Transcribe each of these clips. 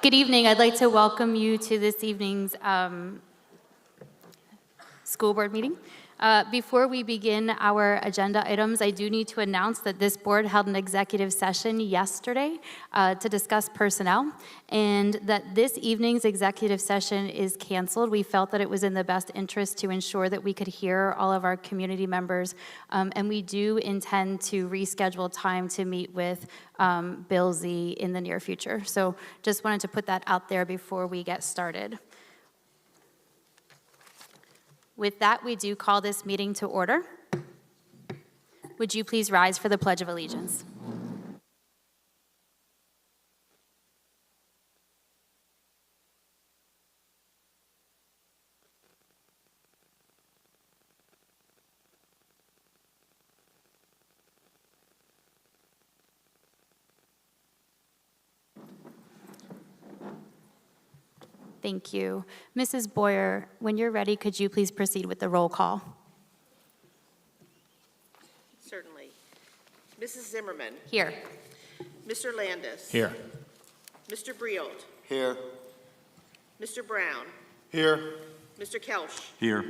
Good evening. I'd like to welcome you to this evening's school board meeting. Before we begin our agenda items, I do need to announce that this board held an executive session yesterday to discuss personnel, and that this evening's executive session is canceled. We felt that it was in the best interest to ensure that we could hear all of our community members, and we do intend to reschedule time to meet with Bill Z in the near future. So just wanted to put that out there before we get started. With that, we do call this meeting to order. Would you please rise for the Pledge of Allegiance? Thank you. Mrs. Boyer, when you're ready, could you please proceed with the roll call? Certainly. Mrs. Zimmerman. Here. Mr. Landis. Here. Mr. Brield. Here. Mr. Brown. Here. Mr. Kelsch. Here.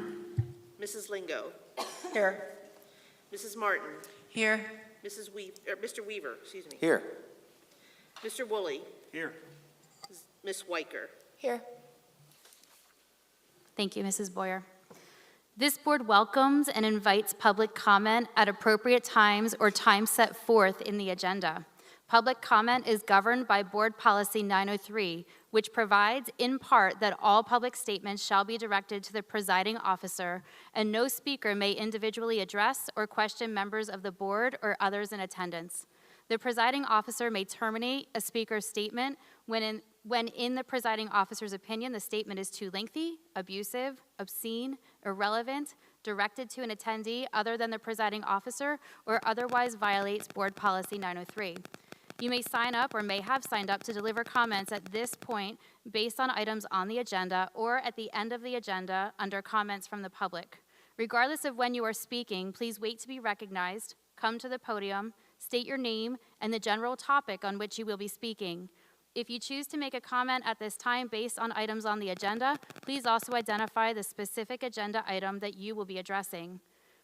Mrs. Lingo. Here. Mrs. Martin. Here. Mr. Weaver, excuse me. Here. Mr. Woolley. Here. Ms. Weicker. Here. Thank you, Mrs. Boyer. This board welcomes and invites public comment at appropriate times or times set forth in the agenda. Public comment is governed by Board Policy 903, which provides, in part, that all public statements shall be directed to the presiding officer, and no speaker may individually address or question members of the board or others in attendance. The presiding officer may terminate a speaker's statement when in the presiding officer's opinion the statement is too lengthy, abusive, obscene, irrelevant, directed to an attendee other than the presiding officer, or otherwise violates Board Policy 903. You may sign up or may have signed up to deliver comments at this point based on items on the agenda or at the end of the agenda under comments from the public. Regardless of when you are speaking, please wait to be recognized, come to the podium, state your name and the general topic on which you will be speaking. If you choose to make a comment at this time based on items on the agenda, please also identify the specific agenda item that you will be addressing.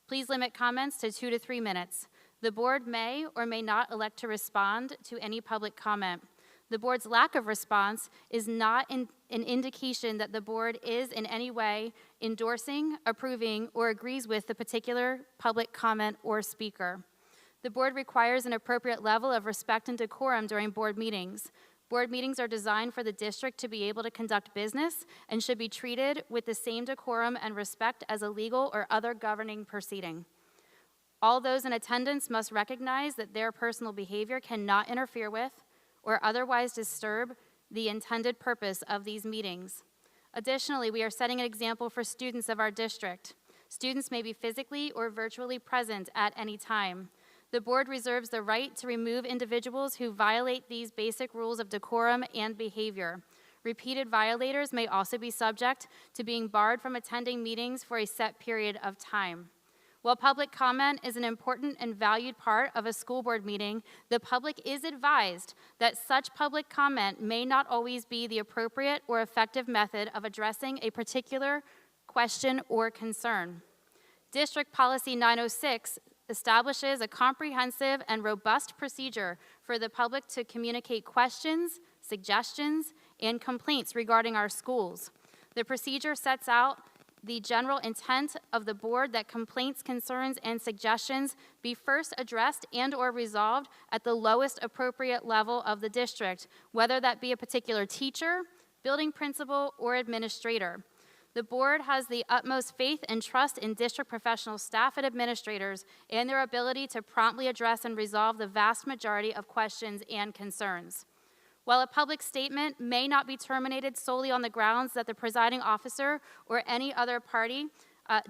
Please limit comments to 2 to 3 minutes. The board may or may not elect to respond to any public comment. The board's lack of response is not an indication that the board is in any way endorsing, approving, or agrees with the particular public comment or speaker. The board requires an appropriate level of respect and decorum during board meetings. Board meetings are designed for the district to be able to conduct business and should be treated with the same decorum and respect as a legal or other governing proceeding. All those in attendance must recognize that their personal behavior cannot interfere with or otherwise disturb the intended purpose of these meetings. Additionally, we are setting an example for students of our district. Students may be physically or virtually present at any time. The board reserves the right to remove individuals who violate these basic rules of decorum and behavior. Repeated violators may also be subject to being barred from attending meetings for a set period of time. While public comment is an important and valued part of a school board meeting, the public is advised that such public comment may not always be the appropriate or effective method of addressing a particular question or concern. District Policy 906 establishes a comprehensive and robust procedure for the public to communicate questions, suggestions, and complaints regarding our schools. The procedure sets out the general intent of the board that complaints, concerns, and suggestions be first addressed and/or resolved at the lowest appropriate level of the district, whether that be a particular teacher, building principal, or administrator. The board has the utmost faith and trust in district professional staff and administrators and their ability to promptly address and resolve the vast majority of questions and concerns. While a public statement may not be terminated solely on the grounds that the presiding officer or any other party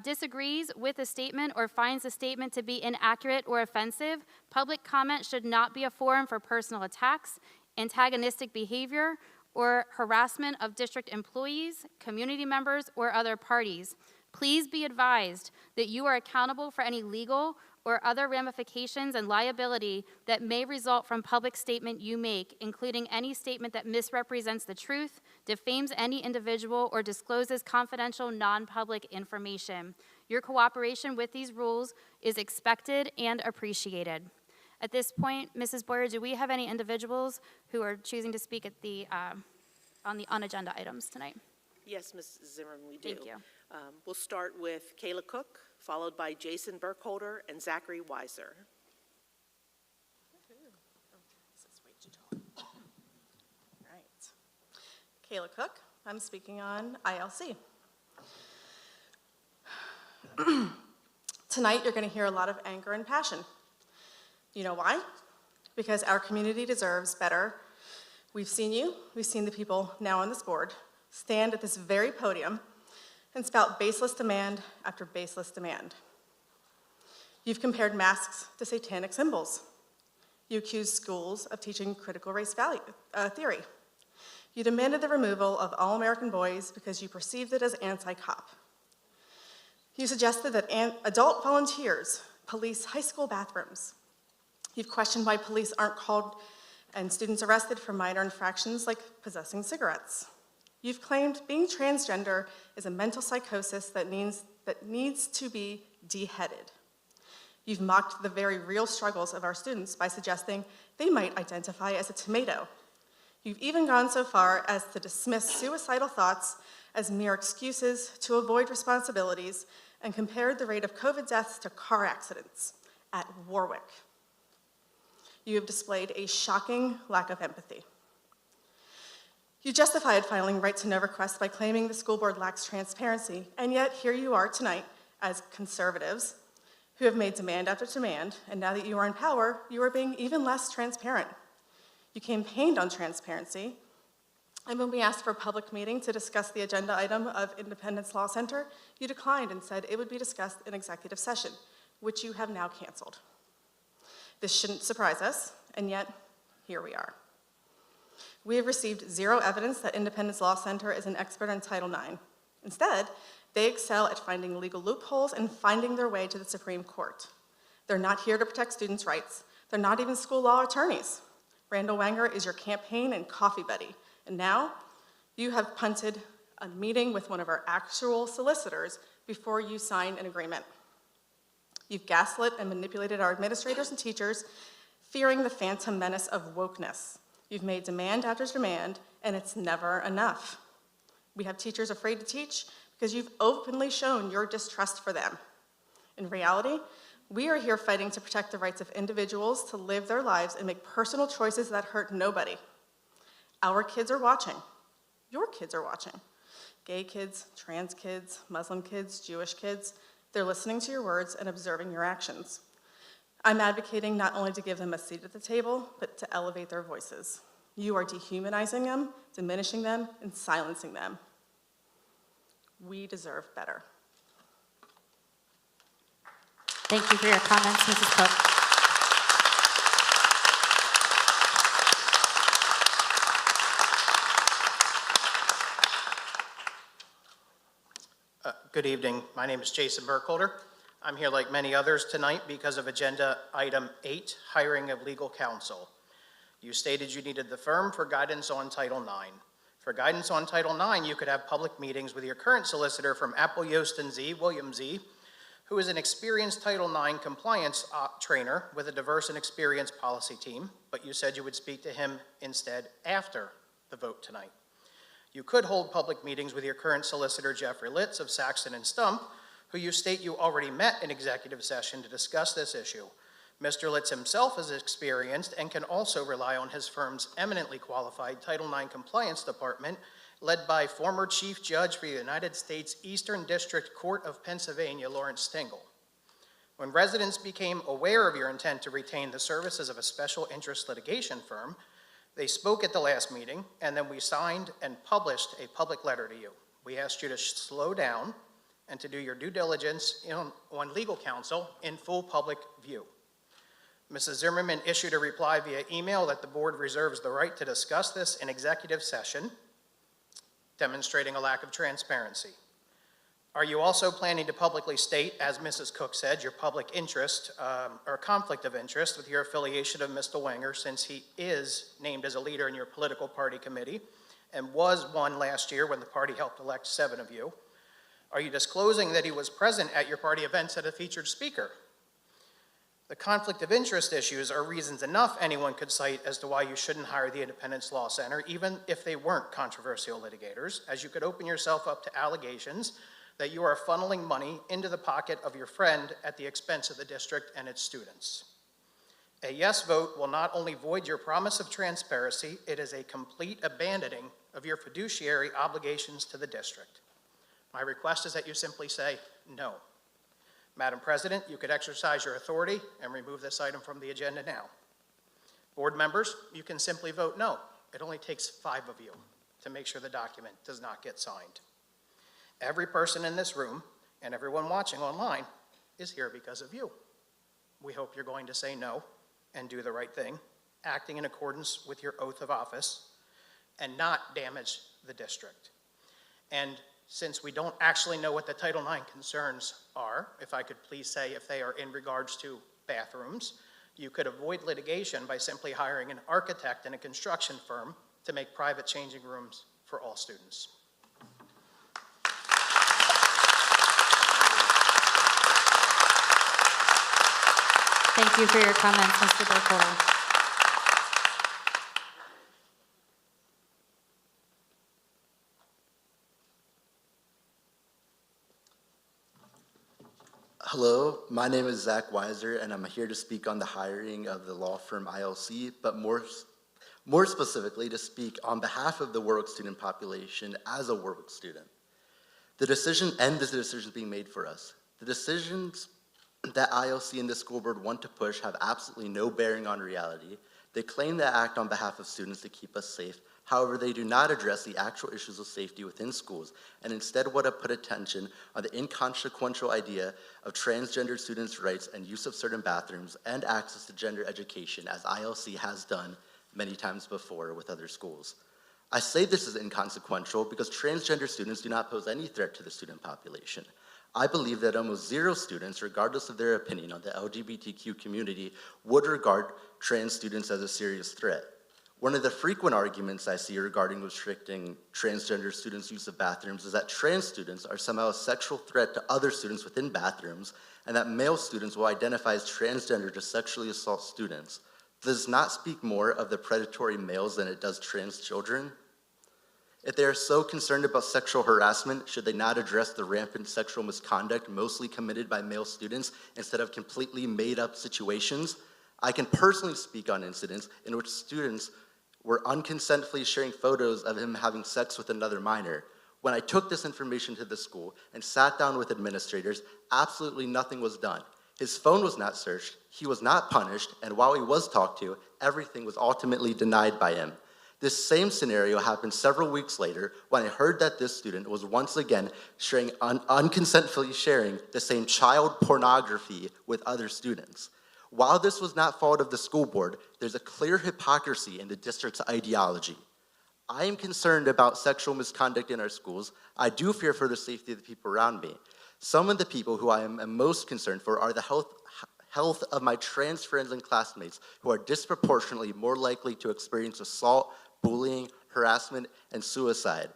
disagrees with a statement or finds a statement to be inaccurate or offensive, public comment should not be a forum for personal attacks, antagonistic behavior, or harassment of district employees, community members, or other parties. Please be advised that you are accountable for any legal or other ramifications and liability that may result from public statement you make, including any statement that misrepresents the truth, defames any individual, or discloses confidential non-public information. Your cooperation with these rules is expected and appreciated. At this point, Mrs. Boyer, do we have any individuals who are choosing to speak at the, on the unagenda items tonight? Yes, Ms. Zimmerman, we do. Thank you. We'll start with Kayla Cook, followed by Jason Burkholder and Zachary Weiser. Right. Kayla Cook, I'm speaking on ILC. Tonight, you're going to hear a lot of anger and passion. You know why? Because our community deserves better. We've seen you, we've seen the people now on this board stand at this very podium and spout baseless demand after baseless demand. You've compared masks to satanic symbols. You accused schools of teaching critical race theory. You demanded the removal of all American boys because you perceived it as anti-cop. You suggested that adult volunteers police high school bathrooms. You've questioned why police aren't called and students arrested for minor infractions like possessing cigarettes. You've claimed being transgender is a mental psychosis that needs to be deheaded. You've mocked the very real struggles of our students by suggesting they might identify as a tomato. You've even gone so far as to dismiss suicidal thoughts as mere excuses to avoid responsibilities and compared the rate of COVID deaths to car accidents at Warwick. You have displayed a shocking lack of empathy. You justified filing right-to-know requests by claiming the school board lacks transparency, and yet here you are tonight as conservatives who have made demand after demand, and now that you are in power, you are being even less transparent. You campaigned on transparency, and when we asked for a public meeting to discuss the agenda item of Independence Law Center, you declined and said it would be discussed in executive session, which you have now canceled. This shouldn't surprise us, and yet here we are. We have received zero evidence that Independence Law Center is an expert on Title IX. Instead, they excel at finding legal loopholes and finding their way to the Supreme Court. They're not here to protect students' rights. They're not even school law attorneys. Randall Wenger is your campaign and coffee buddy. And now, you have punted a meeting with one of our actual solicitors before you sign an agreement. You've gaslit and manipulated our administrators and teachers, fearing the phantom menace of wokeness. You've made demand after demand, and it's never enough. We have teachers afraid to teach because you've openly shown your distrust for them. In reality, we are here fighting to protect the rights of individuals to live their lives and make personal choices that hurt nobody. Our kids are watching. Your kids are watching. Gay kids, trans kids, Muslim kids, Jewish kids, they're listening to your words and observing your actions. I'm advocating not only to give them a seat at the table, but to elevate their voices. You are dehumanizing them, diminishing them, and silencing them. We deserve better. Thank you for your comments, Mrs. Cook. Good evening. My name is Jason Burkholder. I'm here like many others tonight because of agenda item 8, hiring of legal counsel. You stated you needed the firm for guidance on Title IX. For guidance on Title IX, you could have public meetings with your current solicitor from Apple Yost and Z, William Z, who is an experienced Title IX compliance trainer with a diverse and experienced policy team, but you said you would speak to him instead after the vote tonight. You could hold public meetings with your current solicitor, Jeffrey Litz of Saxton and Stump, who you state you already met in executive session to discuss this issue. Mr. Litz himself is experienced and can also rely on his firm's eminently qualified Title IX compliance department, led by former Chief Judge for the United States Eastern District Court of Pennsylvania, Lawrence Stingle. When residents became aware of your intent to retain the services of a special interest litigation firm, they spoke at the last meeting, and then we signed and published a public letter to you. We asked you to slow down and to do your due diligence on legal counsel in full public view. Mrs. Zimmerman issued a reply via email that the board reserves the right to discuss this in executive session, demonstrating a lack of transparency. Are you also planning to publicly state, as Mrs. Cook said, your public interest or conflict of interest with your affiliation of Mr. Wenger, since he is named as a leader in your political party committee and was one last year when the party helped elect 7 of you? Are you disclosing that he was present at your party events as a featured speaker? The conflict of interest issues are reasons enough anyone could cite as to why you shouldn't hire the Independence Law Center, even if they weren't controversial litigators, as you could open yourself up to allegations that you are funneling money into the pocket of your friend at the expense of the district and its students. A yes vote will not only void your promise of transparency, it is a complete abandoning of your fiduciary obligations to the district. My request is that you simply say no. Madam President, you could exercise your authority and remove this item from the agenda now. Board members, you can simply vote no. It only takes 5 of you to make sure the document does not get signed. Every person in this room and everyone watching online is here because of you. We hope you're going to say no and do the right thing, acting in accordance with your oath of office, and not damage the district. And since we don't actually know what the Title IX concerns are, if I could please say if they are in regards to bathrooms, you could avoid litigation by simply hiring an architect and a construction firm to make private changing rooms for all students. Thank you for your comments, Mr. Burkholder. Hello, my name is Zach Weiser, and I'm here to speak on the hiring of the law firm ILC, but more specifically to speak on behalf of the Warwick student population as a Warwick student. The decision being made for us. The decisions that ILC and the school board want to push have absolutely no bearing on reality. They claim to act on behalf of students to keep us safe. However, they do not address the actual issues of safety within schools, and instead want to put attention on the inconsequential idea of transgender students' rights and use of certain bathrooms and access to gender education, as ILC has done many times before with other schools. I say this is inconsequential because transgender students do not pose any threat to the student population. I believe that almost 0 students, regardless of their opinion on the LGBTQ community, would regard trans students as a serious threat. One of the frequent arguments I see regarding restricting transgender students' use of bathrooms is that trans students are somehow a sexual threat to other students within bathrooms, and that male students will identify as transgender to sexually assault students. Does this not speak more of the predatory males than it does trans children? If they are so concerned about sexual harassment, should they not address the rampant sexual misconduct mostly committed by male students instead of completely made-up situations? I can personally speak on incidents in which students were unconsentfully sharing photos of him having sex with another minor. When I took this information to the school and sat down with administrators, absolutely nothing was done. His phone was not searched, he was not punished, and while he was talked to, everything was ultimately denied by him. This same scenario happened several weeks later when I heard that this student was once again unconsentfully sharing the same child pornography with other students. While this was not fault of the school board, there's a clear hypocrisy in the district's ideology. I am concerned about sexual misconduct in our schools. I do fear for the safety of the people around me. Some of the people who I am most concerned for are the health of my trans friends and classmates who are disproportionately more likely to experience assault, bullying, harassment, and suicide.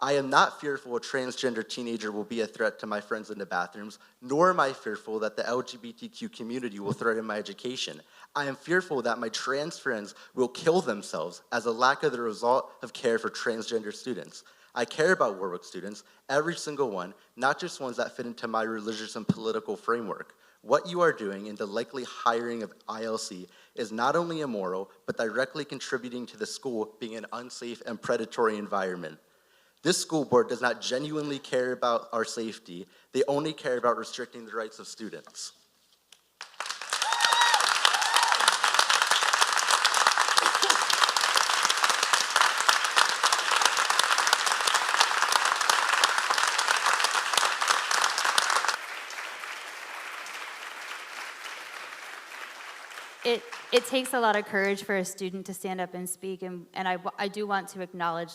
I am not fearful a transgender teenager will be a threat to my friends in the bathrooms, nor am I fearful that the LGBTQ community will threaten my education. I am fearful that my trans friends will kill themselves as a lack of the result of care for transgender students. I care about Warwick students, every single one, not just ones that fit into my religious and political framework. What you are doing in the likely hiring of ILC is not only immoral, but directly contributing to the school being an unsafe and predatory environment. This school board does not genuinely care about our safety. They only care about restricting the rights of students. It takes a lot of courage for a student to stand up and speak, and I do want to acknowledge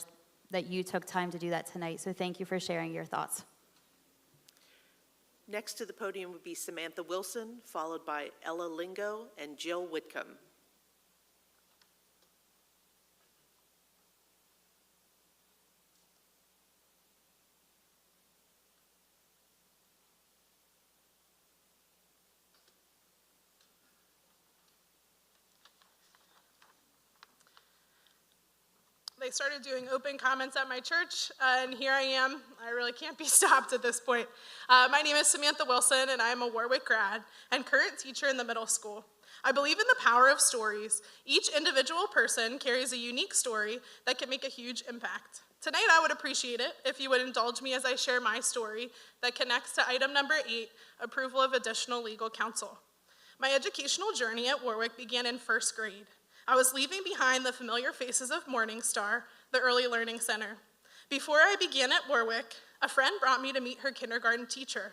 that you took time to do that tonight, so thank you for sharing your thoughts. Next to the podium would be Samantha Wilson, followed by Ella Lingo and Jill Whitcomb. They started doing open comments at my church, and here I am. I really can't be stopped at this point. My name is Samantha Wilson, and I'm a Warwick grad and current teacher in the middle school. I believe in the power of stories. Each individual person carries a unique story that can make a huge impact. Tonight, I would appreciate it if you would indulge me as I share my story that connects to item number 8, approval of additional legal counsel. My educational journey at Warwick began in first grade. I was leaving behind the familiar faces of Morningstar, the Early Learning Center. Before I began at Warwick, a friend brought me to meet her kindergarten teacher.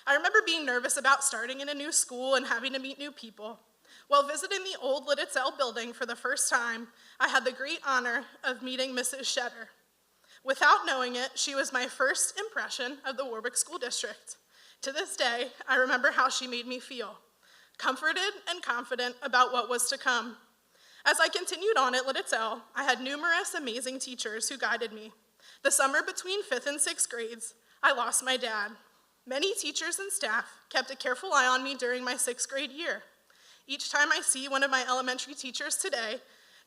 I remember being nervous about starting in a new school and having to meet new people. While visiting the old Lidditz building for the first time, I had the great honor of meeting Mrs. Shetter. Without knowing it, she was my first impression of the Warwick School District. To this day, I remember how she made me feel, comforted and confident about what was to come. As I continued on at Lidditz, I had numerous amazing teachers who guided me. The summer between 5th and 6th grades, I lost my dad. Many teachers and staff kept a careful eye on me during my 6th grade year. Each time I see one of my elementary teachers today,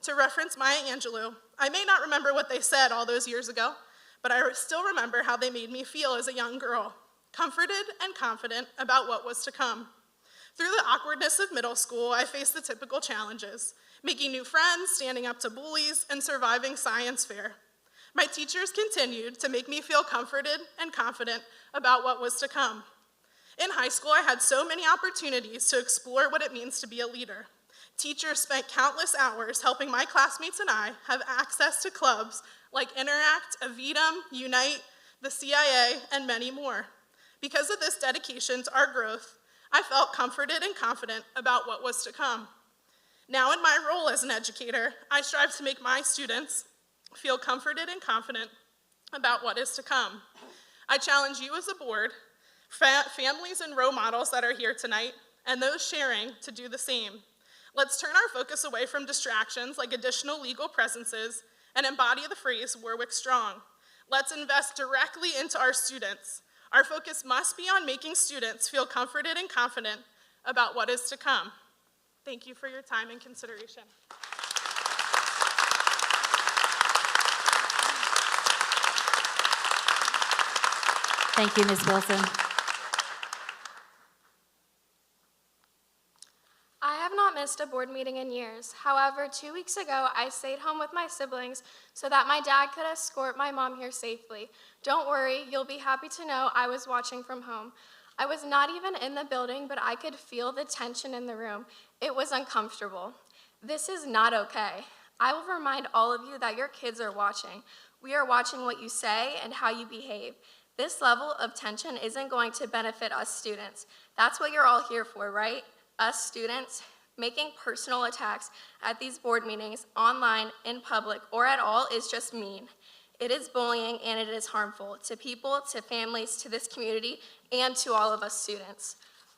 to reference Maya Angelou, I may not remember what they said all those years ago, but I still remember how they made me feel as a young girl, comforted and confident about what was to come. Through the awkwardness of middle school, I faced the typical challenges, making new friends, standing up to bullies, and surviving science fair. My teachers continued to make me feel comforted and confident about what was to come. In high school, I had so many opportunities to explore what it means to be a leader. Teachers spent countless hours helping my classmates and I have access to clubs like Interact, Avidum, Unite, the CIA, and many more. Because of this dedication to our growth, I felt comforted and confident about what was to come. Now in my role as an educator, I strive to make my students feel comforted and confident about what is to come. I challenge you as a board, families and role models that are here tonight, and those sharing to do the same. Let's turn our focus away from distractions like additional legal presences and embody the phrase Warwick Strong. Let's invest directly into our students. Our focus must be on making students feel comforted and confident about what is to come. Thank you for your time and consideration. Thank you, Ms. Wilson. I have not missed a board meeting in years. However, 2 weeks ago, I stayed home with my siblings so that my dad could escort my mom here safely. Don't worry, you'll be happy to know I was watching from home. I was not even in the building, but I could feel the tension in the room. It was uncomfortable. This is not okay. I will remind all of you that your kids are watching. We are watching what you say and how you behave. This level of tension isn't going to benefit us students. That's what you're all here for, right? Us students. Making personal attacks at these board meetings, online, in public, or at all is just mean. It is bullying and it is harmful to people, to families, to this community, and to all of us students.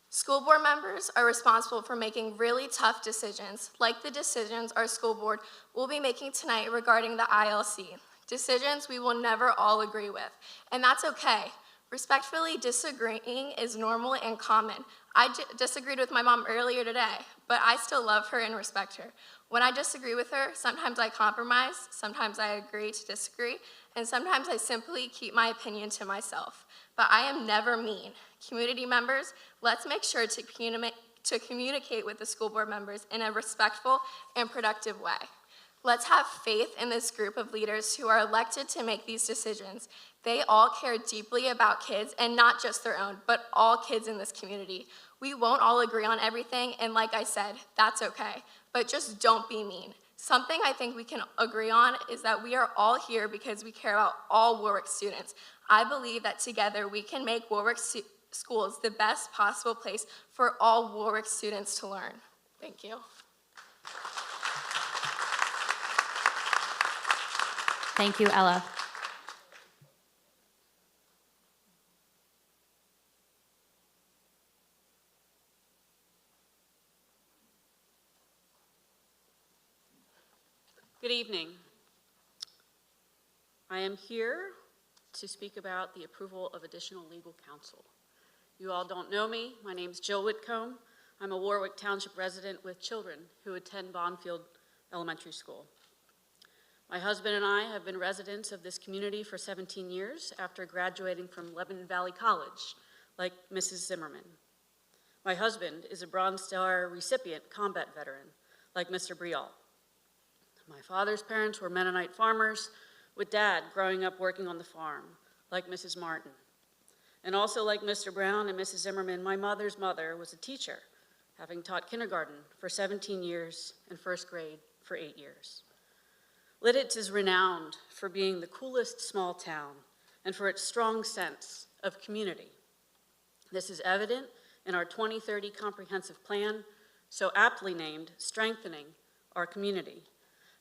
School board members are responsible for making really tough decisions, like the decisions our school board will be making tonight regarding the ILC. Decisions we will never all agree with, and that's okay. Respectfully disagreeing is normal and common. I disagreed with my mom earlier today, but I still love her and respect her. When I disagree with her, sometimes I compromise, sometimes I agree to disagree, and sometimes I simply keep my opinion to myself. But I am never mean. Community members, let's make sure to communicate with the school board members in a respectful and productive way. Let's have faith in this group of leaders who are elected to make these decisions. They all care deeply about kids, and not just their own, but all kids in this community. We won't all agree on everything, and like I said, that's okay. But just don't be mean. Something I think we can agree on is that we are all here because we care about all Warwick students. I believe that together we can make Warwick schools the best possible place for all Warwick students to learn. Thank you. Thank you, Ella. Good evening. I am here to speak about the approval of additional legal counsel. You all don't know me. My name is Jill Whitcomb. I'm a Warwick Township resident with children who attend Bonfield Elementary School. My husband and I have been residents of this community for 17 years after graduating from Lebanon Valley College, like Mrs. Zimmerman. My husband is a Bronze Star recipient combat veteran, like Mr. Brial. My father's parents were Mennonite farmers, with Dad growing up working on the farm, like Mrs. Martin. And also like Mr. Brown and Mrs. Zimmerman, my mother's mother was a teacher, having taught kindergarten for 17 years and first grade for 8 years. Lidditz is renowned for being the coolest small town and for its strong sense of community. This is evident in our 2030 comprehensive plan, so aptly named Strengthening Our Community.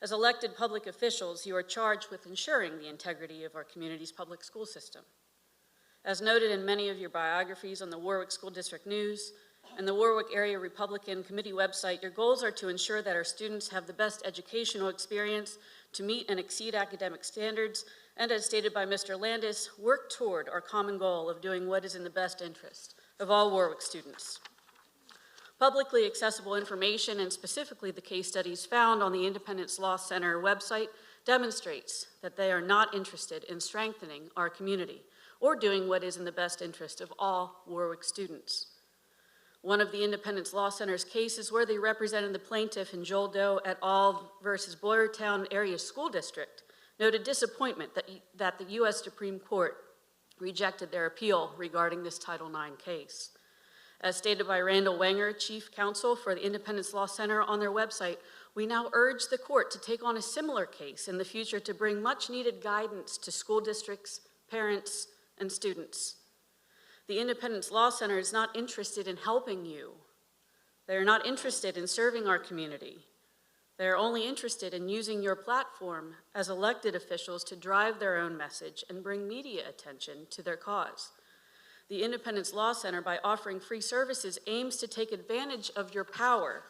As elected public officials, you are charged with ensuring the integrity of our community's public school system. As noted in many of your biographies on the Warwick School District News and the Warwick Area Republican Committee website, your goals are to ensure that our students have the best educational experience to meet and exceed academic standards, and as stated by Mr. Landis, work toward our common goal of doing what is in the best interest of all Warwick students. Publicly accessible information, and specifically the case studies found on the Independence Law Center website, demonstrates that they are not interested in strengthening our community or doing what is in the best interest of all Warwick students. One of the Independence Law Center's cases where they represented the plaintiff in Joel Doe et al. Versus Boyertown Area School District noted disappointment that the U.S. Supreme Court rejected their appeal regarding this Title IX case. As stated by Randall Wenger, Chief Counsel for the Independence Law Center on their website, we now urge the court to take on a similar case in the future to bring much needed guidance to school districts, parents, and students. The Independence Law Center is not interested in helping you. They are not interested in serving our community. They are only interested in using your platform as elected officials to drive their own message and bring media attention to their cause. The Independence Law Center, by offering free services, aims to take advantage of your power.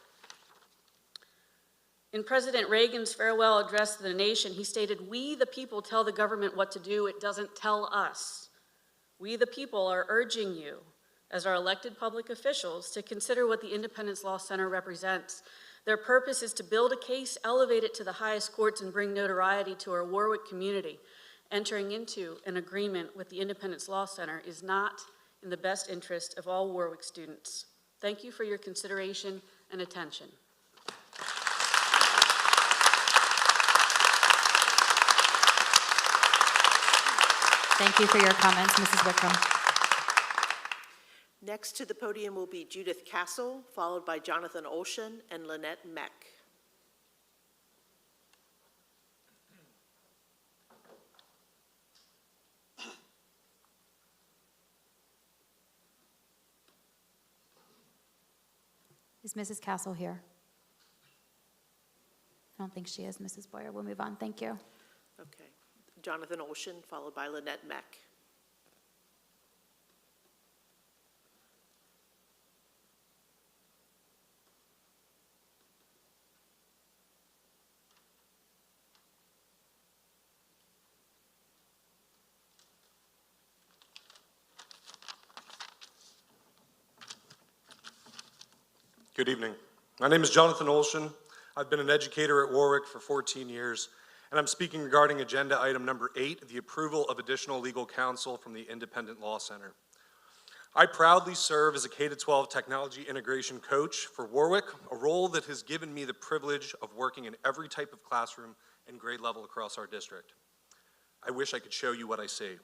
In President Reagan's farewell address to the nation, he stated, "We, the people, tell the government what to do. It doesn't tell us." We, the people, are urging you, as our elected public officials, to consider what the Independence Law Center represents. Their purpose is to build a case, elevate it to the highest courts, and bring notoriety to our Warwick community. Entering into an agreement with the Independence Law Center is not in the best interest of all Warwick students. Thank you for your consideration and attention. Thank you for your comments, Mrs. Wickham. Next to the podium will be Judith Castle, followed by Jonathan Olshan and Lynette Meck. Is Mrs. Castle here? I don't think she is, Mrs. Boyer. We'll move on. Thank you. Okay. Jonathan Olshan, followed by Lynette Meck. Good evening. My name is Jonathan Olshan. I've been an educator at Warwick for 14 years, and I'm speaking regarding agenda item number 8, the approval of additional legal counsel from the Independent Law Center. I proudly serve as a K-12 technology integration coach for Warwick, a role that has given me the privilege of working in every type of classroom and grade level across our district. I wish I could show you what I see.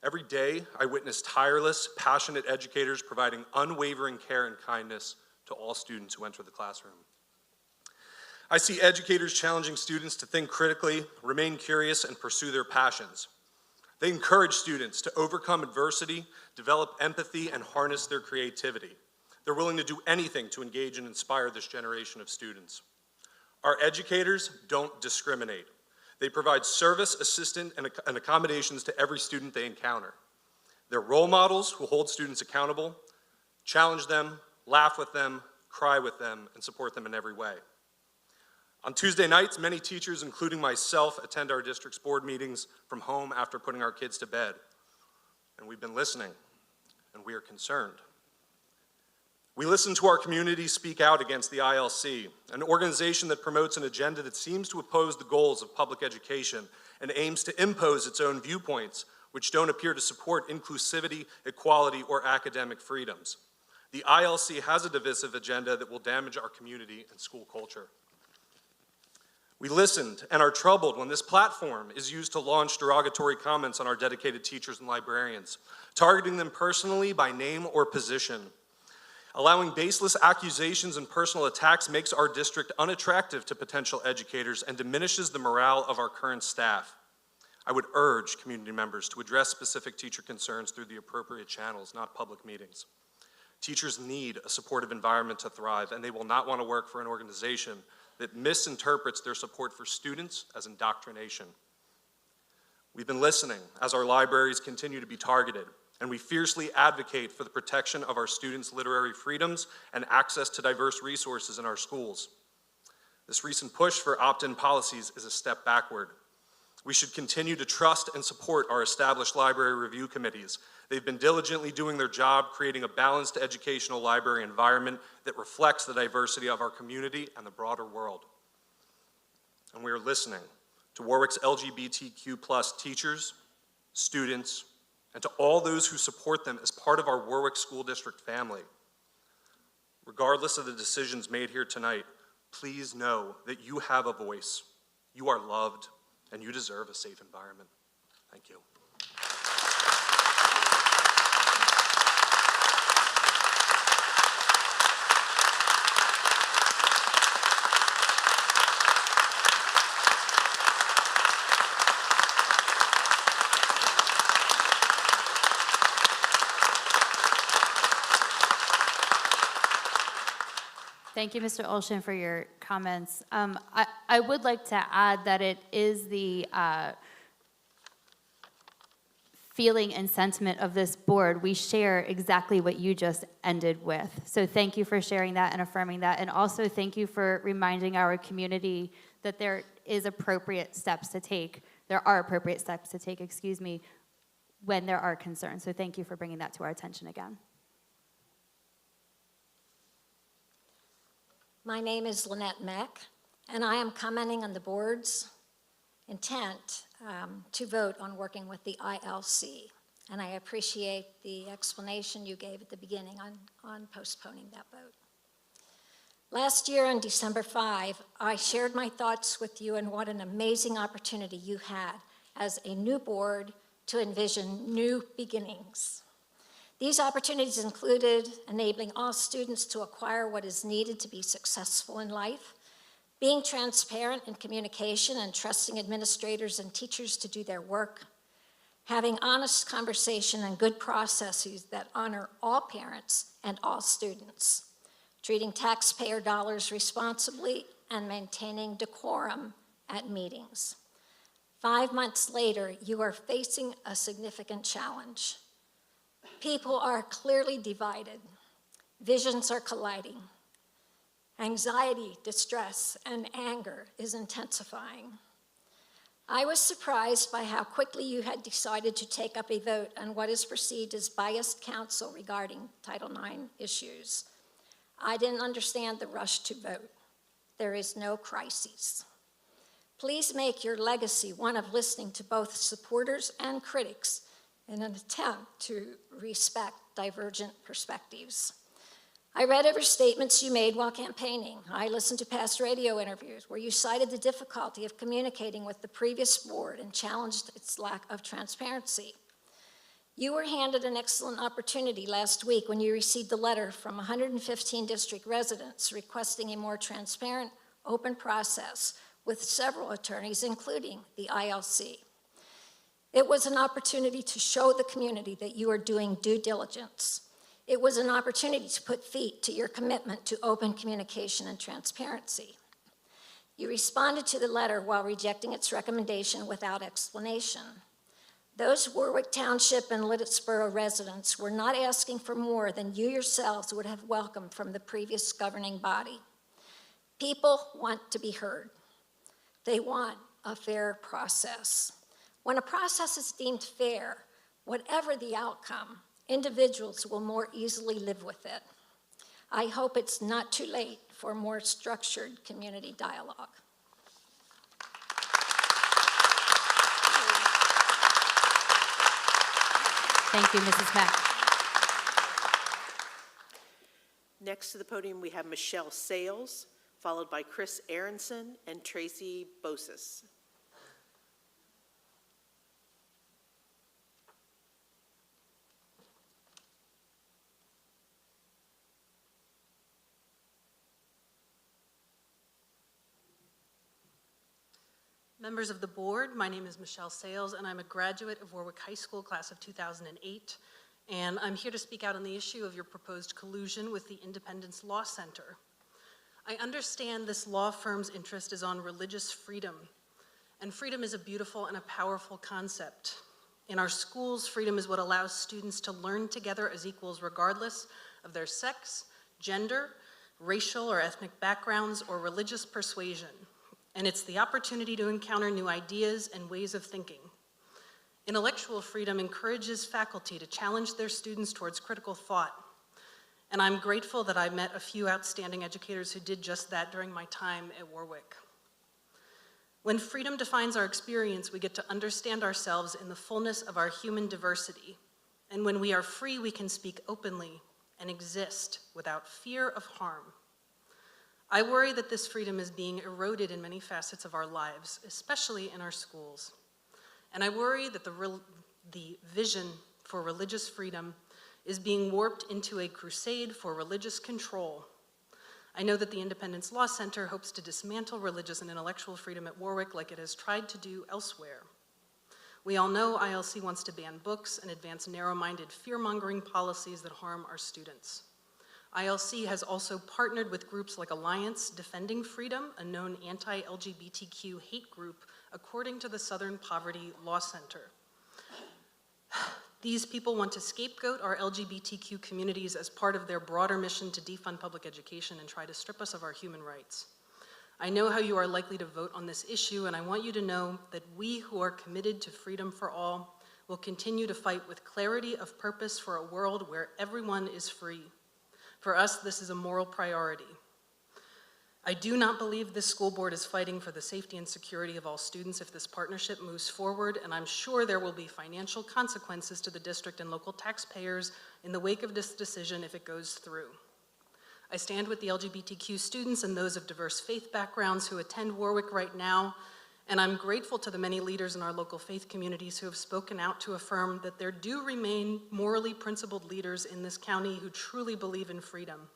Every day, I witness tireless, passionate educators providing unwavering care and kindness to all students who enter the classroom. I see educators challenging students to think critically, remain curious, and pursue their passions. They encourage students to overcome adversity, develop empathy, and harness their creativity. They're willing to do anything to engage and inspire this generation of students. Our educators don't discriminate. They provide service, assistance, and accommodations to every student they encounter. They're role models who hold students accountable, challenge them, laugh with them, cry with them, and support them in every way. On Tuesday nights, many teachers, including myself, attend our district's board meetings from home after putting our kids to bed. And we've been listening, and we are concerned. We listen to our community speak out against the ILC, an organization that promotes an agenda that seems to oppose the goals of public education and aims to impose its own viewpoints, which don't appear to support inclusivity, equality, or academic freedoms. The ILC has a divisive agenda that will damage our community and school culture. We listened and are troubled when this platform is used to launch derogatory comments on our dedicated teachers and librarians, targeting them personally by name or position. Allowing baseless accusations and personal attacks makes our district unattractive to potential educators and diminishes the morale of our current staff. I would urge community members to address specific teacher concerns through the appropriate channels, not public meetings. Teachers need a supportive environment to thrive, and they will not want to work for an organization that misinterprets their support for students as indoctrination. We've been listening as our libraries continue to be targeted, and we fiercely advocate for the protection of our students' literary freedoms and access to diverse resources in our schools. This recent push for opt-in policies is a step backward. We should continue to trust and support our established library review committees. They've been diligently doing their job, creating a balanced educational library environment that reflects the diversity of our community and the broader world. And we are listening to Warwick's LGBTQ+ teachers, students, and to all those who support them as part of our Warwick School District family. Regardless of the decisions made here tonight, please know that you have a voice, you are loved, and you deserve a safe environment. Thank you. Thank you, Mr. Olshan, for your comments. I would like to add that it is the feeling and sentiment of this board. We share exactly what you just ended with. So thank you for sharing that and affirming that. And also thank you for reminding our community that there are appropriate steps to take, when there are concerns. So thank you for bringing that to our attention again. My name is Lynette Meck, and I am commenting on the board's intent to vote on working with the ILC. And I appreciate the explanation you gave at the beginning on postponing that vote. Last year on December 5, I shared my thoughts with you and what an amazing opportunity you had as a new board to envision new beginnings. These opportunities included enabling all students to acquire what is needed to be successful in life, being transparent in communication and trusting administrators and teachers to do their work, having honest conversation and good processes that honor all parents and all students, treating taxpayer dollars responsibly, and maintaining decorum at meetings. 5 months later, you are facing a significant challenge. People are clearly divided. Visions are colliding. Anxiety, distress, and anger is intensifying. I was surprised by how quickly you had decided to take up a vote on what is perceived as biased counsel regarding Title IX issues. I didn't understand the rush to vote. There is no crisis. Please make your legacy one of listening to both supporters and critics in an attempt to respect divergent perspectives. I read every statements you made while campaigning. I listened to past radio interviews where you cited the difficulty of communicating with the previous board and challenged its lack of transparency. You were handed an excellent opportunity last week when you received a letter from 115 district residents requesting a more transparent, open process with several attorneys, including the ILC. It was an opportunity to show the community that you are doing due diligence. It was an opportunity to put feet to your commitment to open communication and transparency. You responded to the letter while rejecting its recommendation without explanation. Those Warwick Township and Liddittsboro residents were not asking for more than you yourselves would have welcomed from the previous governing body. People want to be heard. They want a fair process. When a process is deemed fair, whatever the outcome, individuals will more easily live with it. I hope it's not too late for more structured community dialogue. Thank you, Mrs. Mack. Next to the podium, we have Michelle Sales, followed by Chris Aronson and Tracy Bosis. Members of the board, my name is Michelle Sales, and I'm a graduate of Warwick High School, class of 2008, and I'm here to speak out on the issue of your proposed collusion with the Independence Law Center. I understand this law firm's interest is on religious freedom, and freedom is a beautiful and a powerful concept. In our schools, freedom is what allows students to learn together as equals regardless of their sex, gender, racial or ethnic backgrounds, or religious persuasion. And it's the opportunity to encounter new ideas and ways of thinking. Intellectual freedom encourages faculty to challenge their students towards critical thought. And I'm grateful that I met a few outstanding educators who did just that during my time at Warwick. When freedom defines our experience, we get to understand ourselves in the fullness of our human diversity. And when we are free, we can speak openly and exist without fear of harm. I worry that this freedom is being eroded in many facets of our lives, especially in our schools. And I worry that the vision for religious freedom is being warped into a crusade for religious control. I know that the Independence Law Center hopes to dismantle religious and intellectual freedom at Warwick like it has tried to do elsewhere. We all know ILC wants to ban books and advance narrow-minded, fear-mongering policies that harm our students. ILC has also partnered with groups like Alliance Defending Freedom, a known anti-LGBTQ hate group, according to the Southern Poverty Law Center. These people want to scapegoat our LGBTQ communities as part of their broader mission to defund public education and try to strip us of our human rights. I know how you are likely to vote on this issue, and I want you to know that we who are committed to freedom for all will continue to fight with clarity of purpose for a world where everyone is free. For us, this is a moral priority. I do not believe this school board is fighting for the safety and security of all students if this partnership moves forward, and I'm sure there will be financial consequences to the district and local taxpayers in the wake of this decision if it goes through. I stand with the LGBTQ students and those of diverse faith backgrounds who attend Warwick right now, and I'm grateful to the many leaders in our local faith communities who have spoken out to affirm that there do remain morally principled leaders in this county who truly believe in freedom.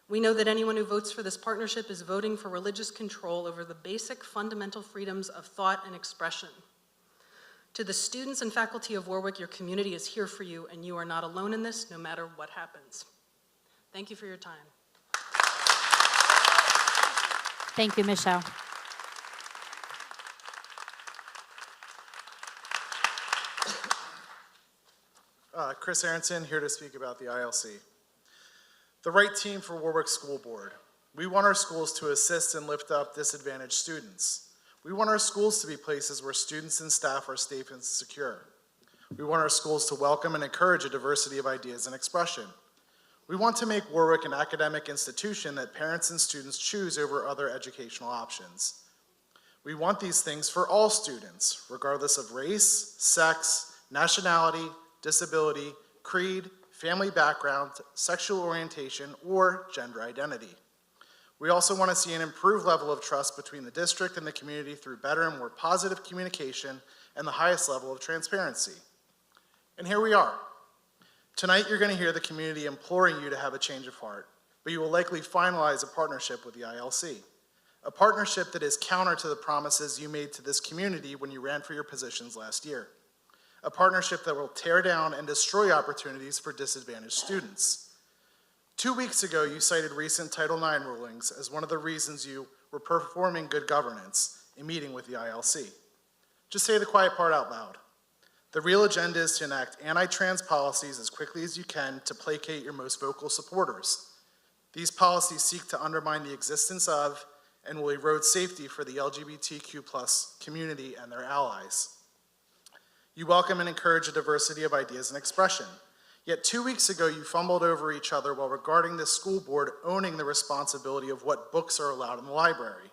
We know that anyone who votes for this partnership is voting for religious control over the basic fundamental freedoms of thought and expression. To the students and faculty of Warwick, your community is here for you, and you are not alone in this, no matter what happens. Thank you for your time. Thank you, Michelle. Chris Aronson, here to speak about the ILC. The right team for Warwick School Board. We want our schools to assist and lift up disadvantaged students. We want our schools to be places where students and staff are safe and secure. We want our schools to welcome and encourage a diversity of ideas and expression. We want to make Warwick an academic institution that parents and students choose over other educational options. We want these things for all students, regardless of race, sex, nationality, disability, creed, family background, sexual orientation, or gender identity. We also want to see an improved level of trust between the district and the community through better and more positive communication and the highest level of transparency. And here we are. Tonight, you're going to hear the community imploring you to have a change of heart, but you will likely finalize a partnership with the ILC, a partnership that is counter to the promises you made to this community when you ran for your positions last year, a partnership that will tear down and destroy opportunities for disadvantaged students. 2 weeks ago, you cited recent Title IX rulings as one of the reasons you were performing good governance in meeting with the ILC. Just say the quiet part out loud. The real agenda is to enact anti-trans policies as quickly as you can to placate your most vocal supporters. These policies seek to undermine the existence of and will erode safety for the LGBTQ+ community and their allies. You welcome and encourage a diversity of ideas and expression. Yet 2 weeks ago, you fumbled over each other while regarding the school board owning the responsibility of what books are allowed in the library.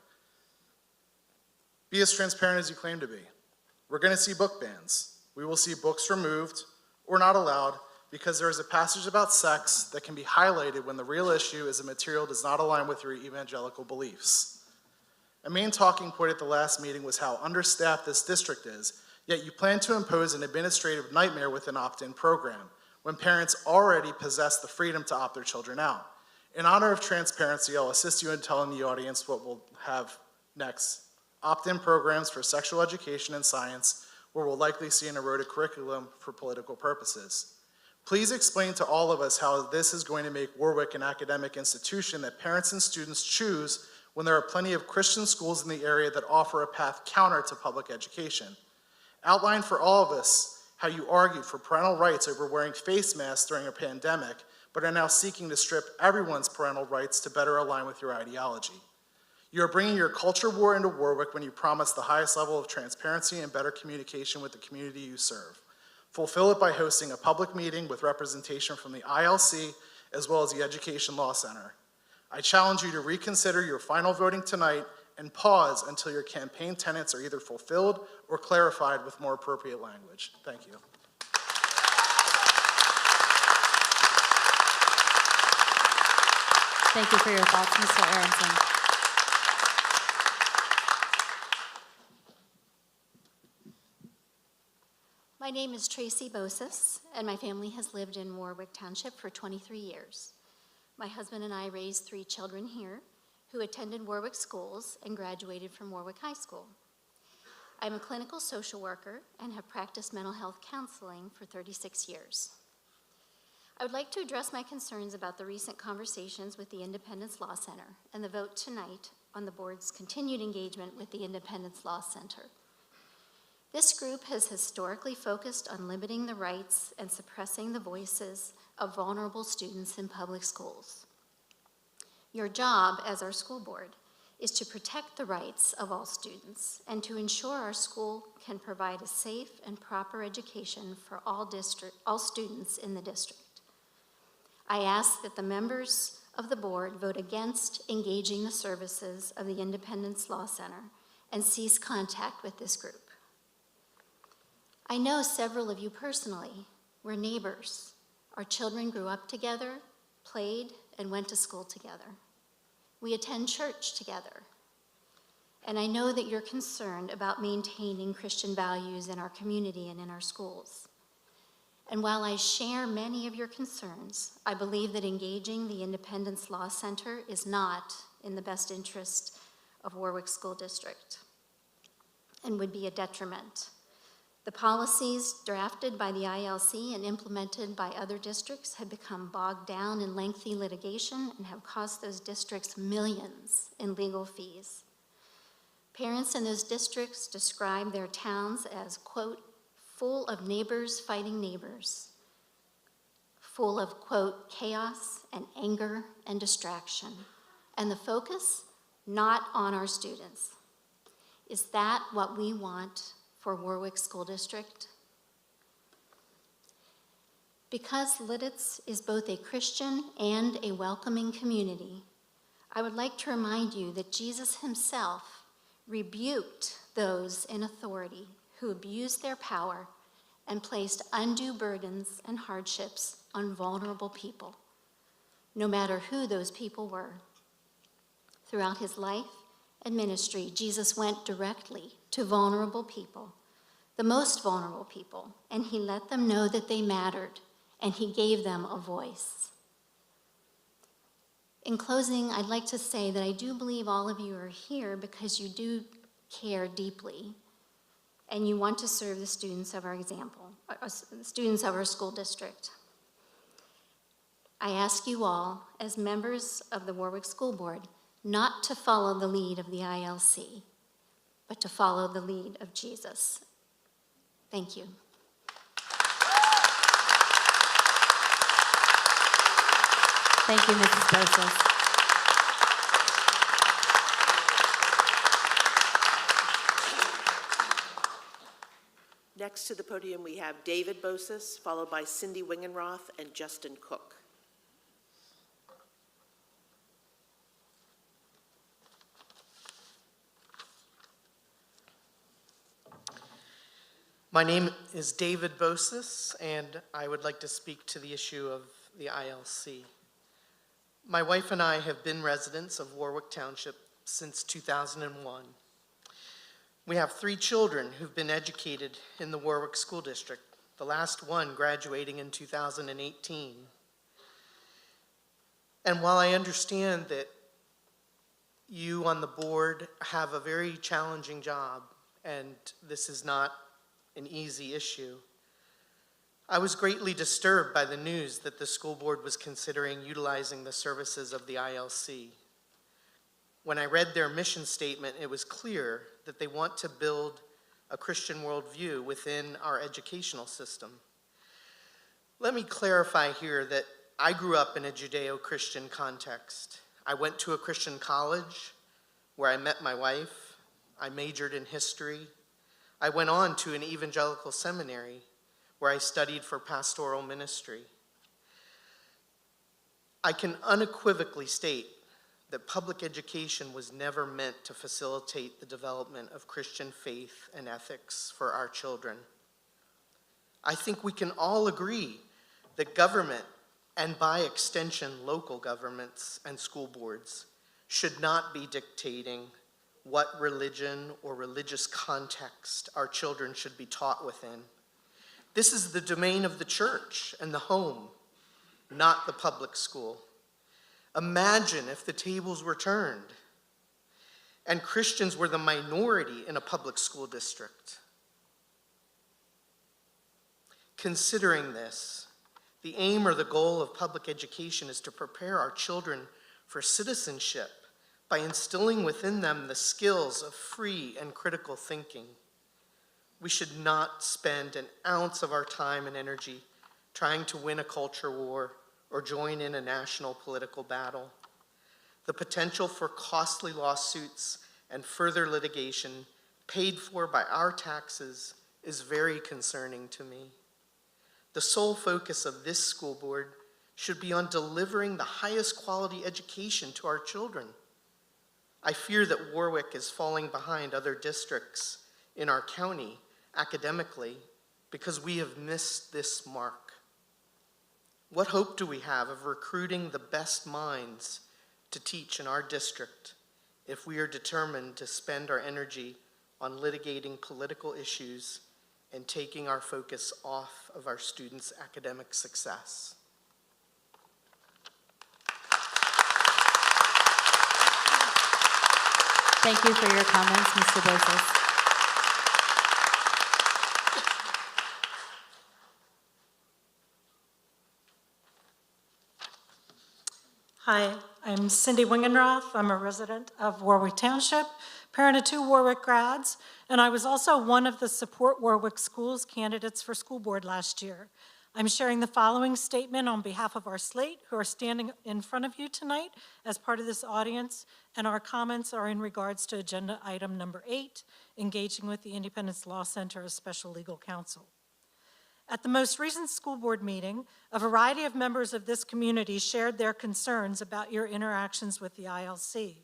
Be as transparent as you claim to be. We're going to see book bans. We will see books removed or not allowed because there is a passage about sex that can be highlighted when the real issue is the material does not align with your evangelical beliefs. A main talking point at the last meeting was how understaffed this district is, yet you plan to impose an administrative nightmare with an opt-in program when parents already possess the freedom to opt their children out. In honor of transparency, I'll assist you in telling the audience what we'll have next. Opt-in programs for sexual education and science, where we'll likely see an eroded curriculum for political purposes. Please explain to all of us how this is going to make Warwick an academic institution that parents and students choose when there are plenty of Christian schools in the area that offer a path counter to public education. Outline for all of us how you argued for parental rights over wearing face masks during a pandemic, but are now seeking to strip everyone's parental rights to better align with your ideology. You are bringing your culture war into Warwick when you promise the highest level of transparency and better communication with the community you serve. Fulfill it by hosting a public meeting with representation from the ILC as well as the Education Law Center. I challenge you to reconsider your final voting tonight and pause until your campaign tenets are either fulfilled or clarified with more appropriate language. Thank you. Thank you for your thoughts, Mr. Aronson. My name is Tracy Bosis, and my family has lived in Warwick Township for 23 years. My husband and I raised 3 children here who attended Warwick schools and graduated from Warwick High School. I'm a clinical social worker and have practiced mental health counseling for 36 years. I would like to address my concerns about the recent conversations with the Independence Law Center and the vote tonight on the board's continued engagement with the Independence Law Center. This group has historically focused on limiting the rights and suppressing the voices of vulnerable students in public schools. Your job as our school board is to protect the rights of all students and to ensure our school can provide a safe and proper education for all students in the district. I ask that the members of the board vote against engaging the services of the Independence Law Center and cease contact with this group. I know several of you personally. We're neighbors. Our children grew up together, played, and went to school together. We attend church together. And I know that you're concerned about maintaining Christian values in our community and in our schools. And while I share many of your concerns, I believe that engaging the Independence Law Center is not in the best interest of Warwick School District and would be a detriment. The policies drafted by the ILC and implemented by other districts have become bogged down in lengthy litigation and have cost those districts millions in legal fees. Parents in those districts describe their towns as, quote, full of neighbors fighting neighbors, full of, quote, chaos and anger and distraction, and the focus not on our students. Is that what we want for Warwick School District? Because Lidditz is both a Christian and a welcoming community, I would like to remind you that Jesus himself rebuked those in authority who abused their power and placed undue burdens and hardships on vulnerable people, no matter who those people were. Throughout his life and ministry, Jesus went directly to vulnerable people, the most vulnerable people, and he let them know that they mattered, and he gave them a voice. In closing, I'd like to say that I do believe all of you are here because you do care deeply, and you want to serve the students of our students of our school district. I ask you all, as members of the Warwick School Board, not to follow the lead of the ILC, but to follow the lead of Jesus. Thank you. Thank you, Mrs. Bosis. Next to the podium, we have David Bosis, followed by Cindy Wingenroth and Justin Cook. My name is David Bosis, and I would like to speak to the issue of the ILC. My wife and I have been residents of Warwick Township since 2001. We have 3 children who've been educated in the Warwick School District, the last one graduating in 2018. And while I understand that you on the board have a very challenging job, and this is not an easy issue, I was greatly disturbed by the news that the school board was considering utilizing the services of the ILC. When I read their mission statement, it was clear that they want to build a Christian worldview within our educational system. Let me clarify here that I grew up in a Judeo-Christian context. I went to a Christian college where I met my wife. I majored in history. I went on to an evangelical seminary where I studied for pastoral ministry. I can unequivocally state that public education was never meant to facilitate the development of Christian faith and ethics for our children. I think we can all agree that government, and by extension local governments and school boards, should not be dictating what religion or religious context our children should be taught within. This is the domain of the church and the home, not the public school. Imagine if the tables were turned and Christians were the minority in a public school district. Considering this, the aim or the goal of public education is to prepare our children for citizenship by instilling within them the skills of free and critical thinking. We should not spend an ounce of our time and energy trying to win a culture war or join in a national political battle. The potential for costly lawsuits and further litigation paid for by our taxes is very concerning to me. The sole focus of this school board should be on delivering the highest quality education to our children. I fear that Warwick is falling behind other districts in our county academically because we have missed this mark. What hope do we have of recruiting the best minds to teach in our district if we are determined to spend our energy on litigating political issues and taking our focus off of our students' academic success? Thank you for your comments, Mr. Bosis. Hi, I'm Cindy Wingenroth. I'm a resident of Warwick Township, parent of 2 Warwick grads, and I was also one of the Support Warwick Schools candidates for school board last year. I'm sharing the following statement on behalf of our slate who are standing in front of you tonight as part of this audience, and our comments are in regards to agenda item number 8, engaging with the Independence Law Center as special legal counsel. At the most recent school board meeting, a variety of members of this community shared their concerns about your interactions with the ILC.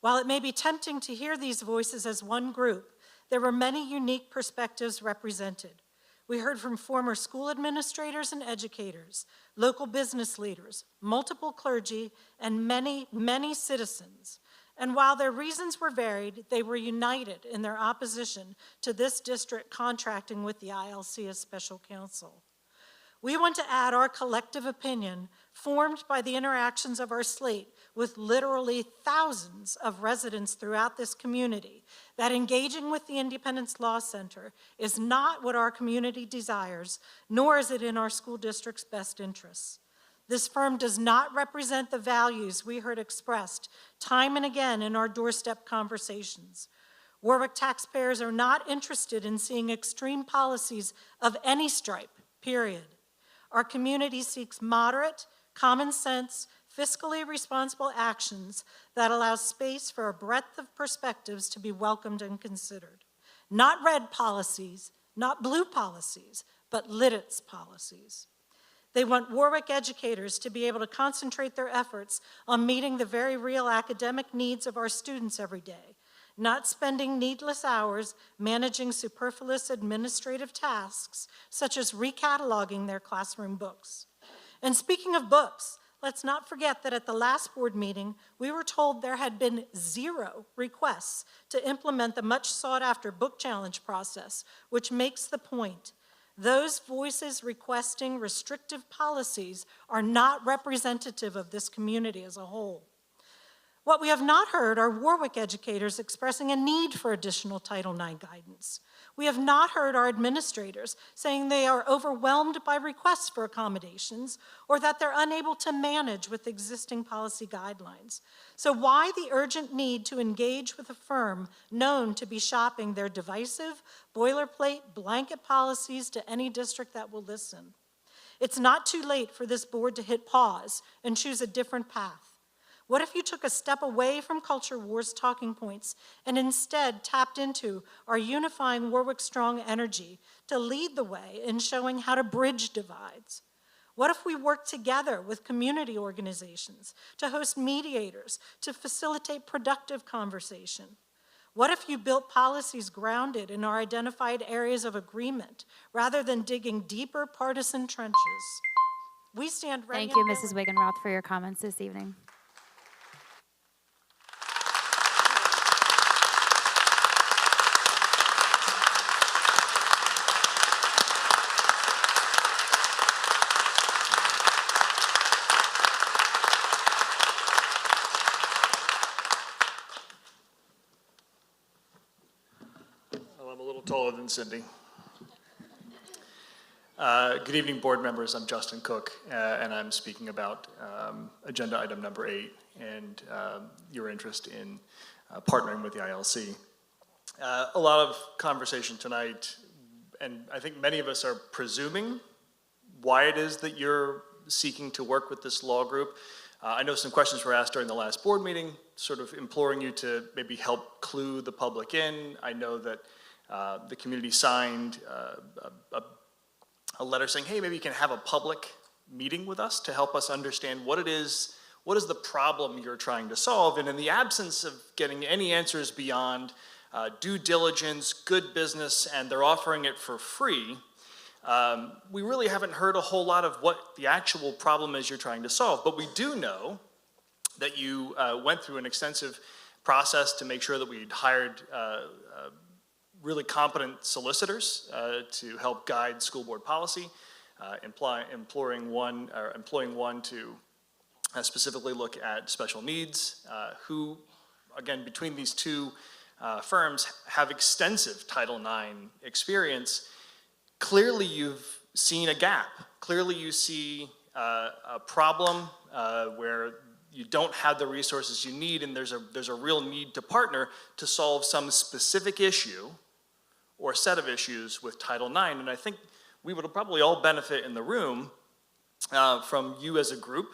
While it may be tempting to hear these voices as one group, there were many unique perspectives represented. We heard from former school administrators and educators, local business leaders, multiple clergy, and many, many citizens. And while their reasons were varied, they were united in their opposition to this district contracting with the ILC as special counsel. We want to add our collective opinion, formed by the interactions of our slate with literally thousands of residents throughout this community, that engaging with the Independence Law Center is not what our community desires, nor is it in our school district's best interests. This firm does not represent the values we heard expressed time and again in our doorstep conversations. Warwick taxpayers are not interested in seeing extreme policies of any stripe, period. Our community seeks moderate, common sense, fiscally responsible actions that allow space for a breadth of perspectives to be welcomed and considered. Not red policies, not blue policies, but Lidditz policies. They want Warwick educators to be able to concentrate their efforts on meeting the very real academic needs of our students every day, not spending needless hours managing superfluous administrative tasks, such as recataloging their classroom books. And speaking of books, let's not forget that at the last board meeting, we were told there had been 0 requests to implement the much sought-after book challenge process, which makes the point. Those voices requesting restrictive policies are not representative of this community as a whole. What we have not heard are Warwick educators expressing a need for additional Title IX guidance. We have not heard our administrators saying they are overwhelmed by requests for accommodations or that they're unable to manage with existing policy guidelines. So why the urgent need to engage with a firm known to be shopping their divisive, boilerplate, blanket policies to any district that will listen? It's not too late for this board to hit pause and choose a different path. What if you took a step away from culture wars talking points and instead tapped into our unifying Warwick Strong energy to lead the way in showing how to bridge divides? What if we worked together with community organizations to host mediators to facilitate productive conversation? What if you built policies grounded in our identified areas of agreement rather than digging deeper partisan trenches? We stand ready. Thank you, Mrs. Wiggenroth, for your comments this evening. Taller than Cindy. Good evening, board members. I'm Justin Cook, and I'm speaking about agenda item number 8 and your interest in partnering with the ILC. A lot of conversation tonight, and I think many of us are presuming why it is that you're seeking to work with this law group. I know some questions were asked during the last board meeting, sort of imploring you to maybe help clue the public in. I know that the community signed a letter saying, hey, maybe you can have a public meeting with us to help us understand what is the problem you're trying to solve. And in the absence of getting any answers beyond due diligence, good business, and they're offering it for free, we really haven't heard a whole lot of what the actual problem is you're trying to solve. But we do know that you went through an extensive process to make sure that we'd hired really competent solicitors to help guide school board policy, employing one to specifically look at special needs, who, again, between these two firms have extensive Title IX experience. Clearly you've seen a gap. Clearly you see a problem where you don't have the resources you need, and there's a real need to partner to solve some specific issue or set of issues with Title IX. And I think we would probably all benefit in the room from you as a group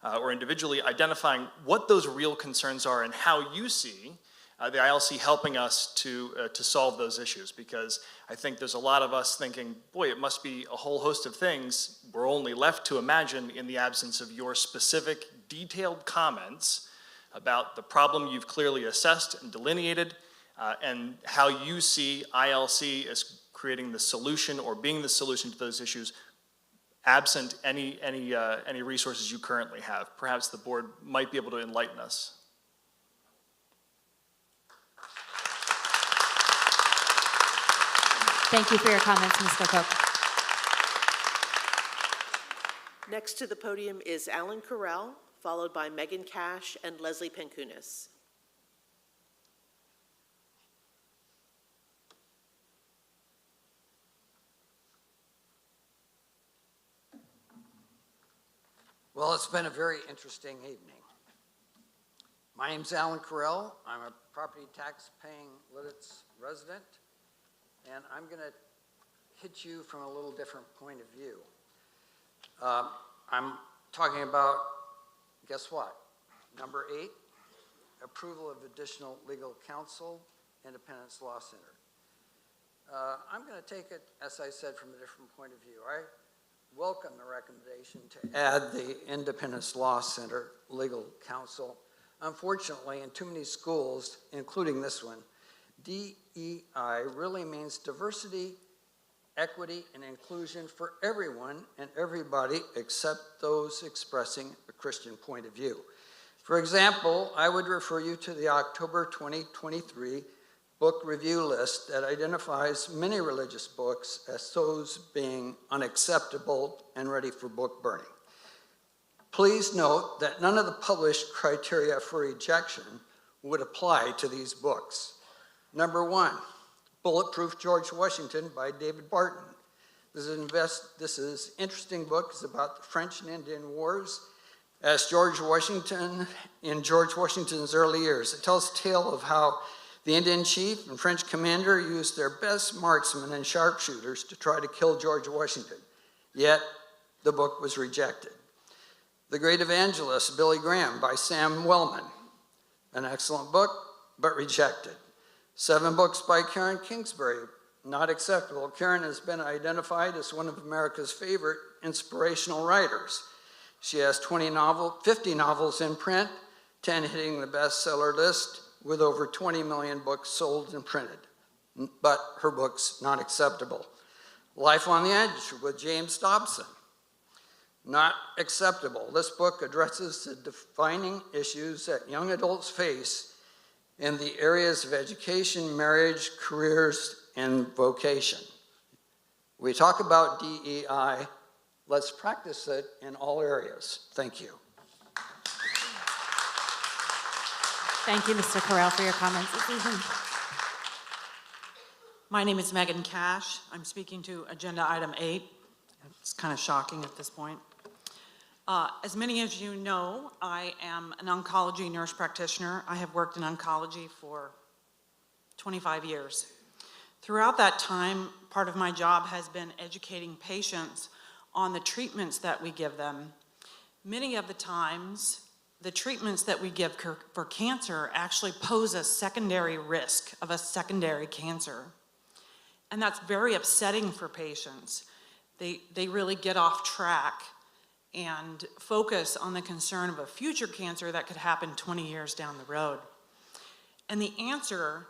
or individually identifying what those real concerns are and how you see the ILC helping us to solve those issues. Because I think there's a lot of us thinking, boy, it must be a whole host of things we're only left to imagine in the absence of your specific detailed comments about the problem you've clearly assessed and delineated, and how you see ILC as creating the solution or being the solution to those issues, absent any resources you currently have. Perhaps the board might be able to enlighten us. Thank you for your comments, Mr. Cook. Next to the podium is Alan Carell, followed by Megan Cash and Leslie Penkunas. Well, it's been a very interesting evening. My name's Alan Carell. I'm a property tax-paying Lidditz resident, and I'm going to hit you from a little different point of view. I'm talking about, guess what? Number 8, approval of additional legal counsel, Independence Law Center. I'm going to take it, as I said, from a different point of view. I welcome the recommendation to add the Independence Law Center legal counsel. Unfortunately, in too many schools, including this one, DEI really means diversity, equity, and inclusion for everyone and everybody except those expressing a Christian point of view. For example, I would refer you to the October 2023 book review list that identifies many religious books as those being unacceptable and ready for book burning. Please note that none of the published criteria for rejection would apply to these books. Number 1, Bulletproof George Washington by David Barton. This is interesting book. It's about the French and Indian Wars as George Washington, in George Washington's early years. It tells a tale of how the Indian chief and French commander used their best marksmen and sharpshooters to try to kill George Washington. Yet, the book was rejected. The Great Evangelist, Billy Graham, by Sam Wellman. An excellent book, but rejected. 7 books by Karen Kingsbury, not acceptable. Karen has been identified as one of America's favorite inspirational writers. She has 50 novels in print, 10 hitting the bestseller list, with over 20 million books sold and printed. But her book's not acceptable. Life on the Edge with James Dobson. Not acceptable. This book addresses the defining issues that young adults face in the areas of education, marriage, careers, and vocation. We talk about DEI. Let's practice it in all areas. Thank you. Thank you, Mr. Correll, for your comments this evening. My name is Megan Cash. I'm speaking to agenda item 8. It's kind of shocking at this point. As many of you know, I am an oncology nurse practitioner. I have worked in oncology for 25 years. Throughout that time, part of my job has been educating patients on the treatments that we give them. Many of the times, the treatments that we give for cancer actually pose a secondary risk of a secondary cancer. And that's very upsetting for patients. They really get off track and focus on the concern of a future cancer that could happen 20 years down the road. And the answer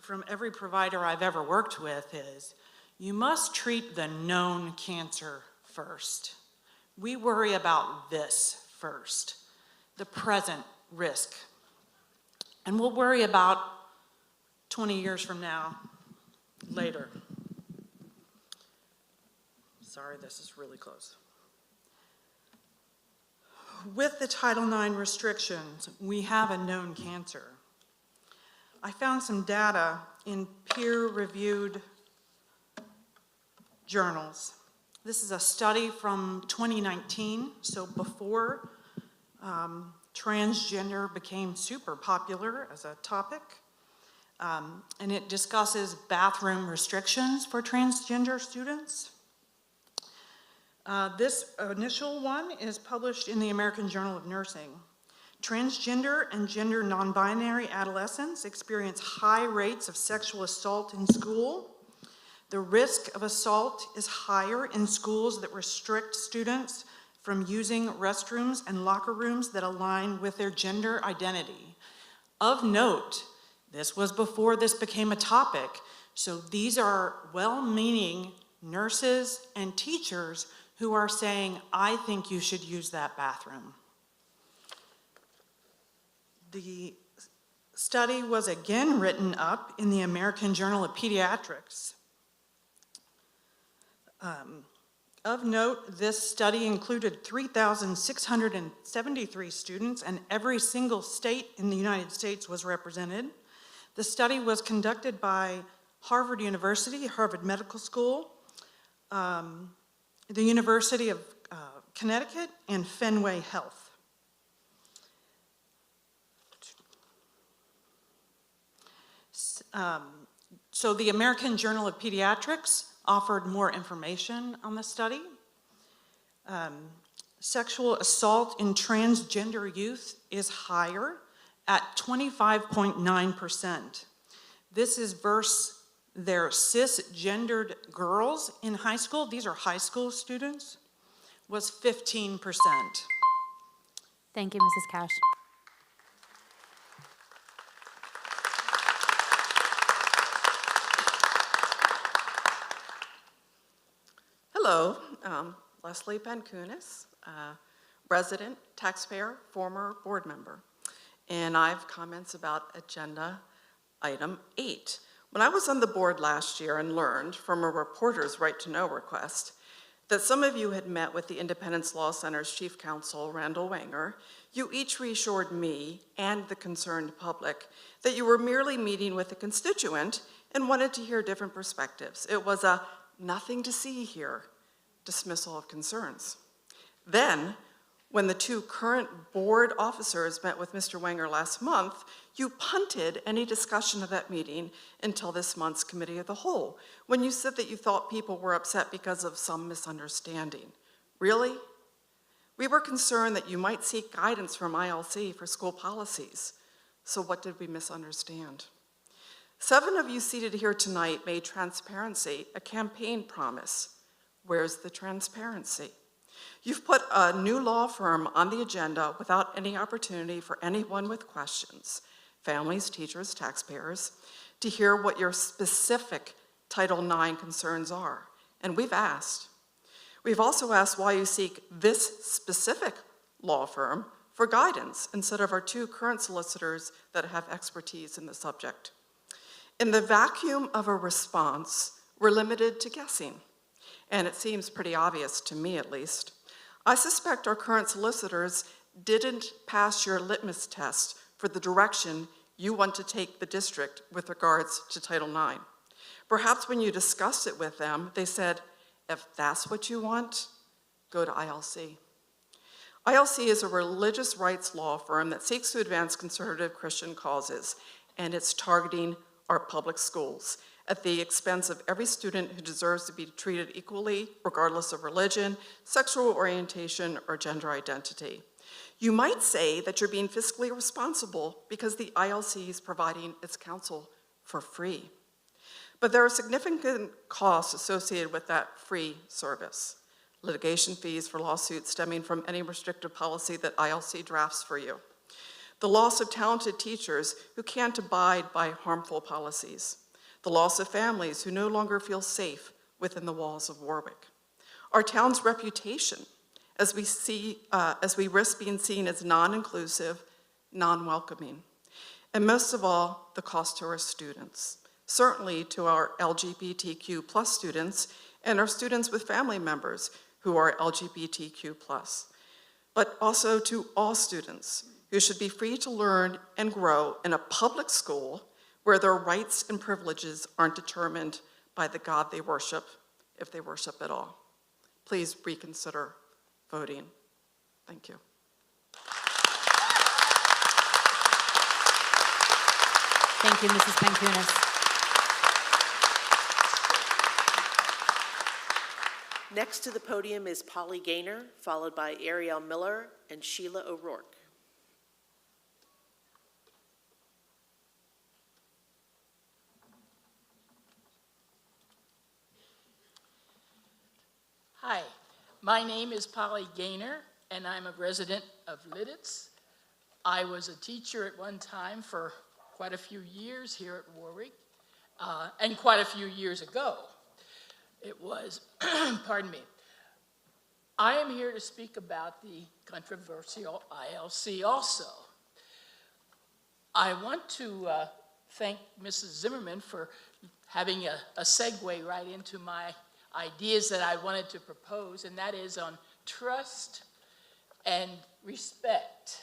from every provider I've ever worked with is, you must treat the known cancer first. We worry about this first, the present risk. And we'll worry about 20 years from now, later. Sorry, this is really close. With the Title IX restrictions, we have a known cancer. I found some data in peer-reviewed journals. This is a study from 2019, so before transgender became super popular as a topic. And it discusses bathroom restrictions for transgender students. This initial one is published in the American Journal of Nursing. Transgender and gender non-binary adolescents experience high rates of sexual assault in school. The risk of assault is higher in schools that restrict students from using restrooms and locker rooms that align with their gender identity. Of note, this was before this became a topic, so these are well-meaning nurses and teachers who are saying, I think you should use that bathroom. The study was again written up in the American Journal of Pediatrics. Of note, this study included 3,673 students, and every single state in the United States was represented. The study was conducted by Harvard University, Harvard Medical School, the University of Connecticut, and Fenway Health. So the American Journal of Pediatrics offered more information on the study. sexual assault in transgender youth is higher at 25.9%. This is versus their cisgendered girls in high school, these are high school students, was 15%. Thank you, Mrs. Cash. Hello, Leslie Pankunis, resident, taxpayer, former board member. And I have comments about agenda item 8. When I was on the board last year and learned from a reporter's right-to-know request that some of you had met with the Independence Law Center's chief counsel, Randall Wenger, you each reassured me and the concerned public that you were merely meeting with a constituent and wanted to hear different perspectives. It was a nothing to see here dismissal of concerns. Then, when the two current board officers met with Mr. Wenger last month, you punted any discussion of that meeting until this month's committee of the whole, when you said that you thought people were upset because of some misunderstanding. Really? We were concerned that you might seek guidance from ILC for school policies. So what did we misunderstand? 7 of you seated here tonight made transparency a campaign promise. Where's the transparency? You've put a new law firm on the agenda without any opportunity for anyone with questions, families, teachers, taxpayers, to hear what your specific Title IX concerns are. And we've asked. We've also asked why you seek this specific law firm for guidance instead of our 2 current solicitors that have expertise in the subject. In the vacuum of a response, we're limited to guessing. And it seems pretty obvious to me, at least. I suspect our current solicitors didn't pass your litmus test for the direction you want to take the district with regards to Title IX. Perhaps when you discussed it with them, they said, if that's what you want, go to ILC. ILC is a religious rights law firm that seeks to advance conservative Christian causes, and it's targeting our public schools at the expense of every student who deserves to be treated equally, regardless of religion, sexual orientation, or gender identity. You might say that you're being fiscally responsible because the ILC is providing its counsel for free. But there are significant costs associated with that free service. Litigation fees for lawsuits stemming from any restrictive policy that ILC drafts for you. The loss of talented teachers who can't abide by harmful policies. The loss of families who no longer feel safe within the walls of Warwick. Our town's reputation as we risk being seen as non-inclusive, non-welcoming. And most of all, the cost to our students. Certainly to our LGBTQ plus students and our students with family members who are LGBTQ plus. But also to all students who should be free to learn and grow in a public school where their rights and privileges aren't determined by the God they worship, if they worship at all. Please reconsider voting. Thank you. Thank you, Mrs. Pankunis. Next to the podium is Polly Gaynor, followed by Ariel Miller and Sheila O'Rourke. Hi, my name is Polly Gaynor, and I'm a resident of Lidditz. I was a teacher at one time for quite a few years here at Warwick, and quite a few years ago. It was, pardon me. I am here to speak about the controversial ILC also. I want to thank Mrs. Zimmerman for having a segue right into my ideas that I wanted to propose, and that is on trust and respect.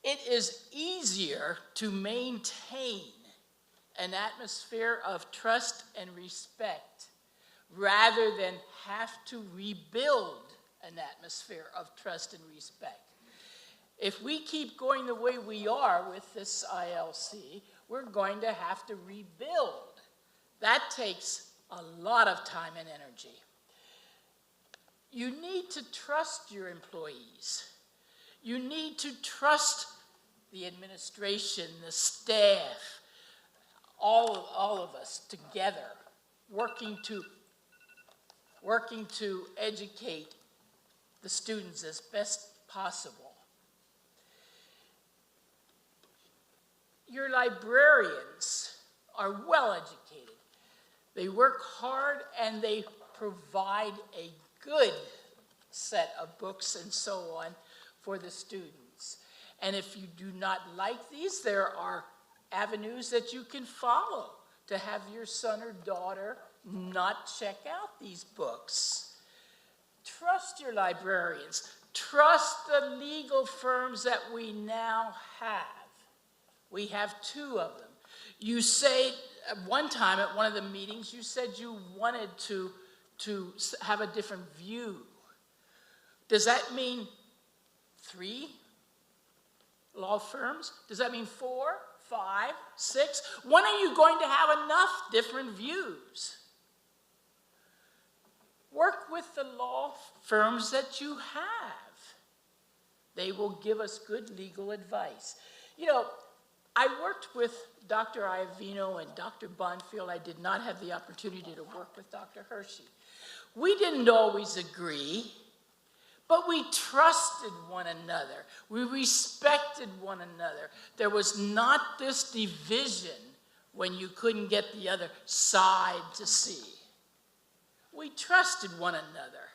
It is easier to maintain an atmosphere of trust and respect rather than have to rebuild an atmosphere of trust and respect. If we keep going the way we are with this ILC, we're going to have to rebuild. That takes a lot of time and energy. You need to trust your employees. You need to trust the administration, the staff, all of us together, working to educate the students as best possible. Your librarians are well educated. They work hard and they provide a good set of books and so on for the students. And if you do not like these, there are avenues that you can follow to have your son or daughter not check out these books. Trust your librarians. Trust the legal firms that we now have. We have 2 of them. You say, at one time at one of the meetings, you said you wanted to have a different view. Does that mean 3 law firms? Does that mean 4, 5, 6? When are you going to have enough different views? Work with the law firms that you have. They will give us good legal advice. You know, I worked with Dr. Iovino and Dr. Bonfield. I did not have the opportunity to work with Dr. Hershey. We didn't always agree, but we trusted one another. We respected one another. There was not this division when you couldn't get the other side to see. We trusted one another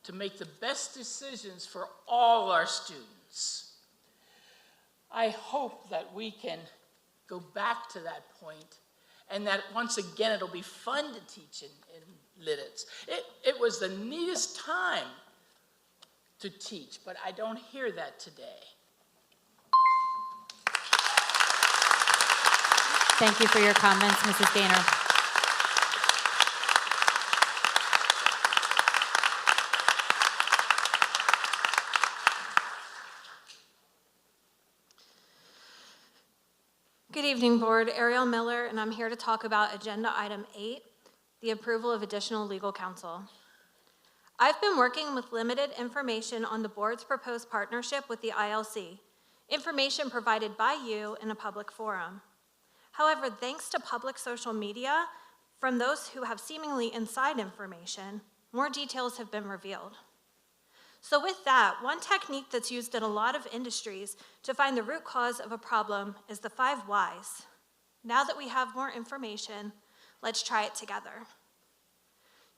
to make the best decisions for all our students. I hope that we can go back to that point and that once again it'll be fun to teach in Lidditz. It was the neatest time to teach, but I don't hear that today. Thank you for your comments, Mrs. Gaynor. Good evening, Board. Ariel Miller, and I'm here to talk about Agenda Item 8, the approval of additional legal counsel. I've been working with limited information on the Board's proposed partnership with the ILC, information provided by you in a public forum. However, thanks to public social media, from those who have seemingly inside information, more details have been revealed. So with that, one technique that's used in a lot of industries to find the root cause of a problem is the 5 whys. Now that we have more information, let's try it together.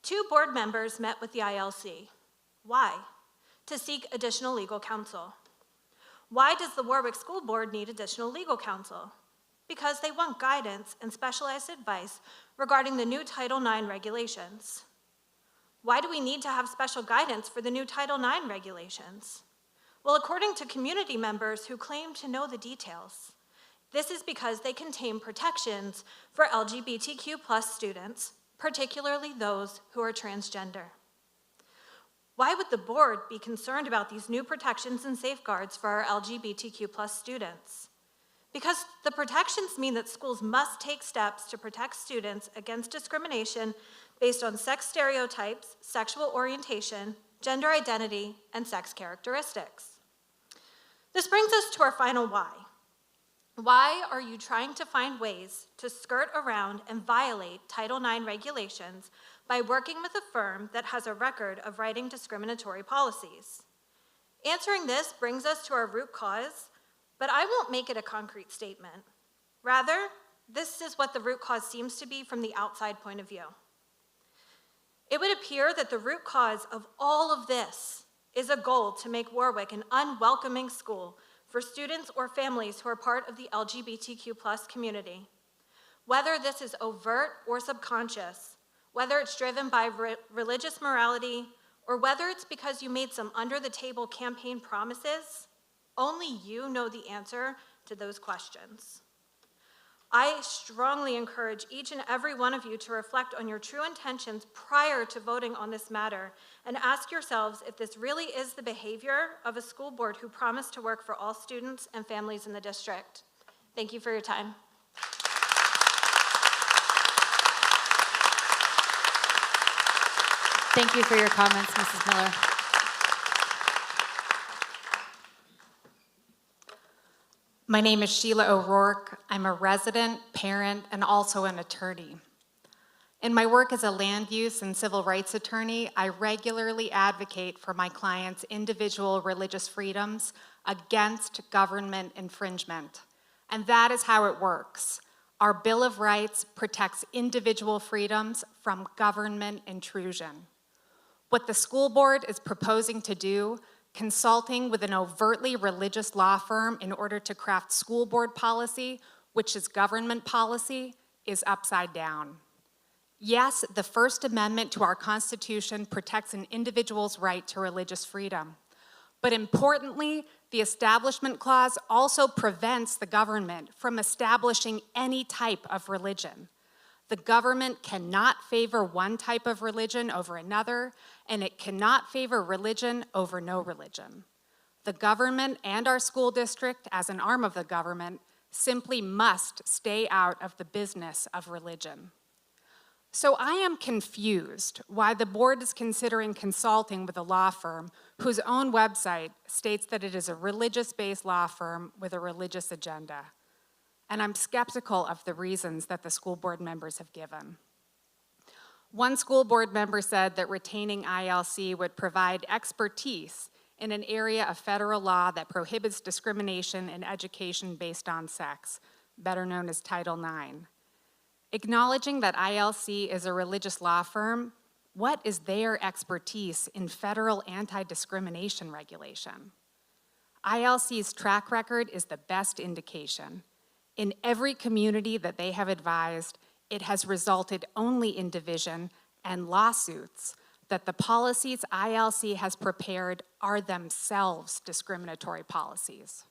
2 board members met with the ILC. Why? To seek additional legal counsel. Why does the Warwick School Board need additional legal counsel? Because they want guidance and specialized advice regarding the new Title IX regulations. Why do we need to have special guidance for the new Title IX regulations? Well, according to community members who claim to know the details, this is because they contain protections for LGBTQ+ students, particularly those who are transgender. Why would the board be concerned about these new protections and safeguards for our LGBTQ+ students? Because the protections mean that schools must take steps to protect students against discrimination based on sex stereotypes, sexual orientation, gender identity, and sex characteristics. This brings us to our final why. Why are you trying to find ways to skirt around and violate Title IX regulations by working with a firm that has a record of writing discriminatory policies? Answering this brings us to our root cause, but I won't make it a concrete statement. Rather, this is what the root cause seems to be from the outside point of view. It would appear that the root cause of all of this is a goal to make Warwick an unwelcoming school for students or families who are part of the LGBTQ+ community. Whether this is overt or subconscious, whether it's driven by religious morality, or whether it's because you made some under-the-table campaign promises, only you know the answer to those questions. I strongly encourage each and every one of you to reflect on your true intentions prior to voting on this matter and ask yourselves if this really is the behavior of a school board who promised to work for all students and families in the district. Thank you for your time. Thank you for your comments, Mrs. Miller. My name is Sheila O'Rourke. I'm a resident, parent, and also an attorney. In my work as a land use and civil rights attorney, I regularly advocate for my clients' individual religious freedoms against government infringement. And that is how it works. Our Bill of Rights protects individual freedoms from government intrusion. What the school board is proposing to do, consulting with an overtly religious law firm in order to craft school board policy, which is government policy, is upside down. Yes, the First Amendment to our Constitution protects an individual's right to religious freedom. But importantly, the Establishment Clause also prevents the government from establishing any type of religion. The government cannot favor one type of religion over another, and it cannot favor religion over no religion. The government and our school district, as an arm of the government, simply must stay out of the business of religion. So I am confused why the board is considering consulting with a law firm whose own website states that it is a religious-based law firm with a religious agenda. And I'm skeptical of the reasons that the school board members have given. One school board member said that retaining ILC would provide expertise in an area of federal law that prohibits discrimination in education based on sex, better known as Title IX. Acknowledging that ILC is a religious law firm, what is their expertise in federal anti-discrimination regulation? ILC's track record is the best indication. In every community that they have advised, it has resulted only in division and lawsuits that the policies ILC has prepared are themselves discriminatory policies.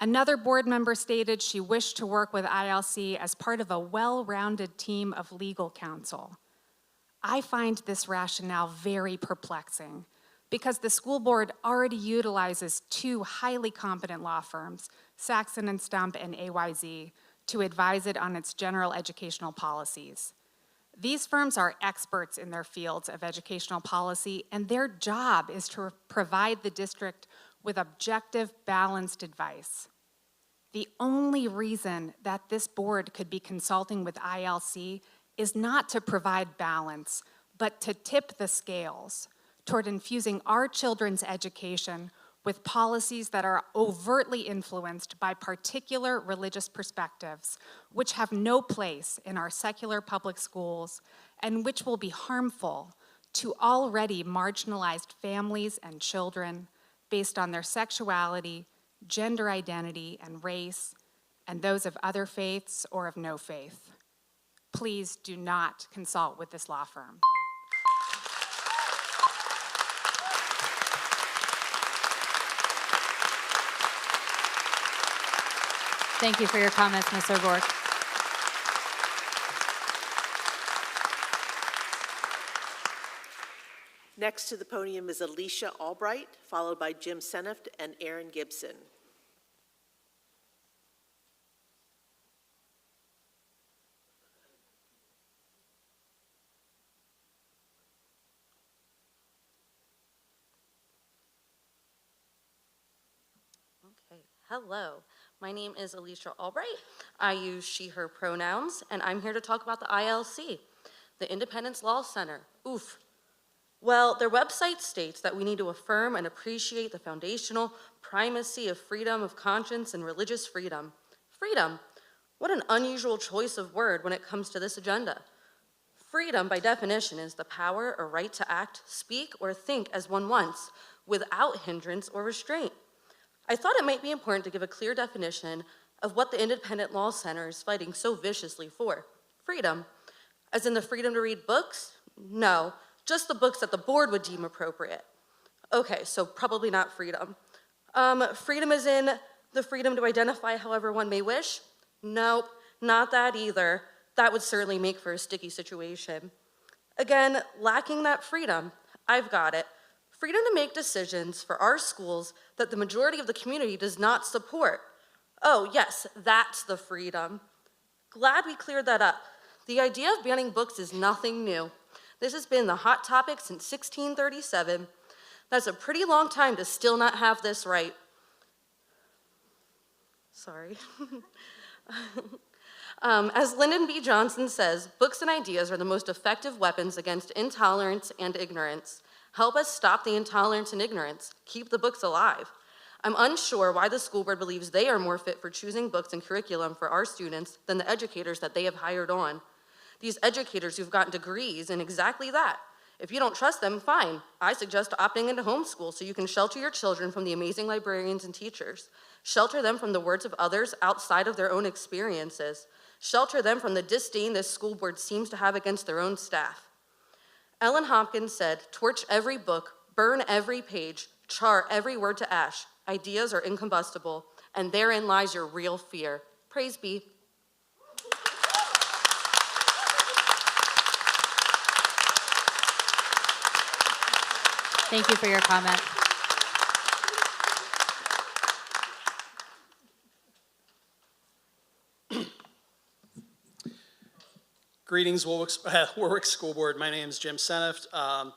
Another board member stated she wished to work with ILC as part of a well-rounded team of legal counsel. I find this rationale very perplexing because the school board already utilizes two highly competent law firms, Saxon & Stump and AYZ, to advise it on its general educational policies. These firms are experts in their fields of educational policy, and their job is to provide the district with objective, balanced advice. The only reason that this board could be consulting with ILC is not to provide balance, but to tip the scales toward infusing our children's education with policies that are overtly influenced by particular religious perspectives, which have no place in our secular public schools and which will be harmful to already marginalized families and children based on their sexuality, gender identity, and race, and those of other faiths or of no faith. Please do not consult with this law firm. Thank you for your comments, Ms. O'Rourke. Next to the podium is Alicia Albright, followed by Jim Seneft and Aaron Gibson. Okay, hello. My name is Alicia Albright. I use she, her pronouns, and I'm here to talk about the ILC, the Independence Law Center. Oof. Well, their website states that we need to affirm and appreciate the foundational primacy of freedom of conscience and religious freedom. Freedom? What an unusual choice of word when it comes to this agenda. Freedom, by definition, is the power or right to act, speak, or think as one wants, without hindrance or restraint. I thought it might be important to give a clear definition of what the Independent Law Center is fighting so viciously for. Freedom. As in the freedom to read books? No, just the books that the board would deem appropriate. Okay, so probably not freedom. Freedom is in the freedom to identify however one may wish? Nope, not that either. That would certainly make for a sticky situation. Again, lacking that freedom, I've got it. Freedom to make decisions for our schools that the majority of the community does not support. Oh, yes, that's the freedom. Glad we cleared that up. The idea of banning books is nothing new. This has been the hot topic since 1637. That's a pretty long time to still not have this right. Sorry. As Lyndon B. Johnson says, books and ideas are the most effective weapons against intolerance and ignorance. Help us stop the intolerance and ignorance. Keep the books alive. I'm unsure why the school board believes they are more fit for choosing books and curriculum for our students than the educators that they have hired on. These educators who've gotten degrees in exactly that. If you don't trust them, fine. I suggest opting into homeschool so you can shelter your children from the amazing librarians and teachers. Shelter them from the words of others outside of their own experiences. Shelter them from the disdain this school board seems to have against their own staff. Ellen Hopkins said, "Torch every book, burn every page, char every word to ash. Ideas are incombustible, and therein lies your real fear." Praise be. Thank you for your comment. Greetings, Warwick School Board. My name is Jim Seneft. I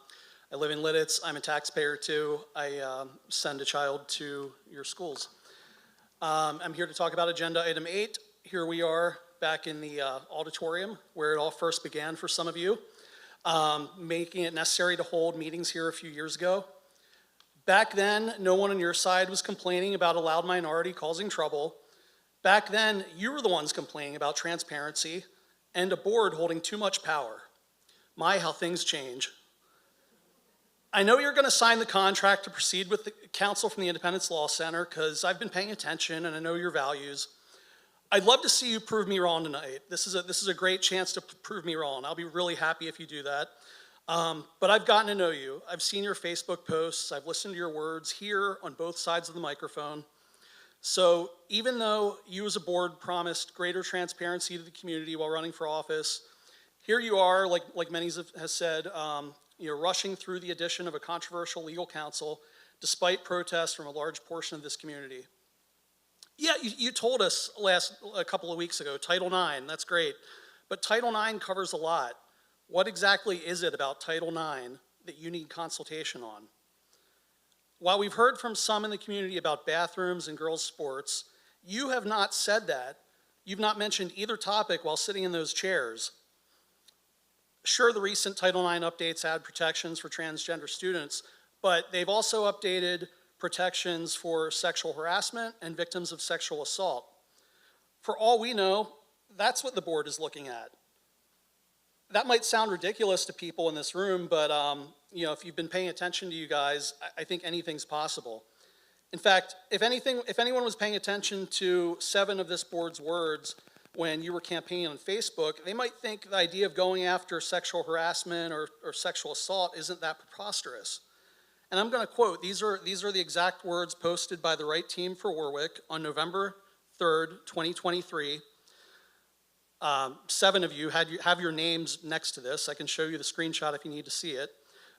live in Lidditz. I'm a taxpayer too. I send a child to your schools. I'm here to talk about Agenda Item 8. Here we are back in the auditorium where it all first began for some of you, making it necessary to hold meetings here a few years ago. Back then, no one on your side was complaining about a loud minority causing trouble. Back then, you were the ones complaining about transparency and a board holding too much power. My, how things change. I know you're going to sign the contract to proceed with the counsel from the Independence Law Center because I've been paying attention and I know your values. I'd love to see you prove me wrong tonight. This is a great chance to prove me wrong. I'll be really happy if you do that. But I've gotten to know you. I've seen your Facebook posts. I've listened to your words here on both sides of the microphone. So even though you as a board promised greater transparency to the community while running for office, here you are, like many have said, rushing through the addition of a controversial legal counsel despite protests from a large portion of this community. Yeah, you told us a couple of weeks ago, Title IX, that's great. But Title IX covers a lot. What exactly is it about Title IX that you need consultation on? While we've heard from some in the community about bathrooms and girls' sports, you have not said that. You've not mentioned either topic while sitting in those chairs. Sure, the recent Title IX updates add protections for transgender students, but they've also updated protections for sexual harassment and victims of sexual assault. For all we know, that's what the board is looking at. That might sound ridiculous to people in this room, but if you've been paying attention to you guys, I think anything's possible. In fact, if anyone was paying attention to 7 of this board's words when you were campaigning on Facebook, they might think the idea of going after sexual harassment or sexual assault isn't that preposterous. And I'm going to quote, these are the exact words posted by the Right Team for Warwick on November 3rd, 2023. 7 of you have your names next to this. I can show you the screenshot if you need to see it.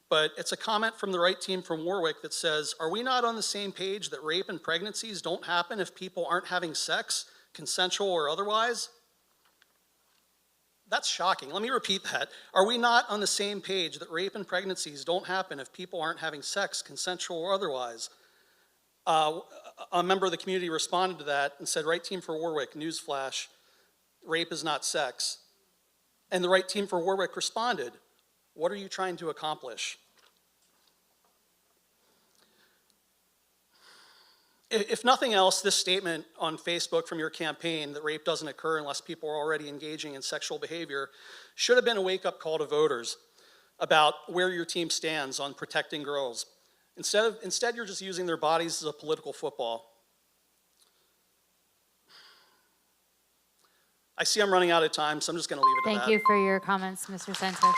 But it's a comment from the Right Team from Warwick that says, "Are we not on the same page that rape and pregnancies don't happen if people aren't having sex, consensual or otherwise?" That's shocking. Let me repeat that. Are we not on the same page that rape and pregnancies don't happen if people aren't having sex, consensual or otherwise? A member of the community responded to that and said, "Right Team for Warwick, newsflash, rape is not sex." And the Right Team for Warwick responded, "What are you trying to accomplish?" If nothing else, this statement on Facebook from your campaign that rape doesn't occur unless people are already engaging in sexual behavior should have been a wake-up call to voters about where your team stands on protecting girls. Instead, you're just using their bodies as a political football. I see I'm running out of time, so I'm just going to leave it at that. Thank you for your comments, Mr. Sentif.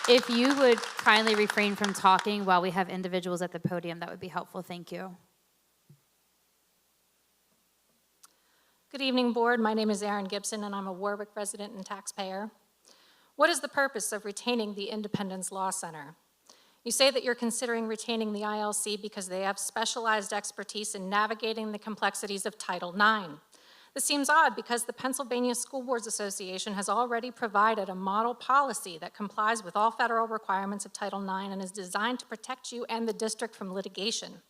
If you would kindly refrain from talking while we have individuals at the podium, that would be helpful. Thank you. Good evening, Board. My name is Erin Gibson, and I'm a Warwick resident and taxpayer. What is the purpose of retaining the Independence Law Center? You say that you're considering retaining the ILC because they have specialized expertise in navigating the complexities of Title IX. This seems odd because the Pennsylvania School Boards Association has already provided a model policy that complies with all federal requirements of Title IX and is designed to protect you and the district from litigation.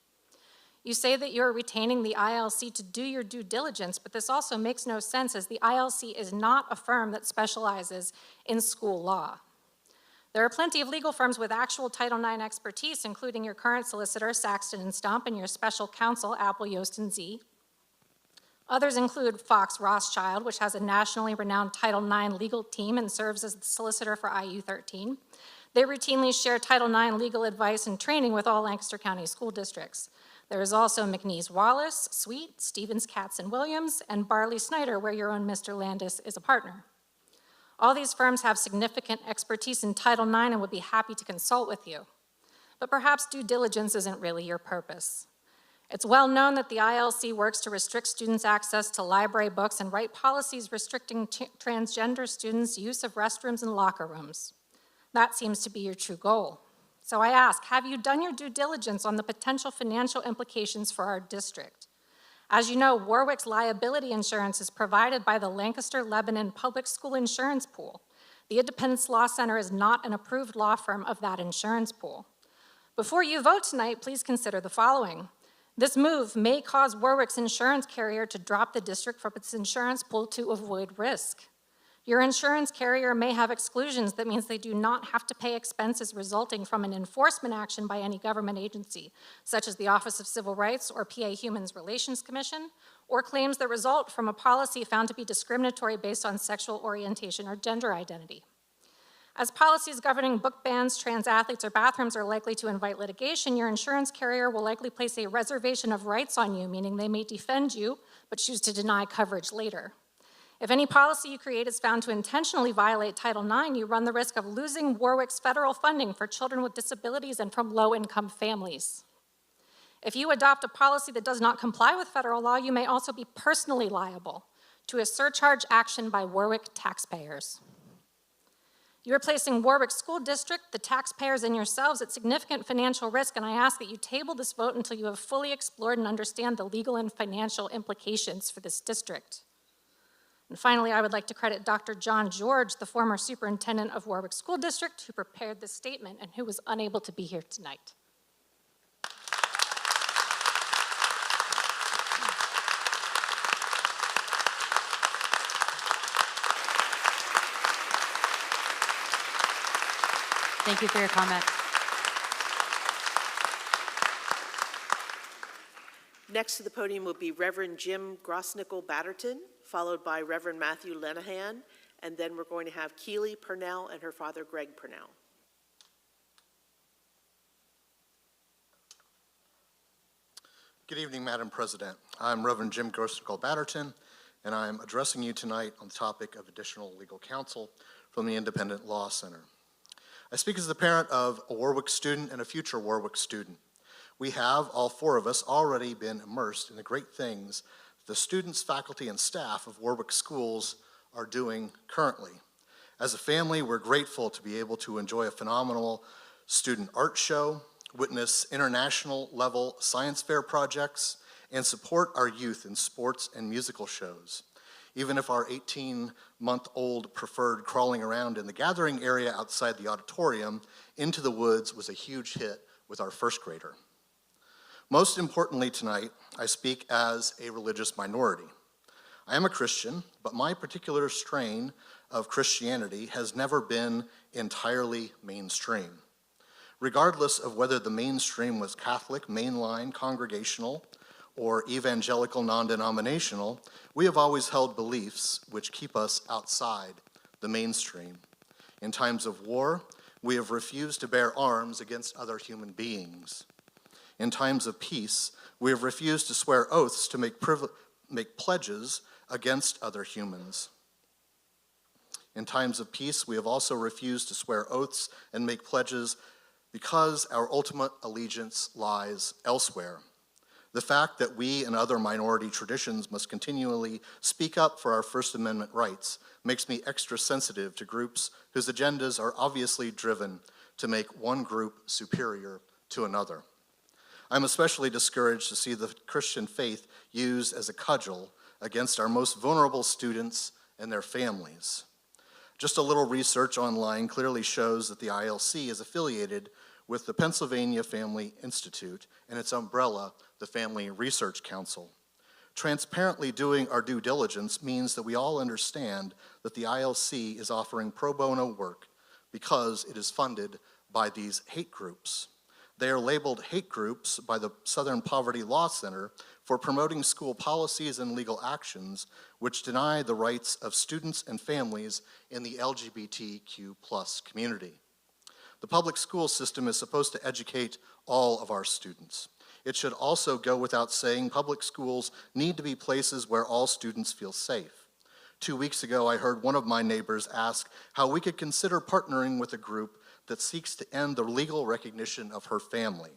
You say that you're retaining the ILC to do your due diligence, but this also makes no sense as the ILC is not a firm that specializes in school law. There are plenty of legal firms with actual Title IX expertise, including your current solicitor, Saxton and Stump, and your special counsel, Apple, Yost and Z. Others include Fox Rothschild, which has a nationally renowned Title IX legal team and serves as the solicitor for IU 13. They routinely share Title IX legal advice and training with all Lancaster County school districts. There is also McNeese Wallace, Sweet, Stevens, Katz, and Williams, and Barley Snyder, where your own Mr. Landis is a partner. All these firms have significant expertise in Title IX and would be happy to consult with you. But perhaps due diligence isn't really your purpose. It's well known that the ILC works to restrict students' access to library books and write policies restricting transgender students' use of restrooms and locker rooms. That seems to be your true goal. So I ask, have you done your due diligence on the potential financial implications for our district? As you know, Warwick's liability insurance is provided by the Lancaster-Lebanon Public School Insurance Pool. The Independence Law Center is not an approved law firm of that insurance pool. Before you vote tonight, please consider the following. This move may cause Warwick's insurance carrier to drop the district from its insurance pool to avoid risk. Your insurance carrier may have exclusions that means they do not have to pay expenses resulting from an enforcement action by any government agency, such as the Office of Civil Rights or PA Human Relations Commission, or claims that result from a policy found to be discriminatory based on sexual orientation or gender identity. As policies governing book bans, trans athletes, or bathrooms are likely to invite litigation, your insurance carrier will likely place a reservation of rights on you, meaning they may defend you, but choose to deny coverage later. If any policy you create is found to intentionally violate Title IX, you run the risk of losing Warwick's federal funding for children with disabilities and from low-income families. If you adopt a policy that does not comply with federal law, you may also be personally liable to a surcharge action by Warwick taxpayers. You are placing Warwick School District, the taxpayers, and yourselves at significant financial risk, and I ask that you table this vote until you have fully explored and understand the legal and financial implications for this district. And finally, I would like to credit Dr. John George, the former superintendent of Warwick School District, who prepared this statement and who was unable to be here tonight. Thank you for your comment. Next to the podium will be Reverend Jim Grosnickel-Batterton, followed by Reverend Matthew Lenahan, and then we're going to have Keely Purnell and her father, Greg Purnell. Good evening, Madam President. I'm Reverend Jim Grosnickel-Batterton, and I'm addressing you tonight on the topic of additional legal counsel from the Independent Law Center. I speak as the parent of a Warwick student and a future Warwick student. We have, all four of us, already been immersed in the great things the students, faculty, and staff of Warwick schools are doing currently. As a family, we're grateful to be able to enjoy a phenomenal student art show, witness international level science fair projects, and support our youth in sports and musical shows. Even if our 18-month-old preferred crawling around in the gathering area outside the auditorium into the woods was a huge hit with our first grader. Most importantly tonight, I speak as a religious minority. I am a Christian, but my particular strain of Christianity has never been entirely mainstream. Regardless of whether the mainstream was Catholic, mainline, congregational, or evangelical non-denominational, we have always held beliefs which keep us outside the mainstream. In times of war, we have refused to bear arms against other human beings. In times of peace, we have refused to swear oaths to make pledges against other humans. In times of peace, we have also refused to swear oaths and make pledges because our ultimate allegiance lies elsewhere. The fact that we and other minority traditions must continually speak up for our First Amendment rights makes me extra sensitive to groups whose agendas are obviously driven to make one group superior to another. I'm especially discouraged to see the Christian faith used as a cudgel against our most vulnerable students and their families. Just a little research online clearly shows that the ILC is affiliated with the Pennsylvania Family Institute and its umbrella, the Family Research Council. Transparently doing our due diligence means that we all understand that the ILC is offering pro bono work because it is funded by these hate groups. They are labeled hate groups by the Southern Poverty Law Center for promoting school policies and legal actions which deny the rights of students and families in the LGBTQ+ community. The public school system is supposed to educate all of our students. It should also go without saying public schools need to be places where all students feel safe. 2 weeks ago, I heard one of my neighbors ask how we could consider partnering with a group that seeks to end the legal recognition of her family.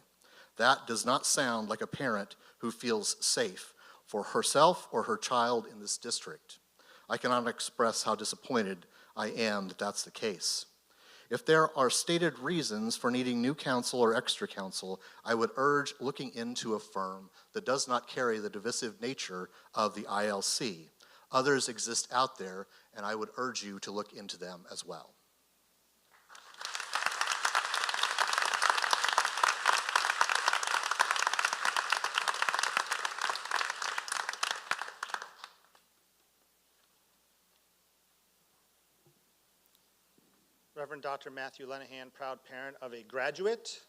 That does not sound like a parent who feels safe for herself or her child in this district. I cannot express how disappointed I am that that's the case. If there are stated reasons for needing new counsel or extra counsel, I would urge looking into a firm that does not carry the divisive nature of the ILC. Others exist out there, and I would urge you to look into them as well. Reverend Dr. Matthew Lenahan, proud parent of a graduate,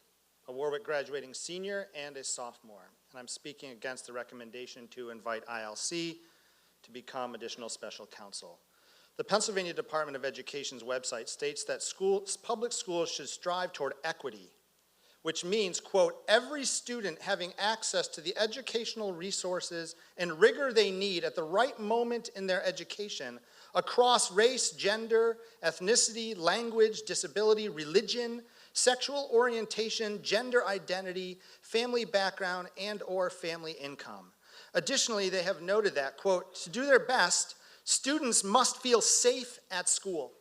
a Warwick graduating senior, and a sophomore. And I'm speaking against the recommendation to invite ILC to become additional special counsel. The Pennsylvania Department of Education's website states that public schools should strive toward equity, which means, quote, every student having access to the educational resources and rigor they need at the right moment in their education across race, gender, ethnicity, language, disability, religion, sexual orientation, gender identity, family background, and/or family income. Additionally, they have noted that, quote, to do their best, students must feel safe at school.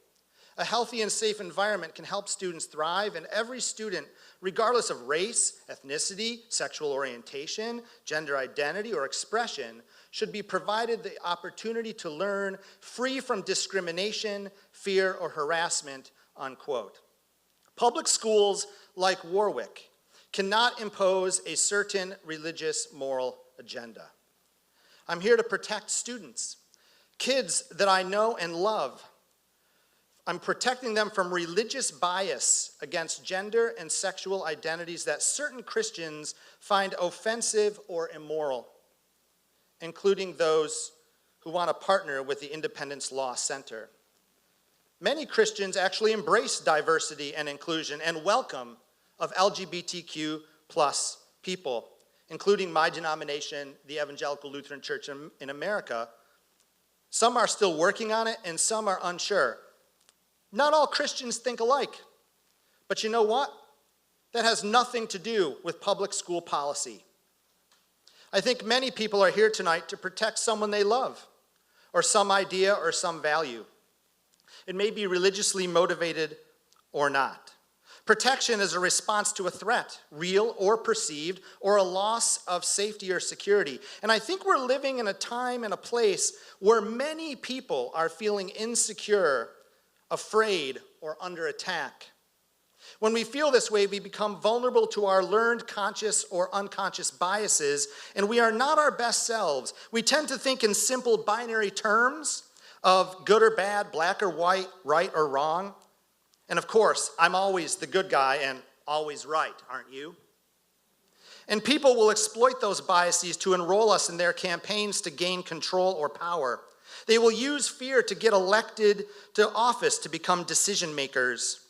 A healthy and safe environment can help students thrive, and every student, regardless of race, ethnicity, sexual orientation, gender identity, or expression, should be provided the opportunity to learn free from discrimination, fear, or harassment, unquote. Public schools like Warwick cannot impose a certain religious moral agenda. I'm here to protect students, kids that I know and love. I'm protecting them from religious bias against gender and sexual identities that certain Christians find offensive or immoral, including those who want to partner with the Independence Law Center. Many Christians actually embrace diversity and inclusion and welcome of LGBTQ+ people, including my denomination, the Evangelical Lutheran Church in America. Some are still working on it, and some are unsure. Not all Christians think alike, but you know what? That has nothing to do with public school policy. I think many people are here tonight to protect someone they love, or some idea or some value. It may be religiously motivated or not. Protection is a response to a threat, real or perceived, or a loss of safety or security. And I think we're living in a time and a place where many people are feeling insecure, afraid, or under attack. When we feel this way, we become vulnerable to our learned conscious or unconscious biases, and we are not our best selves. We tend to think in simple binary terms of good or bad, black or white, right or wrong. And of course, I'm always the good guy and always right, aren't you? And people will exploit those biases to enroll us in their campaigns to gain control or power. They will use fear to get elected to office to become decision makers.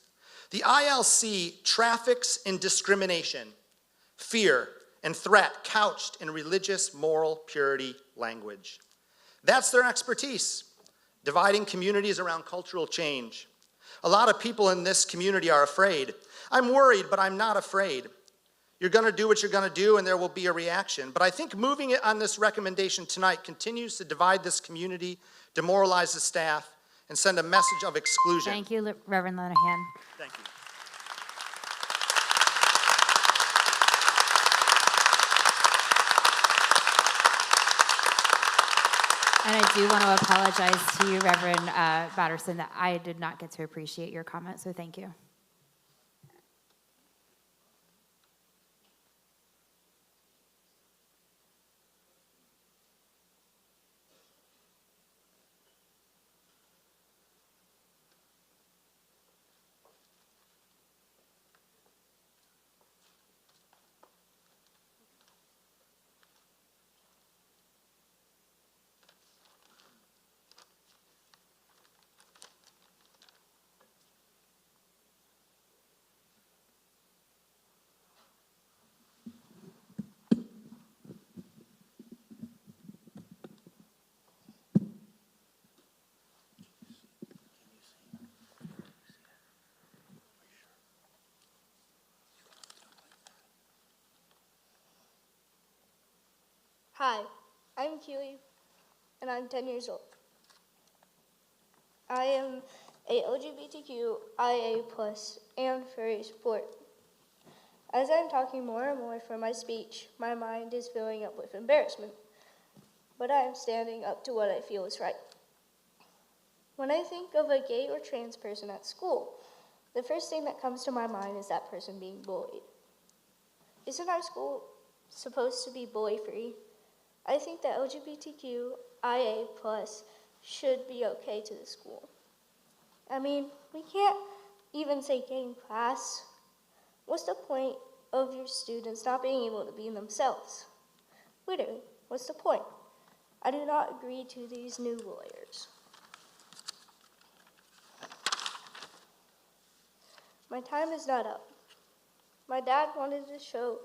The ILC traffics in discrimination, fear, and threat couched in religious moral purity language. That's their expertise, dividing communities around cultural change. A lot of people in this community are afraid. I'm worried, but I'm not afraid. You're going to do what you're going to do, and there will be a reaction. But I think moving it on this recommendation tonight continues to divide this community, demoralize the staff, and send a message of exclusion. Thank you, Reverend Lenahan. Thank you. And I do want to apologize to you, Reverend Batterson, that I did not get to appreciate your comment, so thank you. Hi, I'm Keely, and I'm 10 years old. I am a LGBTQIA+ and furry sport. As I'm talking more and more for my speech, my mind is filling up with embarrassment, but I am standing up to what I feel is right. When I think of a gay or trans person at school, the first thing that comes to my mind is that person being bullied. Isn't our school supposed to be bully-free? I think that LGBTQIA+ should be okay to the school. I mean, we can't even say gay in class. What's the point of your students not being able to be themselves? Literally, what's the point? I do not agree to these new lawyers. My time is not up. My dad wanted to show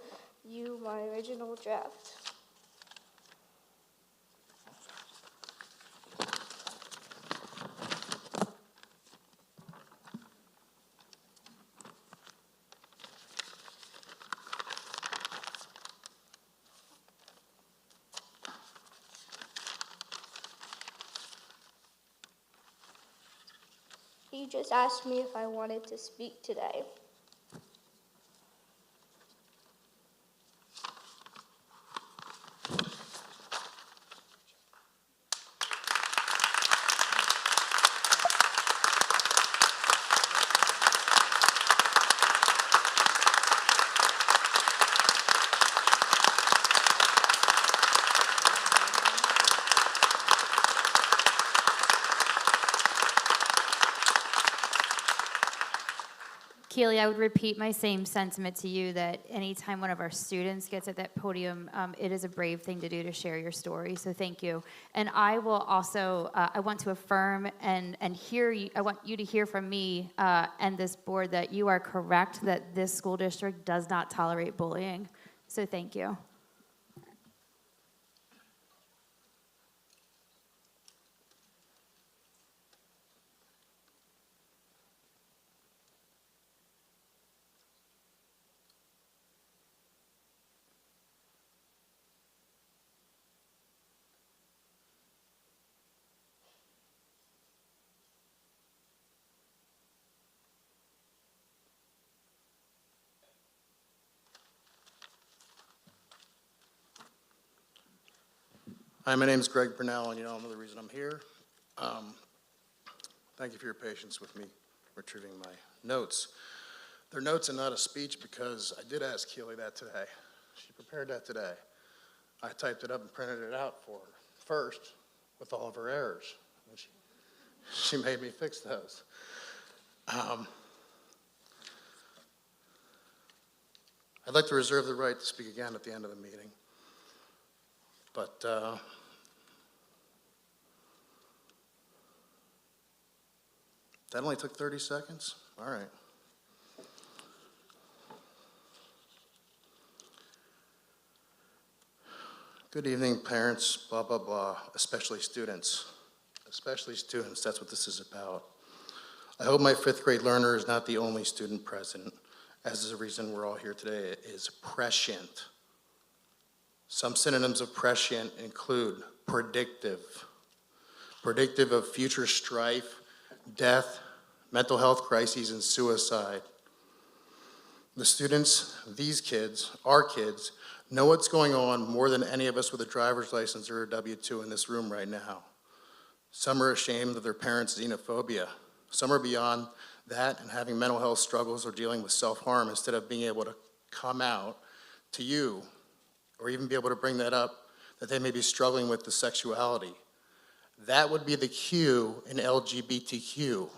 you my original draft. He just asked me if I wanted to speak today. Keely, I would repeat my same sentiment to you that anytime one of our students gets at that podium, it is a brave thing to do to share your story, so thank you. And I will also, I want to affirm and hear you, I want you to hear from me and this board that you are correct that this school district does not tolerate bullying, so thank you. Hi, my name is Greg Brunell, and you know another reason I'm here. Thank you for your patience with me retrieving my notes. They're notes and not a speech because I did ask Keely that today. She prepared that today. I typed it up and printed it out for her first with all of her errors. And she made me fix those. I'd like to reserve the right to speak again at the end of the meeting. But that only took 30 seconds? All right. Good evening, parents, blah, blah, blah, especially students. Especially students, that's what this is about. I hope my fifth grade learner is not the only student present, as is the reason we're all here today, is prescient. Some synonyms of prescient include predictive, predictive of future strife, death, mental health crises, and suicide. The students, these kids, our kids, know what's going on more than any of us with a driver's license or a W-2 in this room right now. Some are ashamed of their parents' xenophobia. Some are beyond that and having mental health struggles or dealing with self-harm instead of being able to come out to you or even be able to bring that up, that they may be struggling with the sexuality. That would be the Q in LGBTQ.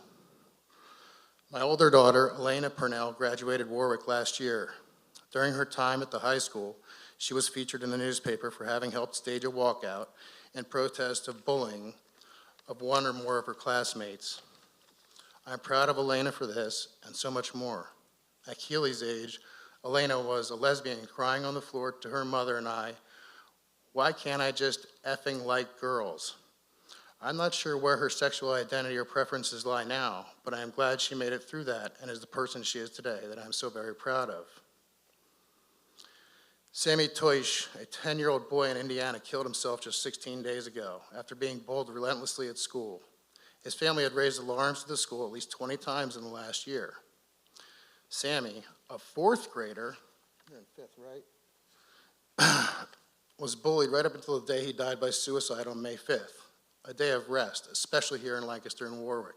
My older daughter, Elena Purnell, graduated Warwick last year. During her time at the high school, she was featured in the newspaper for having helped stage a walkout in protest of bullying of one or more of her classmates. I'm proud of Elena for this and so much more. At Keely's age, Elena was a lesbian crying on the floor to her mother and I, "Why can't I just effing like girls?" I'm not sure where her sexual identity or preferences lie now, but I am glad she made it through that and is the person she is today that I'm so very proud of. Sammy Toish, a 10-year-old boy in Indiana, killed himself just 16 days ago after being bullied relentlessly at school. His family had raised alarms to the school at least 20 times in the last year. Sammy, a fourth grader, you're in fifth, right? Was bullied right up until the day he died by suicide on May 5th, a day of rest, especially here in Lancaster and Warwick.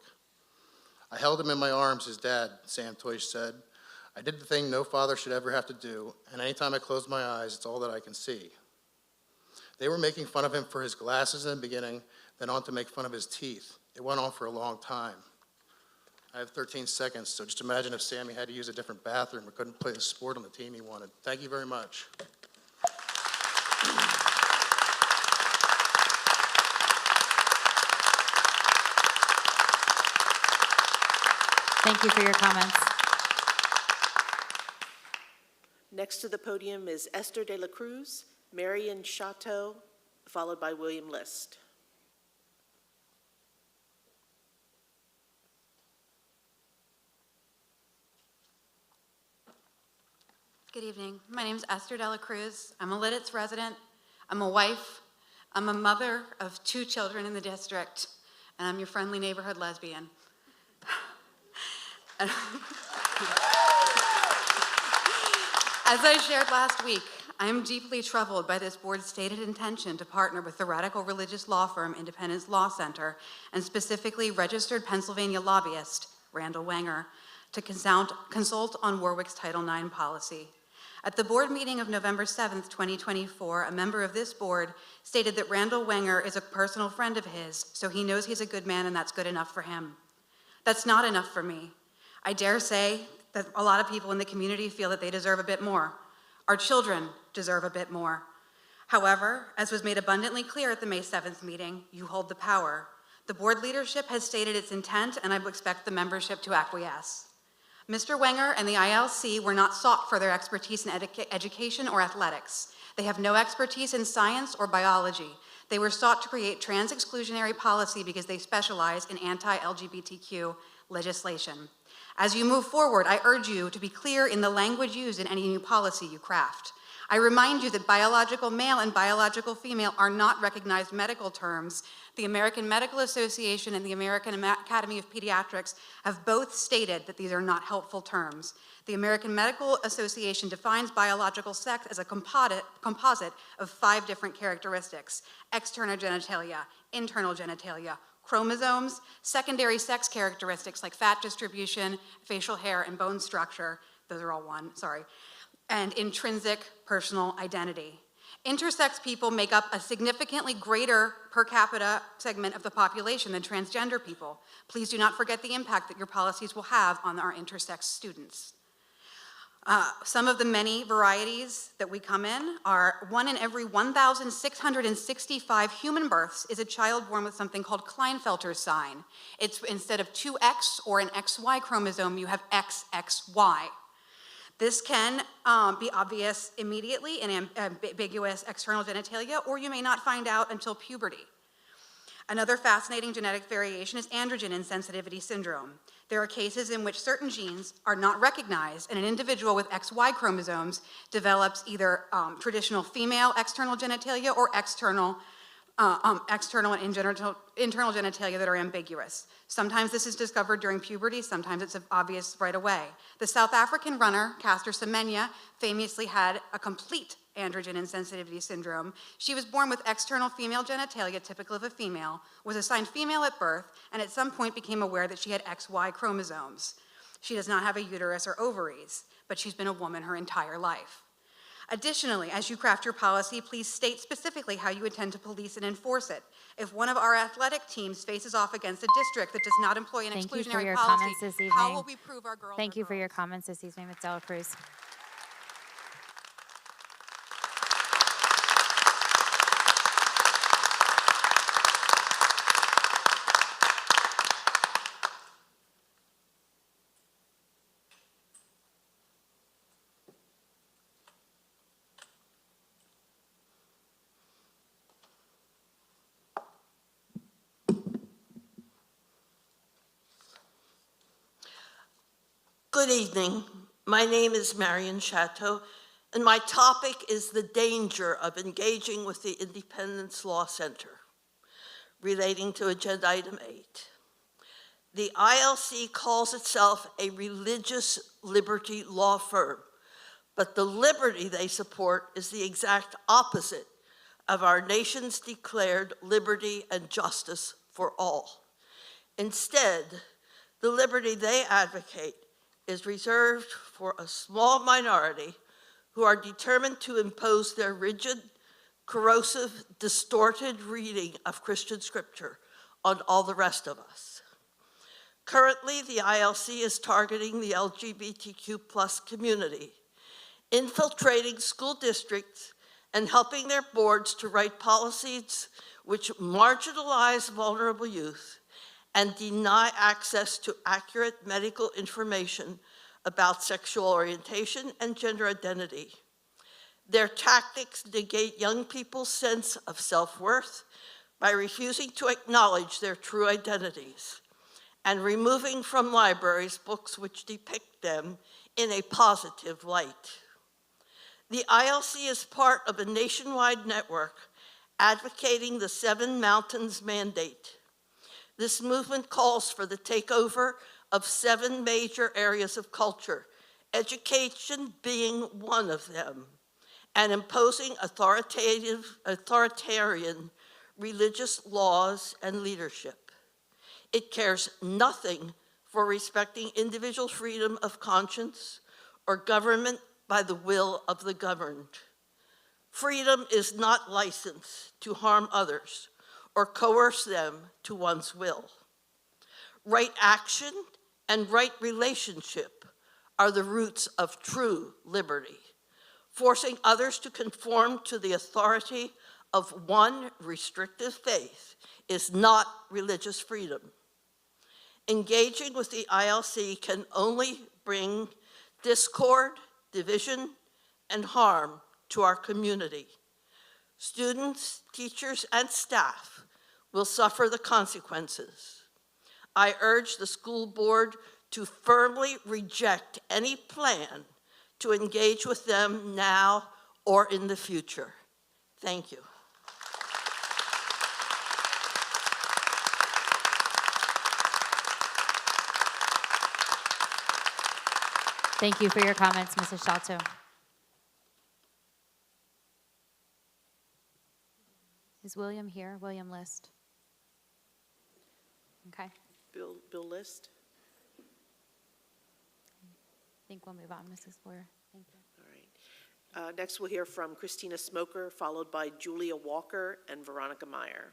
I held him in my arms, his dad, Sam Toish said. I did the thing no father should ever have to do, and anytime I close my eyes, it's all that I can see. They were making fun of him for his glasses in the beginning, then on to make fun of his teeth. It went on for a long time. I have 13 seconds, so just imagine if Sammy had to use a different bathroom or couldn't play the sport on the team he wanted. Thank you very much. Thank you for your comments. Next to the podium is Esther De La Cruz, Marion Chateau, followed by William List. Good evening. My name is Esther De La Cruz. I'm a Lidditz resident. I'm a wife. I'm a mother of 2 children in the district, and I'm your friendly neighborhood lesbian. As I shared last week, I am deeply troubled by this board's stated intention to partner with the radical religious law firm Independence Law Center, and specifically registered Pennsylvania lobbyist Randall Wenger, to consult on Warwick's Title IX policy. At the board meeting of November 7th, 2024, a member of this board stated that Randall Wenger is a personal friend of his, so he knows he's a good man and that's good enough for him. That's not enough for me. I dare say that a lot of people in the community feel that they deserve a bit more. Our children deserve a bit more. However, as was made abundantly clear at the May 7th meeting, you hold the power. The board leadership has stated its intent, and I would expect the membership to acquiesce. Mr. Wenger and the ILC were not sought for their expertise in education or athletics. They have no expertise in science or biology. They were sought to create trans-exclusionary policy because they specialize in anti-LGBTQ legislation. As you move forward, I urge you to be clear in the language used in any new policy you craft. I remind you that biological male and biological female are not recognized medical terms. The American Medical Association and the American Academy of Pediatrics have both stated that these are not helpful terms. The American Medical Association defines biological sex as a composite of 5 different characteristics: external genitalia, internal genitalia, chromosomes, secondary sex characteristics like fat distribution, facial hair, and bone structure, those are all one, sorry, and intrinsic personal identity. Intersex people make up a significantly greater per capita segment of the population than transgender people. Please do not forget the impact that your policies will have on our intersex students. Some of the many varieties that we come in are 1 in every 1,665 human births is a child born with something called Klinefelter's sign. It's instead of 2X or an XY chromosome, you have XXY. This can be obvious immediately in ambiguous external genitalia, or you may not find out until puberty. Another fascinating genetic variation is androgen insensitivity syndrome. There are cases in which certain genes are not recognized, and an individual with XY chromosomes develops either traditional female external genitalia or external and internal genitalia that are ambiguous. Sometimes this is discovered during puberty, sometimes it's obvious right away. The South African runner, Caster Semenya, famously had a complete androgen insensitivity syndrome. She was born with external female genitalia typical of a female, was assigned female at birth, and at some point became aware that she had XY chromosomes. She does not have a uterus or ovaries, but she's been a woman her entire life. Additionally, as you craft your policy, please state specifically how you intend to police and enforce it. If one of our athletic teams faces off against a district that does not employ an Thank you for exclusionary your policy, comments this how evening. will we prove our girls Thank are you for your girls? comments this evening, Ms. Dela Cruz. Good evening. My name is Marion Chateau, and my topic is the danger of engaging with the Independence Law Center, relating to Agenda Item 8. The ILC calls itself a religious liberty law firm, but the liberty they support is the exact opposite of our nation's declared liberty and justice for all. Instead, the liberty they advocate is reserved for a small minority who are determined to impose their rigid, corrosive, distorted reading of Christian scripture on all the rest of us. Currently, the ILC is targeting the LGBTQ+ community, infiltrating school districts and helping their boards to write policies which marginalize vulnerable youth and deny access to accurate medical information about sexual orientation and gender identity. Their tactics negate young people's sense of self-worth by refusing to acknowledge their true identities and removing from libraries books which depict them in a positive light. The ILC is part of a nationwide network advocating the Seven Mountains Mandate. This movement calls for the takeover of 7 major areas of culture, education being one of them, and imposing authoritarian religious laws and leadership. It cares nothing for respecting individual freedom of conscience or government by the will of the governed. Freedom is not license to harm others or coerce them to one's will. Right action and right relationship are the roots of true liberty. Forcing others to conform to the authority of one restrictive faith is not religious freedom. Engaging with the ILC can only bring discord, division, and harm to our community. Students, teachers, and staff will suffer the consequences. I urge the school board to firmly reject any plan to engage with them now or in the future. Thank you. Thank you for your comments, Mrs. Shalto. Is William here? William List. Okay. Bill List. I think we'll move on, Mrs. Boyer. Thank you. All right. Next, we'll hear from Christina Smoker, followed by Julia Walker and Veronica Meyer.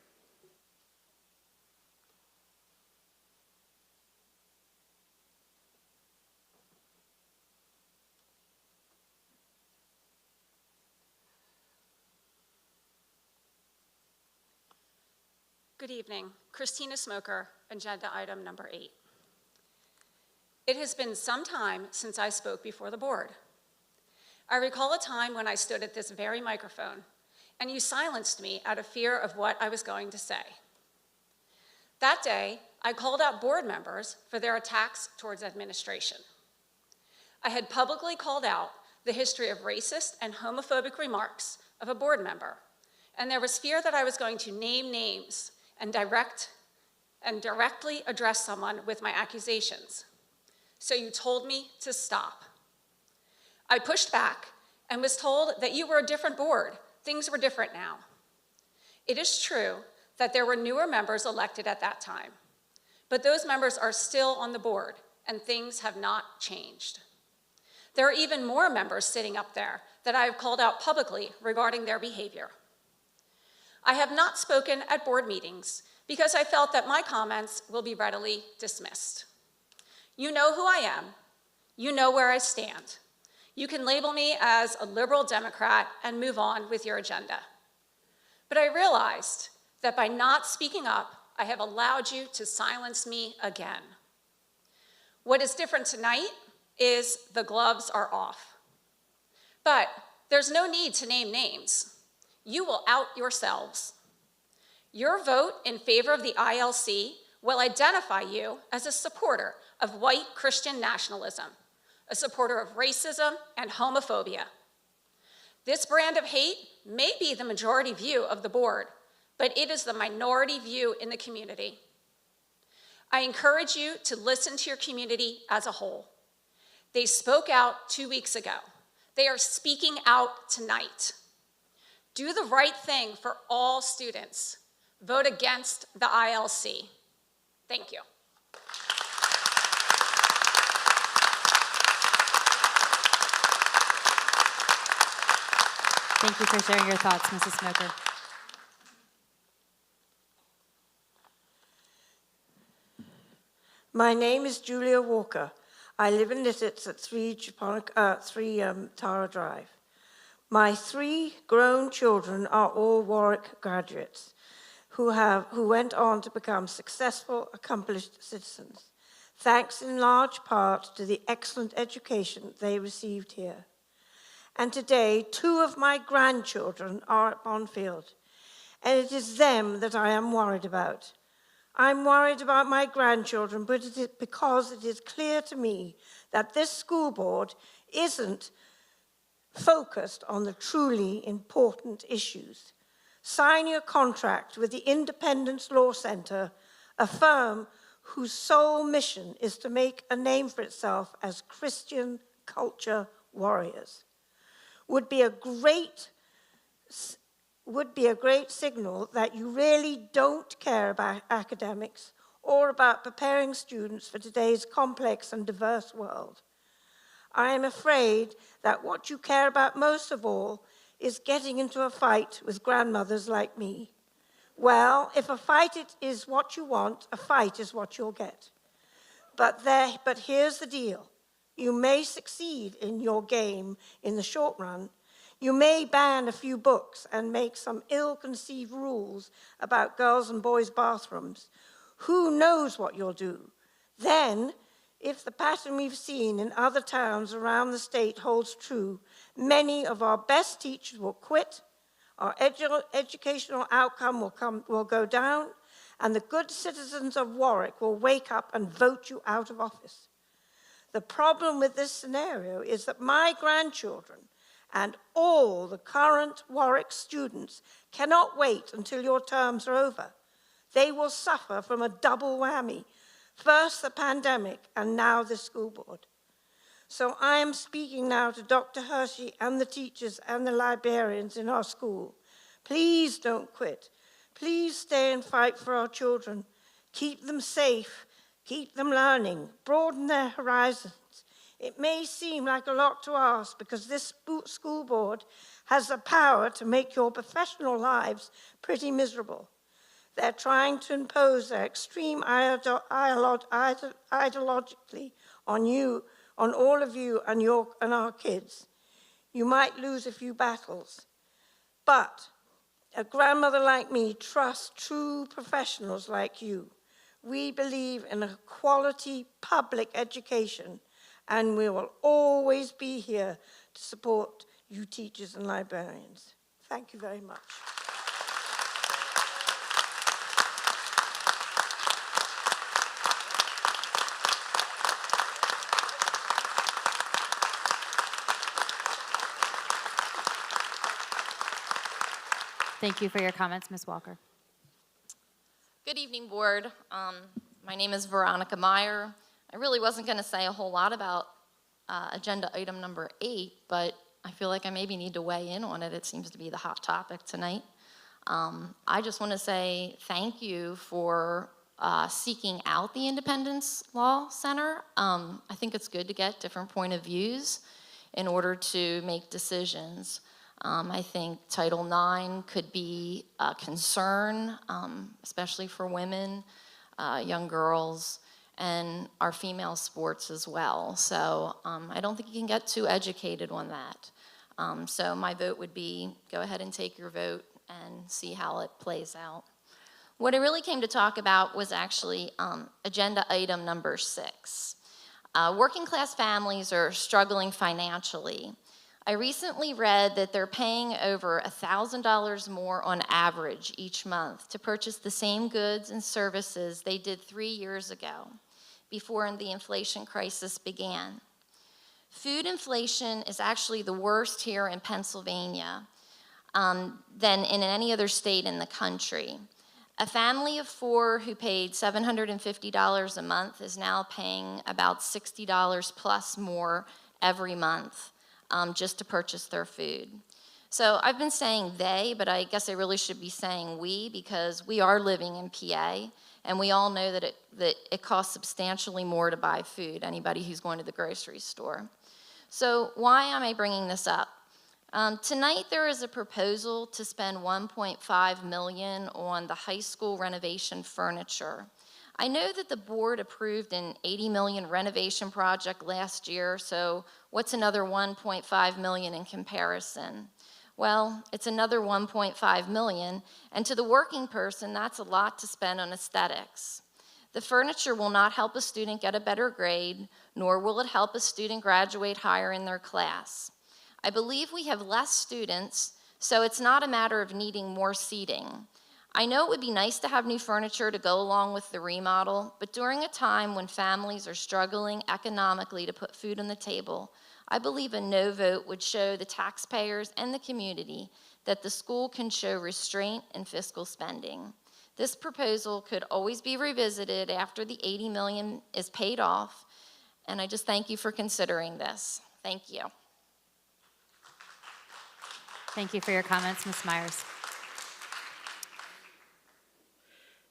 Good evening. Christina Smoker, agenda item number 8. It has been some time since I spoke before the board. I recall a time when I stood at this very microphone and you silenced me out of fear of what I was going to say. That day, I called out board members for their attacks towards administration. I had publicly called out the history of racist and homophobic remarks of a board member, and there was fear that I was going to name names and directly address someone with my accusations. So you told me to stop. I pushed back and was told that you were a different board. Things were different now. It is true that there were newer members elected at that time, but those members are still on the board, and things have not changed. There are even more members sitting up there that I have called out publicly regarding their behavior. I have not spoken at board meetings because I felt that my comments will be readily dismissed. You know who I am. You know where I stand. You can label me as a liberal Democrat and move on with your agenda. But I realized that by not speaking up, I have allowed you to silence me again. What is different tonight is the gloves are off. But there's no need to name names. You will out yourselves. Your vote in favor of the ILC will identify you as a supporter of white Christian nationalism, a supporter of racism and homophobia. This brand of hate may be the majority view of the board, but it is the minority view in the community. I encourage you to listen to your community as a whole. They spoke out 2 weeks ago. They are speaking out tonight. Do the right thing for all students. Vote against the ILC. Thank you. Thank you for sharing your thoughts, Mrs. Smoker. My name is Julia Walker. I live in Littitz at 3 Tara Drive. My 3 grown children are all Warwick graduates who went on to become successful, accomplished citizens, thanks in large part to the excellent education they received here. And today, 2 of my grandchildren are at Bonfield, and it is them that I am worried about. I'm worried about my grandchildren, but it is because it is clear to me that this school board isn't focused on the truly important issues. Signing a contract with the Independence Law Center, a firm whose sole mission is to make a name for itself as Christian culture warriors, would be a great signal that you really don't care about academics or about preparing students for today's complex and diverse world. I am afraid that what you care about most of all is getting into a fight with grandmothers like me. Well, if a fight is what you want, a fight is what you'll get. But here's the deal. You may succeed in your game in the short run. You may ban a few books and make some ill-conceived rules about girls' and boys' bathrooms. Who knows what you'll do? Then, if the pattern we've seen in other towns around the state holds true, many of our best teachers will quit, our educational outcome will go down, and the good citizens of Warwick will wake up and vote you out of office. The problem with this scenario is that my grandchildren and all the current Warwick students cannot wait until your terms are over. They will suffer from a double whammy. First the pandemic, and now the school board. So I am speaking now to Dr. Hershey and the teachers and the librarians in our school. Please don't quit. Please stay and fight for our children. Keep them safe, keep them learning, broaden their horizons. It may seem like a lot to ask because this school board has the power to make your professional lives pretty miserable. They're trying to impose their extreme ideologically on you, on all of you and our kids. You might lose a few battles, but a grandmother like me trusts true professionals like you. We believe in a quality public education, and we will always be here to support you teachers and librarians. Thank you very much. Thank you for your comments, Ms. Walker. Good evening, board. My name is Veronica Meyer. I really wasn't going to say a whole lot about agenda item number 8, but I feel like I maybe need to weigh in on it. It seems to be the hot topic tonight. I just want to say thank you for seeking out the Independence Law Center. I think it's good to get different point of views in order to make decisions. I think Title IX could be a concern, especially for women, young girls, and our female sports as well. So I don't think you can get too educated on that. So my vote would be go ahead and take your vote and see how it plays out. What I really came to talk about was actually agenda item number 6. Working class families are struggling financially. I recently read that they're paying over $1,000 more on average each month to purchase the same goods and services they did 3 years ago, before the inflation crisis began. Food inflation is actually the worst here in Pennsylvania than in any other state in the country. A family of 4 who paid $750 a month is now paying about $60 plus more every month just to purchase their food. So I've been saying they, but I guess I really should be saying we, because we are living in PA, and we all know that it costs substantially more to buy food, anybody who's going to the grocery store. So why am I bringing this up? Tonight there is a proposal to spend $1.5 million on the high school renovation furniture. I know that the board approved an $80 million renovation project last year, so what's another $1.5 million in comparison? Well, it's another $1.5 million, and to the working person, that's a lot to spend on aesthetics. The furniture will not help a student get a better grade, nor will it help a student graduate higher in their class. I believe we have less students, so it's not a matter of needing more seating. I know it would be nice to have new furniture to go along with the remodel, but during a time when families are struggling economically to put food on the table, I believe a no vote would show the taxpayers and the community that the school can show restraint in fiscal spending. This proposal could always be revisited after the $80 million is paid off, and I just thank you for considering this. Thank you. Thank you for your comments, Ms. Myers.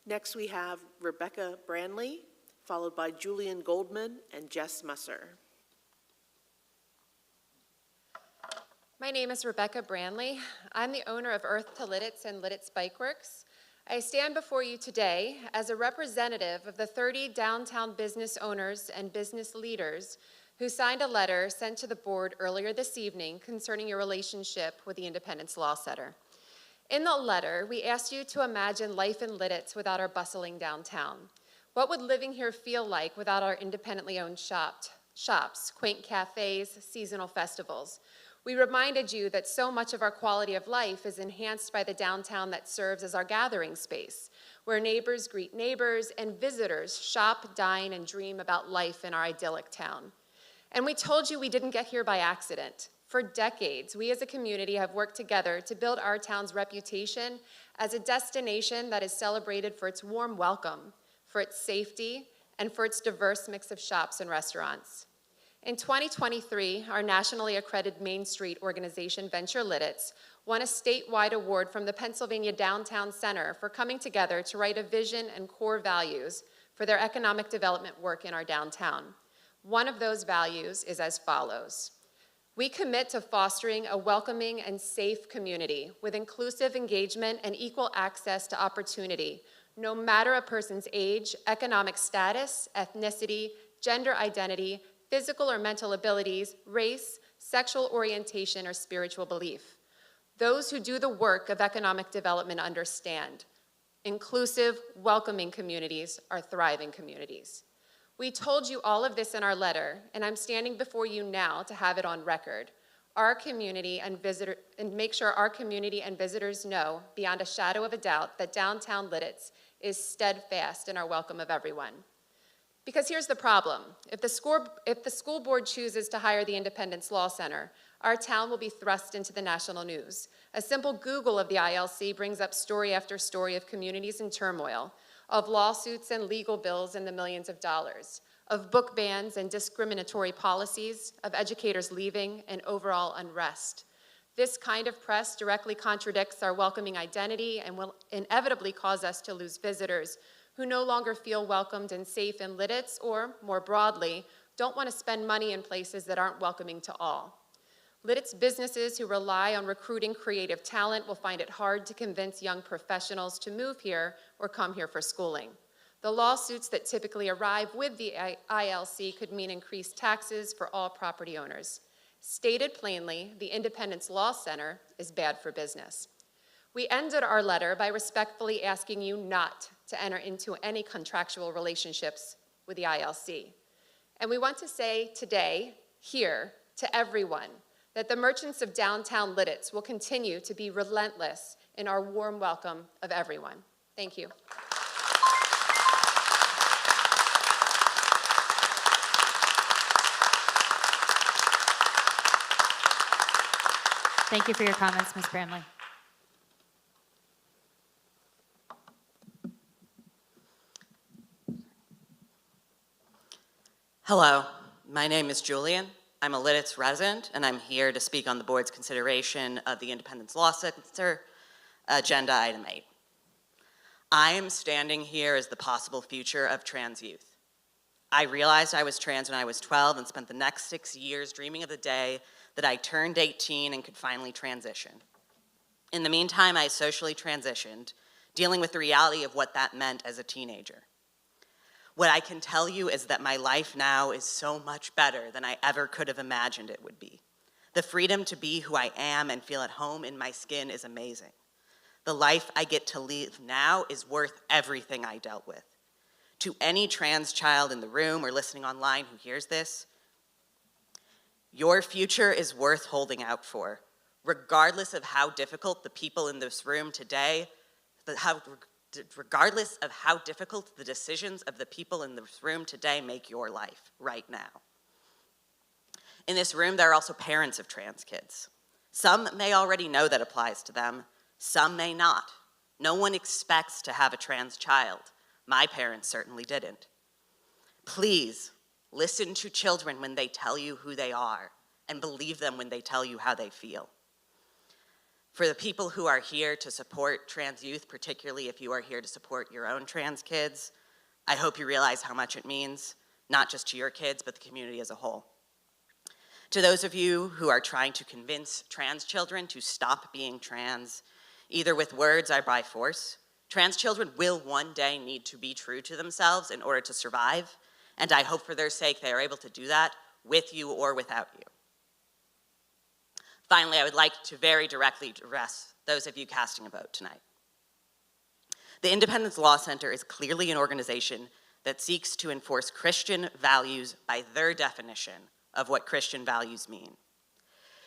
Next, we have Rebecca Branley, followed by Julian Goldman and Jess Musser. My name is Rebecca Branley. I'm the owner of Earth to Lidditz and Lidditz Bike Works. I stand before you today as a representative of the 30 downtown business owners and business leaders who signed a letter sent to the board earlier this evening concerning your relationship with the Independence Law Center. In the letter, we asked you to imagine life in Lidditz without our bustling downtown. What would living here feel like without our independently owned shops, quaint cafes, seasonal festivals? We reminded you that so much of our quality of life is enhanced by the downtown that serves as our gathering space, where neighbors greet neighbors and visitors shop, dine, and dream about life in our idyllic town. And we told you we didn't get here by accident. For decades, we as a community have worked together to build our town's reputation as a destination that is celebrated for its warm welcome, for its safety, and for its diverse mix of shops and restaurants. In 2023, our nationally accredited Main Street organization, Venture Lidditz, won a statewide award from the Pennsylvania Downtown Center for coming together to write a vision and core values for their economic development work in our downtown. One of those values is as follows. We commit to fostering a welcoming and safe community with inclusive engagement and equal access to opportunity, no matter a person's age, economic status, ethnicity, gender identity, physical or mental abilities, race, sexual orientation, or spiritual belief. Those who do the work of economic development understand. Inclusive, welcoming communities are thriving communities. We told you all of this in our letter, and I'm standing before you now to have it on record. Our community and make sure our community and visitors know, beyond a shadow of a doubt, that downtown Lidditz is steadfast in our welcome of everyone. Because here's the problem. If the school board chooses to hire the Independence Law Center, our town will be thrust into the national news. A simple Google of the ILC brings up story after story of communities in turmoil, of lawsuits and legal bills in the millions of dollars, of book bans and discriminatory policies, of educators leaving, and overall unrest. This kind of press directly contradicts our welcoming identity and will inevitably cause us to lose visitors who no longer feel welcomed and safe in Lidditz, or, more broadly, don't want to spend money in places that aren't welcoming to all. Lidditz businesses who rely on recruiting creative talent will find it hard to convince young professionals to move here or come here for schooling. The lawsuits that typically arrive with the ILC could mean increased taxes for all property owners. Stated plainly, the Independence Law Center is bad for business. We ended our letter by respectfully asking you not to enter into any contractual relationships with the ILC. And we want to say today, here, to everyone, that the merchants of downtown Lidditz will continue to be relentless in our warm welcome of everyone. Thank you. Thank you for your comments, Ms. Bramley. Hello, my name is Julian. I'm a Lidditz resident, and I'm here to speak on the board's consideration of the Independence Law Center, Agenda Item 8. I am standing here as the possible future of trans youth. I realized I was trans when I was 12 and spent the next 6 years dreaming of the day that I turned 18 and could finally transition. In the meantime, I socially transitioned, dealing with the reality of what that meant as a teenager. What I can tell you is that my life now is so much better than I ever could have imagined it would be. The freedom to be who I am and feel at home in my skin is amazing. The life I get to live now is worth everything I dealt with. To any trans child in the room or listening online who hears this, your future is worth holding out for, regardless of how difficult the people in this room today, regardless of how difficult the decisions of the people in this room today make your life right now. In this room, there are also parents of trans kids. Some may already know that applies to them, some may not. No one expects to have a trans child. My parents certainly didn't. Please, listen to children when they tell you who they are, and believe them when they tell you how they feel. For the people who are here to support trans youth, particularly if you are here to support your own trans kids, I hope you realize how much it means, not just to your kids, but the community as a whole. To those of you who are trying to convince trans children to stop being trans, either with words or by force, trans children will one day need to be true to themselves in order to survive, and I hope for their sake they are able to do that with you or without you. Finally, I would like to very directly address those of you casting a vote tonight. The Independence Law Center is clearly an organization that seeks to enforce Christian values by their definition of what Christian values mean.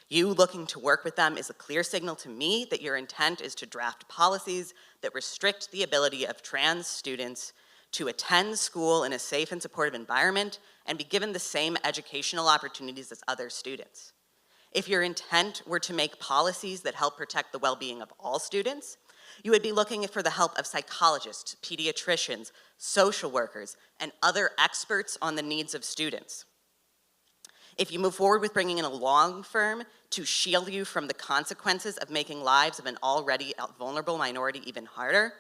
You looking to work with them is a clear signal to me that your intent is to draft policies that restrict the ability of trans students to attend school in a safe and supportive environment and be given the same educational opportunities as other students. If your intent were to make policies that help protect the well-being of all students, you would be looking for the help of psychologists, pediatricians, social workers, and other experts on the needs of students. If you move forward with bringing in a law firm to shield you from the consequences of making lives of an already vulnerable minority even harder,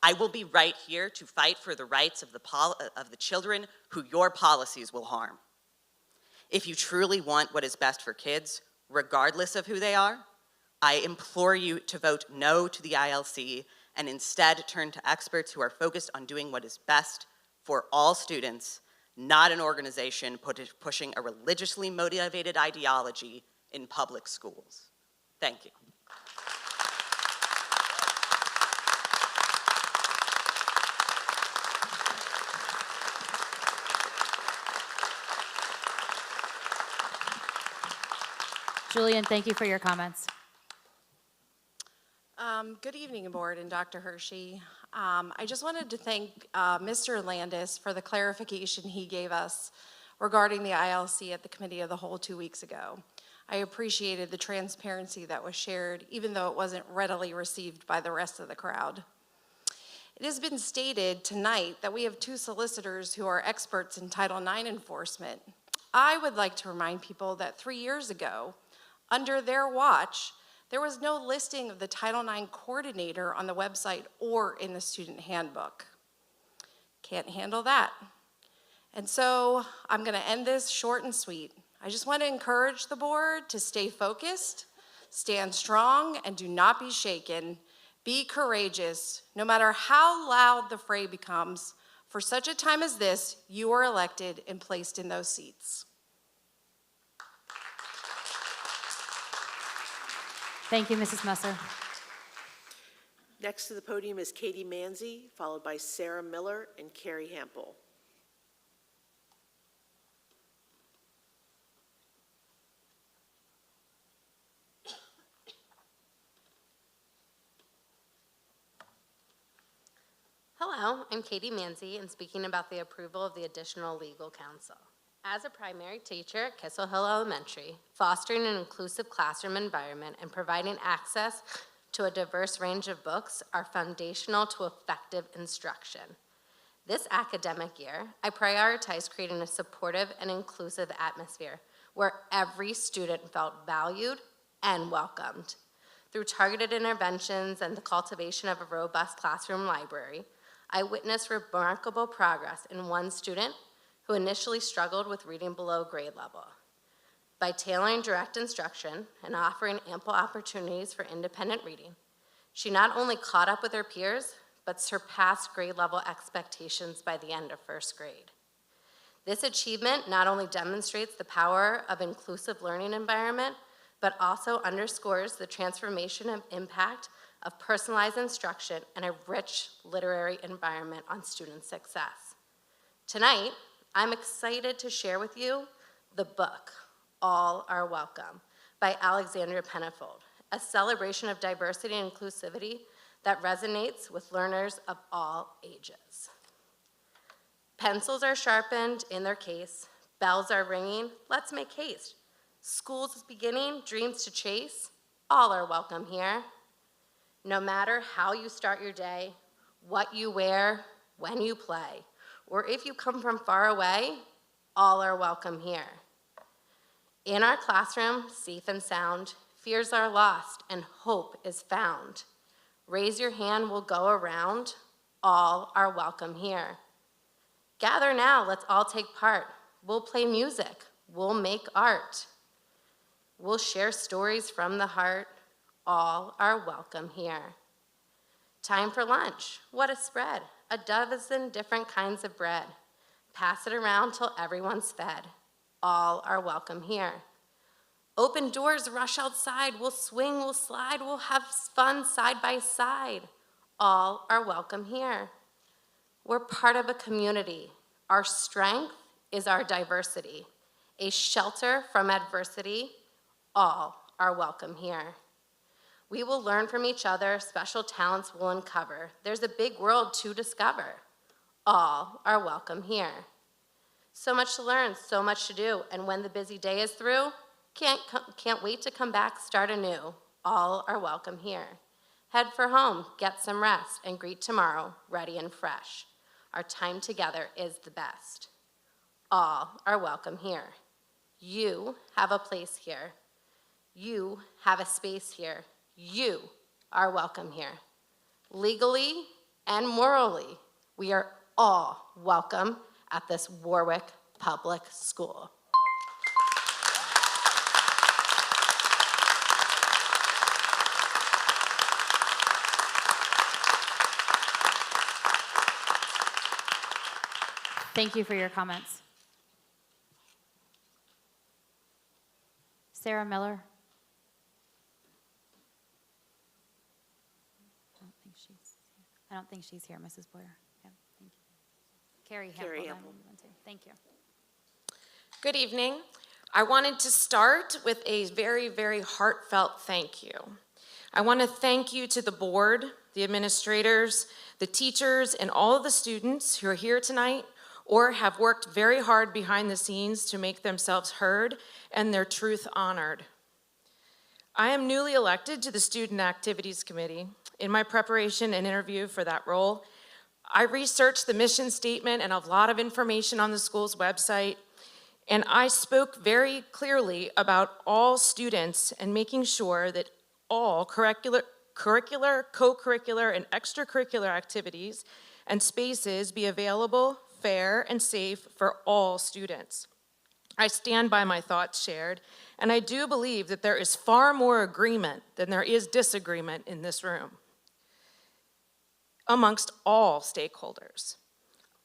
I will be right here to fight for the rights of the children who your policies will harm. If you truly want what is best for kids, regardless of who they are, I implore you to vote no to the ILC and instead turn to experts who are focused on doing what is best for all students, not an organization pushing a religiously motivated ideology in public schools. Thank you. Julian, thank you for your comments. Good evening, Board and Dr. Hershey. I just wanted to thank Mr. Landis for the clarification he gave us regarding the ILC at the Committee of the Whole 2 weeks ago. I appreciated the transparency that was shared, even though it wasn't readily received by the rest of the crowd. It has been stated tonight that we have 2 solicitors who are experts in Title IX enforcement. I would like to remind people that 3 years ago, under their watch, there was no listing of the Title IX coordinator on the website or in the student handbook. Can't handle that. And so I'm going to end this short and sweet. I just want to encourage the board to stay focused, stand strong, and do not be shaken. Be courageous, no matter how loud the fray becomes. For such a time as this, you are elected and placed in those seats. Thank you, Mrs. Messer. Next to the podium is Katie Manzi, followed by Sarah Miller and Carrie Hampel. Hello, I'm Katie Manzi, and speaking about the approval of the additional legal counsel. As a primary teacher at Kissel Hill Elementary, fostering an inclusive classroom environment and providing access to a diverse range of books are foundational to effective instruction. This academic year, I prioritize creating a supportive and inclusive atmosphere where every student felt valued and welcomed. Through targeted interventions and the cultivation of a robust classroom library, I witnessed remarkable progress in one student who initially struggled with reading below grade level. By tailoring direct instruction and offering ample opportunities for independent reading, she not only caught up with her peers, but surpassed grade level expectations by the end of first grade. This achievement not only demonstrates the power of inclusive learning environment, but also underscores the transformation of impact of personalized instruction and a rich literary environment on student success. Tonight, I'm excited to share with you the book, All Are Welcome, by Alexandria Pennifold, a celebration of diversity and inclusivity that resonates with learners of all ages. Pencils are sharpened in their case, bells are ringing, let's make haste. School's is beginning, dreams to chase, all are welcome here. No matter how you start your day, what you wear, when you play, or if you come from far away, all are welcome here. In our classroom, safe and sound, fears are lost and hope is found. Raise your hand, we'll go around, all are welcome here. Gather now, let's all take part. We'll play music, we'll make art. We'll share stories from the heart, all are welcome here. Time for lunch, what a spread. A dozen different kinds of bread. Pass it around till everyone's fed. All are welcome here. Open doors, rush outside. We'll swing, we'll slide, we'll have fun side by side. All are welcome here. We're part of a community. Our strength is our diversity. A shelter from adversity. All are welcome here. We will learn from each other, special talents we'll uncover. There's a big world to discover. All are welcome here. So much to learn, so much to do, and when the busy day is through, can't wait to come back, start anew. All are welcome here. Head for home, get some rest, and greet tomorrow, ready and fresh. Our time together is the best. All are welcome here. You have a place here. You have a space here. You are welcome here. Legally and morally, we are all welcome at this Warwick Public School. Thank you for your comments. Sarah Miller. I don't think she's here, Mrs. Boyer. Yeah, thank you. Carrie Hampel. Thank you. Good evening. I wanted to start with a very, very heartfelt thank you. I want to thank you to the board, the administrators, the teachers, and all of the students who are here tonight or have worked very hard behind the scenes to make themselves heard and their truth honored. I am newly elected to the Student Activities Committee. In my preparation and interview for that role, I researched the mission statement and a lot of information on the school's website, and I spoke very clearly about all students and making sure that all curricular, co-curricular, and extracurricular activities and spaces be available, fair, and safe for all students. I stand by my thoughts shared, and I do believe that there is far more agreement than there is disagreement in this room amongst all stakeholders.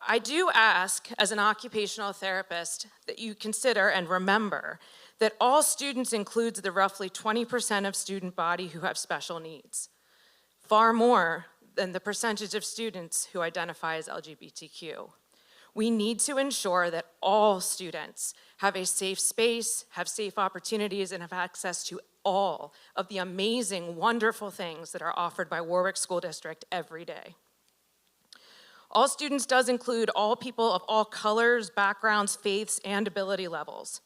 I do ask, as an occupational therapist, that you consider and remember that all students includes the roughly 20% of student body who have special needs, far more than the percentage of students who identify as LGBTQ. We need to ensure that all students have a safe space, have safe opportunities, and have access to all of the amazing, wonderful things that are offered by Warwick School District every day. All students does include all people of all colors, backgrounds, faiths, and ability levels.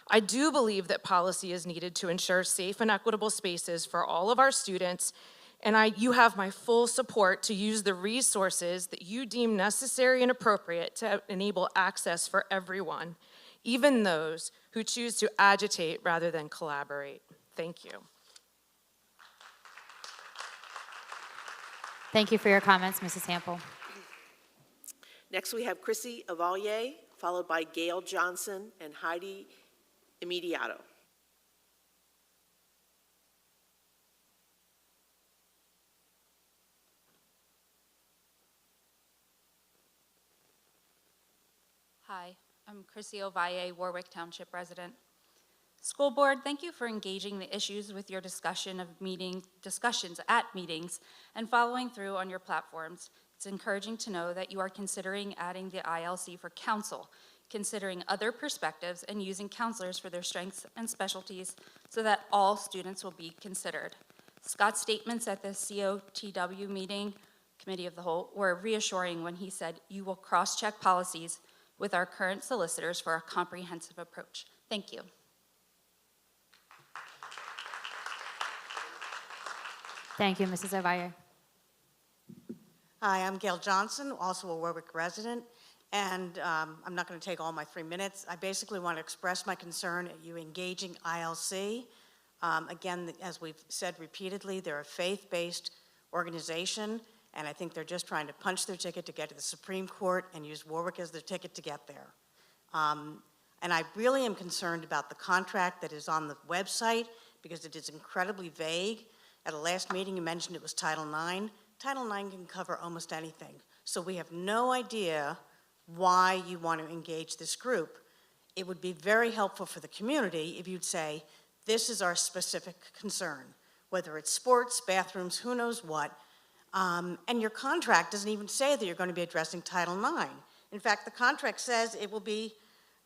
I do believe that policy is needed to ensure safe and equitable spaces for all of our students, and you have my full support to use the resources that you deem necessary and appropriate to enable access for everyone, even those who choose to agitate rather than collaborate. Thank you. Thank you for your comments, Mrs. Hample. Next, we have Chrissy Avalier, followed by Gail Johnson and Heidi Immediato. Hi, I'm Chrissy Ovalle, Warwick Township resident. School Board, thank you for engaging the issues with your discussions at meetings and following through on your platforms. It's encouraging to know that you are considering adding the ILC for council, considering other perspectives and using counselors for their strengths and specialties so that all students will be considered. Scott's statements at the COTW meeting, Committee of the Whole, were reassuring when he said, "You will cross-check policies with our current solicitors for a comprehensive approach." Thank you. Thank you, Mrs. Ovalle. Hi, I'm Gail Johnson, also a Warwick resident, and I'm not going to take all my 3 minutes. I basically want to express my concern at you engaging ILC. Again, as we've said repeatedly, they're a faith-based organization, and I think they're just trying to punch their ticket to get to the Supreme Court and use Warwick as their ticket to get there. And I really am concerned about the contract that is on the website because it is incredibly vague. At a last meeting, you mentioned it was Title IX. Title IX can cover almost anything. So we have no idea why you want to engage this group. It would be very helpful for the community if you'd say, this is our specific concern, whether it's sports, bathrooms, who knows what. And your contract doesn't even say that you're going to be addressing Title IX. In fact, the contract says it will be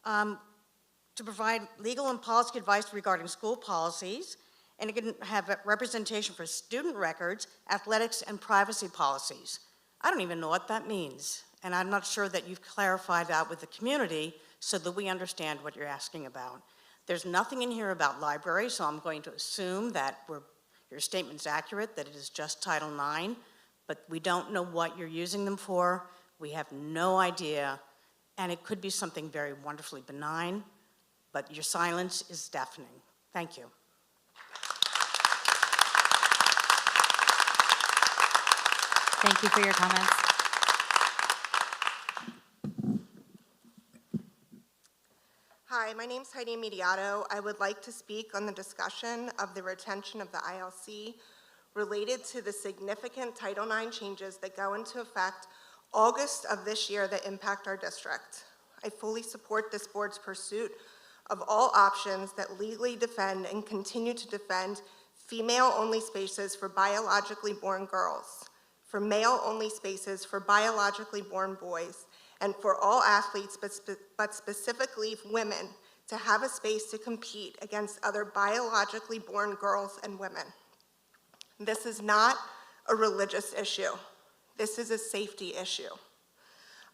to provide legal and policy advice regarding school policies, and it can have representation for student records, athletics, and privacy policies. I don't even know what that means, and I'm not sure that you've clarified that with the community so that we understand what you're asking about. There's nothing in here about libraries, so I'm going to assume that your statement's accurate, that it is just Title IX, but we don't know what you're using them for. We have no idea, and it could be something very wonderfully benign, but your silence is deafening. Thank you. Thank you for your comments. Hi, my name is Heidi Immediato. I would like to speak on the discussion of the retention of the ILC related to the significant Title IX changes that go into effect August of this year that impact our district. I fully support this board's pursuit of all options that legally defend and continue to defend female-only spaces for biologically born girls, for male-only spaces for biologically born boys, and for all athletes, but specifically women, to have a space to compete against other biologically born girls and women. This is not a religious issue. This is a safety issue.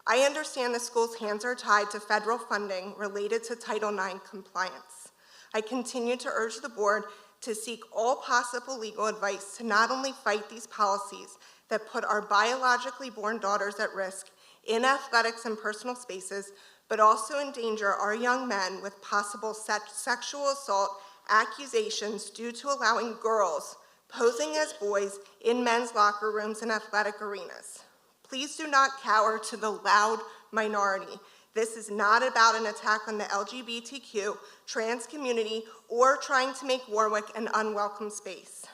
I understand the school's hands are tied to federal funding related to Title IX compliance. I continue to urge the board to seek all possible legal advice to not only fight these policies that put our biologically born daughters at risk in athletics and personal spaces, but also endanger our young men with possible sexual assault accusations due to allowing girls posing as boys in men's locker rooms and athletic arenas. Please do not cower to the loud minority. This is not about an attack on the LGBTQ, trans community, or trying to make Warwick an unwelcome space.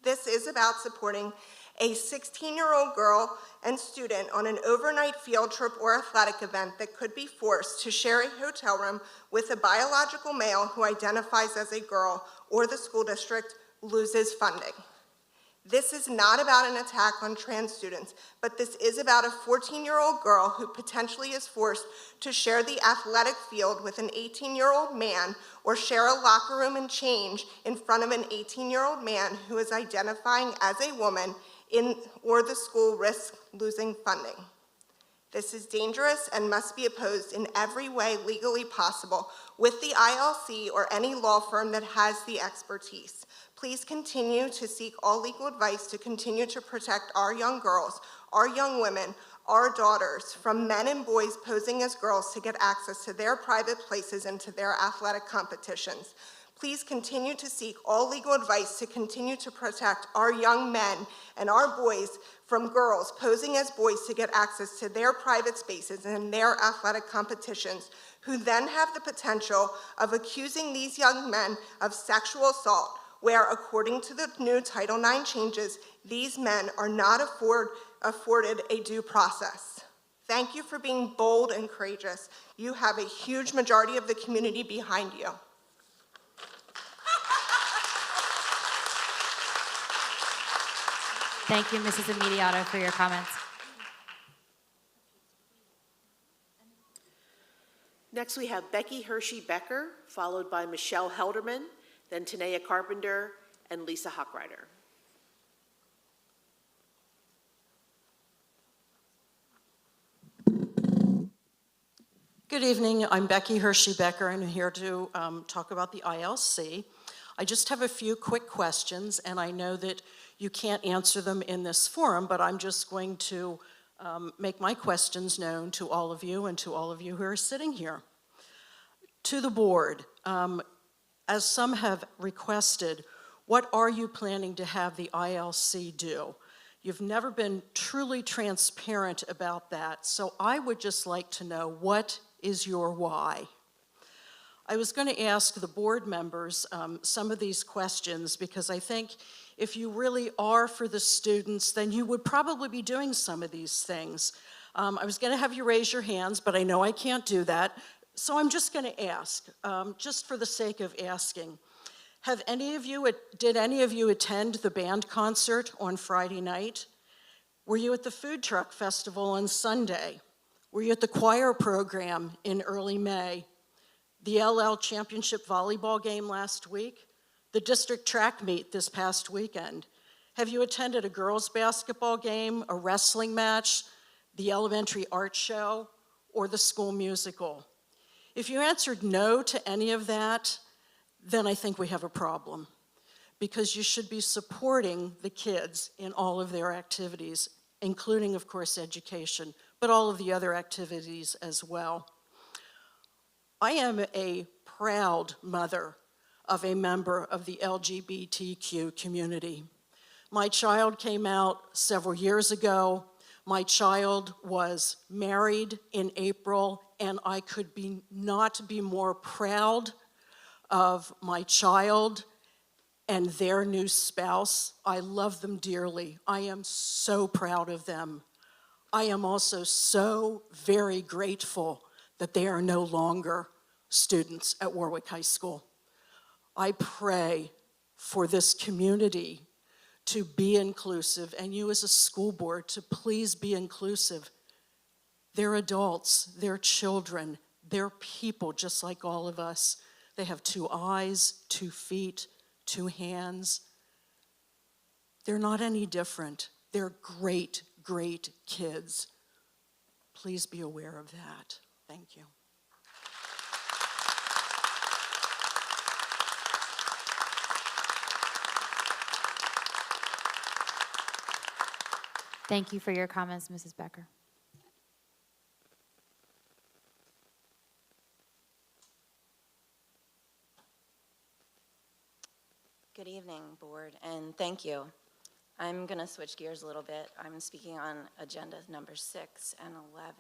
This is about supporting a 16-year-old girl and student on an overnight field trip or athletic event that could be forced to share a hotel room with a biological male who identifies as a girl, or the school district loses funding. This is not about an attack on trans students, but this is about a 14-year-old girl who potentially is forced to share the athletic field with an 18-year-old man, or share a locker room and change in front of an 18-year-old man who is identifying as a woman, or the school risks losing funding. This is dangerous and must be opposed in every way legally possible with the ILC or any law firm that has the expertise. Please continue to seek all legal advice to continue to protect our young girls, our young women, our daughters from men and boys posing as girls to get access to their private places and to their athletic competitions. Please continue to seek all legal advice to continue to protect our young men and our boys from girls posing as boys to get access to their private spaces and their athletic competitions, who then have the potential of accusing these young men of sexual assault, where, according to the new Title IX changes, these men are not afforded a due process. Thank you for being bold and courageous. You have a huge majority of the community behind you. Thank you, Mrs. Immediato, for your comments. Next, we have Becky Hershey-Becker, followed by Michelle Helderman, then Tanea Carpenter, and Lisa Hochreiter. Good evening. I'm Becky Hershey-Becker, and I'm here to talk about the ILC. I just have a few quick questions, and I know that you can't answer them in this forum, but I'm just going to make my questions known to all of you and to all of you who are sitting here. To the board, as some have requested, what are you planning to have the ILC do? You've never been truly transparent about that, so I would just like to know, what is your why? I was going to ask the board members some of these questions, because I think if you really are for the students, then you would probably be doing some of these things. I was going to have you raise your hands, but I know I can't do that. So I'm just going to ask, just for the sake of asking. Did any of you attend the band concert on Friday night? Were you at the food truck festival on Sunday? Were you at the choir program in early May? The LL championship volleyball game last week? The district track meet this past weekend? Have you attended a girls' basketball game, a wrestling match, the elementary art show, or the school musical? If you answered no to any of that, then I think we have a problem, because you should be supporting the kids in all of their activities, including, of course, education, but all of the other activities as well. I am a proud mother of a member of the LGBTQ community. My child came out several years ago. My child was married in April, and I could not be more proud of my child and their new spouse. I love them dearly. I am so proud of them. I am also so very grateful that they are no longer students at Warwick High School. I pray for this community to be inclusive, and you as a school board to please be inclusive. They're adults, they're children, they're people just like all of us. They have 2 eyes, 2 feet, 2 hands. They're not any different. They're great, great kids. Please be aware of that. Thank you. Thank you for your comments, Mrs. Becker. Good evening, Board, and thank you. I'm going to switch gears a little bit. I'm speaking on agenda number 6 and 11.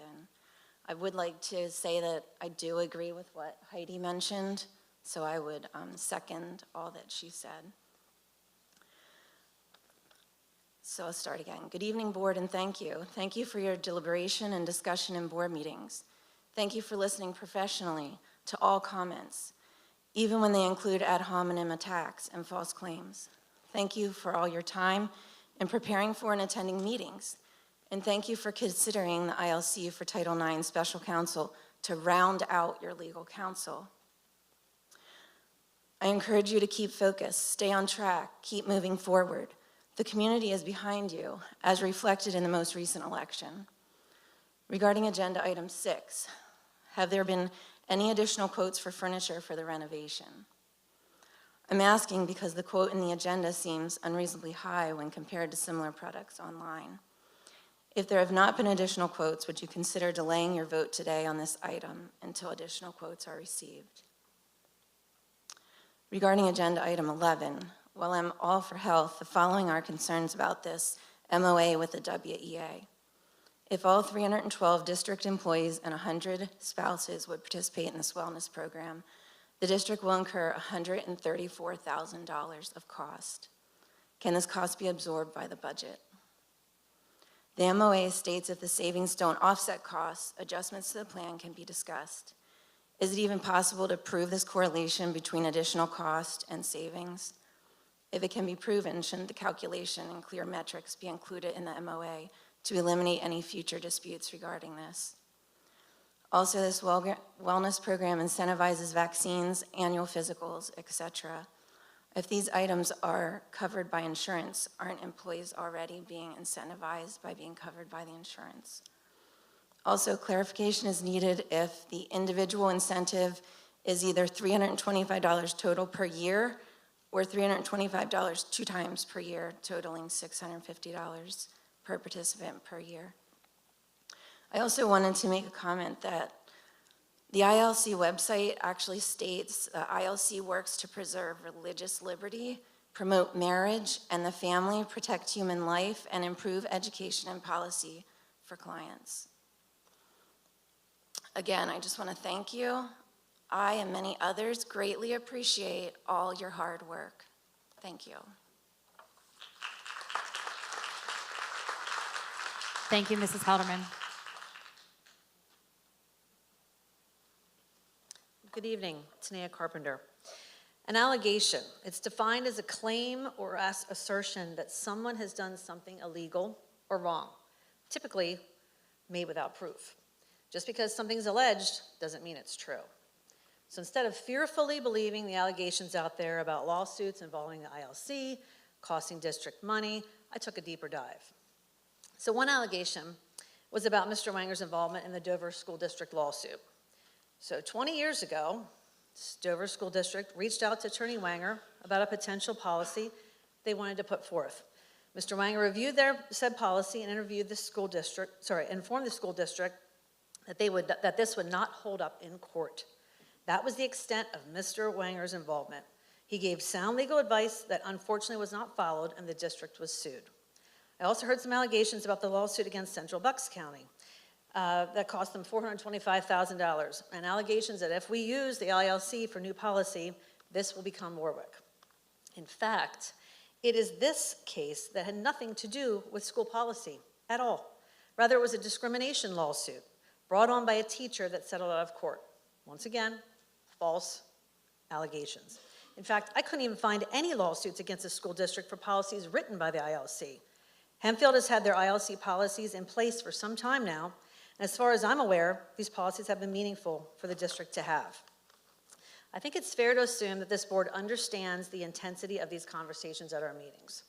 I would like to say that I do agree with what Heidi mentioned, so I would second all that she said. So I'll start again. Good evening, Board, and thank you. Thank you for your deliberation and discussion in board meetings. Thank you for listening professionally to all comments, even when they include ad hominem attacks and false claims. Thank you for all your time in preparing for and attending meetings. And thank you for considering the ILC for Title IX Special Counsel to round out your legal counsel. I encourage you to keep focused, stay on track, keep moving forward. The community is behind you, as reflected in the most recent election. Regarding agenda item 6, have there been any additional quotes for furniture for the renovation? I'm asking because the quote in the agenda seems unreasonably high when compared to similar products online. If there have not been additional quotes, would you consider delaying your vote today on this item until additional quotes are received? Regarding agenda item 11, while I'm all for health, the following are concerns about this MOA with the WEA. If all 312 district employees and 100 spouses would participate in this wellness program, the district will incur $134,000 of cost. Can this cost be absorbed by the budget? The MOA states if the savings don't offset costs, adjustments to the plan can be discussed. Is it even possible to prove this correlation between additional cost and savings? If it can be proven, shouldn't the calculation and clear metrics be included in the MOA to eliminate any future disputes regarding this? Also, this wellness program incentivizes vaccines, annual physicals, etc. If these items are covered by insurance, aren't employees already being incentivized by being covered by the insurance? Also, clarification is needed if the individual incentive is either $325 total per year or $325 2 times per year, totaling $650 per participant per year. I also wanted to make a comment that the ILC website actually states that ILC works to preserve religious liberty, promote marriage and the family, protect human life, and improve education and policy for clients. Again, I just want to thank you. I and many others greatly appreciate all your hard work. Thank you. Thank you, Mrs. Halderman. Good evening, Tania Carpenter. An allegation, it's defined as a claim or assertion that someone has done something illegal or wrong, typically made without proof. Just because something's alleged doesn't mean it's true. So instead of fearfully believing the allegations out there about lawsuits involving the ILC, costing district money, I took a deeper dive. So one allegation was about Mr. Wanger's involvement in the Dover School District lawsuit. So 20 years ago, Dover School District reached out to Attorney Wanger about a potential policy they wanted to put forth. Mr. Wanger reviewed their said policy and informed the school district that this would not hold up in court. That was the extent of Mr. Wanger's involvement. He gave sound legal advice that unfortunately was not followed, and the district was sued. I also heard some allegations about the lawsuit against Central Bucks County that cost them $425,000, and allegations that if we use the ILC for new policy, this will become Warwick. In fact, it is this case that had nothing to do with school policy at all. Rather, it was a discrimination lawsuit brought on by a teacher that settled out of court. Once again, false allegations. In fact, I couldn't even find any lawsuits against the school district for policies written by the ILC. Hempfield has had their ILC policies in place for some time now, and as far as I'm aware, these policies have been meaningful for the district to have. I think it's fair to assume that this board understands the intensity of these conversations at our meetings,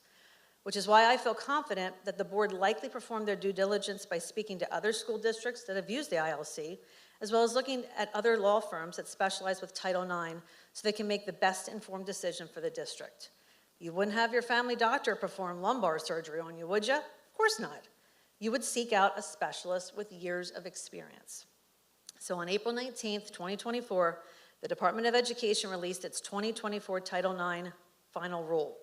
which is why I feel confident that the board likely performed their due diligence by speaking to other school districts that have used the ILC, as well as looking at other law firms that specialize with Title IX so they can make the best informed decision for the district. You wouldn't have your family doctor perform lumbar surgery on you, would you? Of course not. you would seek out a specialist with years of experience. So on April 19th, 2024, the Department of Education released its 2024 Title IX final rule.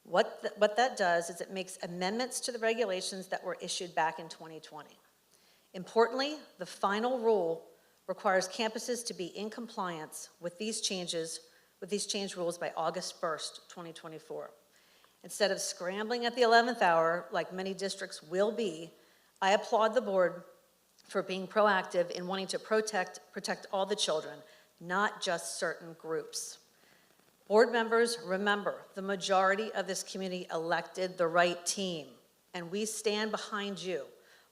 What that does is it makes amendments to the regulations that were issued back in 2020. Importantly, the final rule requires campuses to be in compliance with these change rules by August 1st, 2024. Instead of scrambling at the 11th hour, like many districts will be, I applaud the board for being proactive in wanting to protect all the children, not just certain groups. Board members, remember, the majority of this community elected the right team, and we stand behind you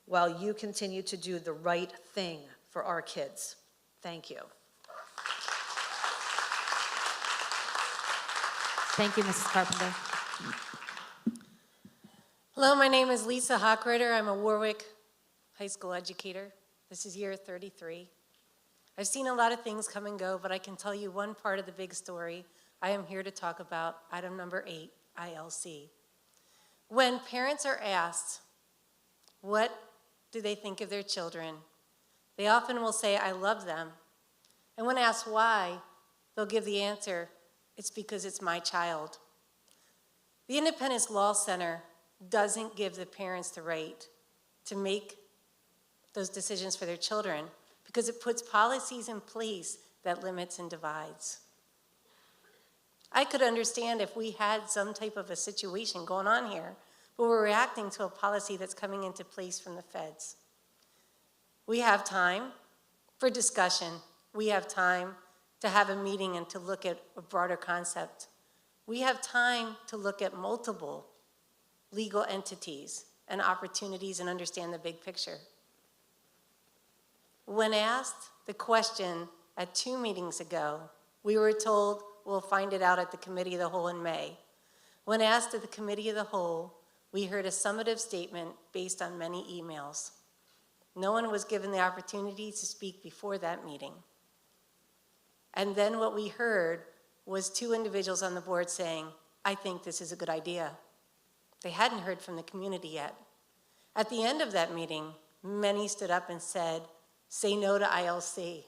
while you continue to do the right thing for our kids. Thank you. Thank you, Mrs. Carpenter. Hello, my name is Lisa Hockrider. I'm a Warwick high school educator. This is year 33. I've seen a lot of things come and go, but I can tell you one part of the big story. I am here to talk about item number 8, ILC. When parents are asked, what do they think of their children? They often will say, I love them. And when asked why, they'll give the answer, it's because it's my child. The Independence Law Center doesn't give the parents the right to make those decisions for their children because it puts policies in place that limits and divides. I could understand if we had some type of a situation going on here, but we're reacting to a policy that's coming into place from the feds. We have time for discussion. We have time to have a meeting and to look at a broader concept. We have time to look at multiple legal entities and opportunities and understand the big picture. When asked the question at 2 meetings ago, we were told we'll find it out at the Committee of the Whole in May. When asked at the Committee of the Whole, we heard a summative statement based on many emails. No one was given the opportunity to speak before that meeting. And then what we heard was 2 individuals on the board saying, I think this is a good idea. They hadn't heard from the community yet. At the end of that meeting, many stood up and said, say no to ILC.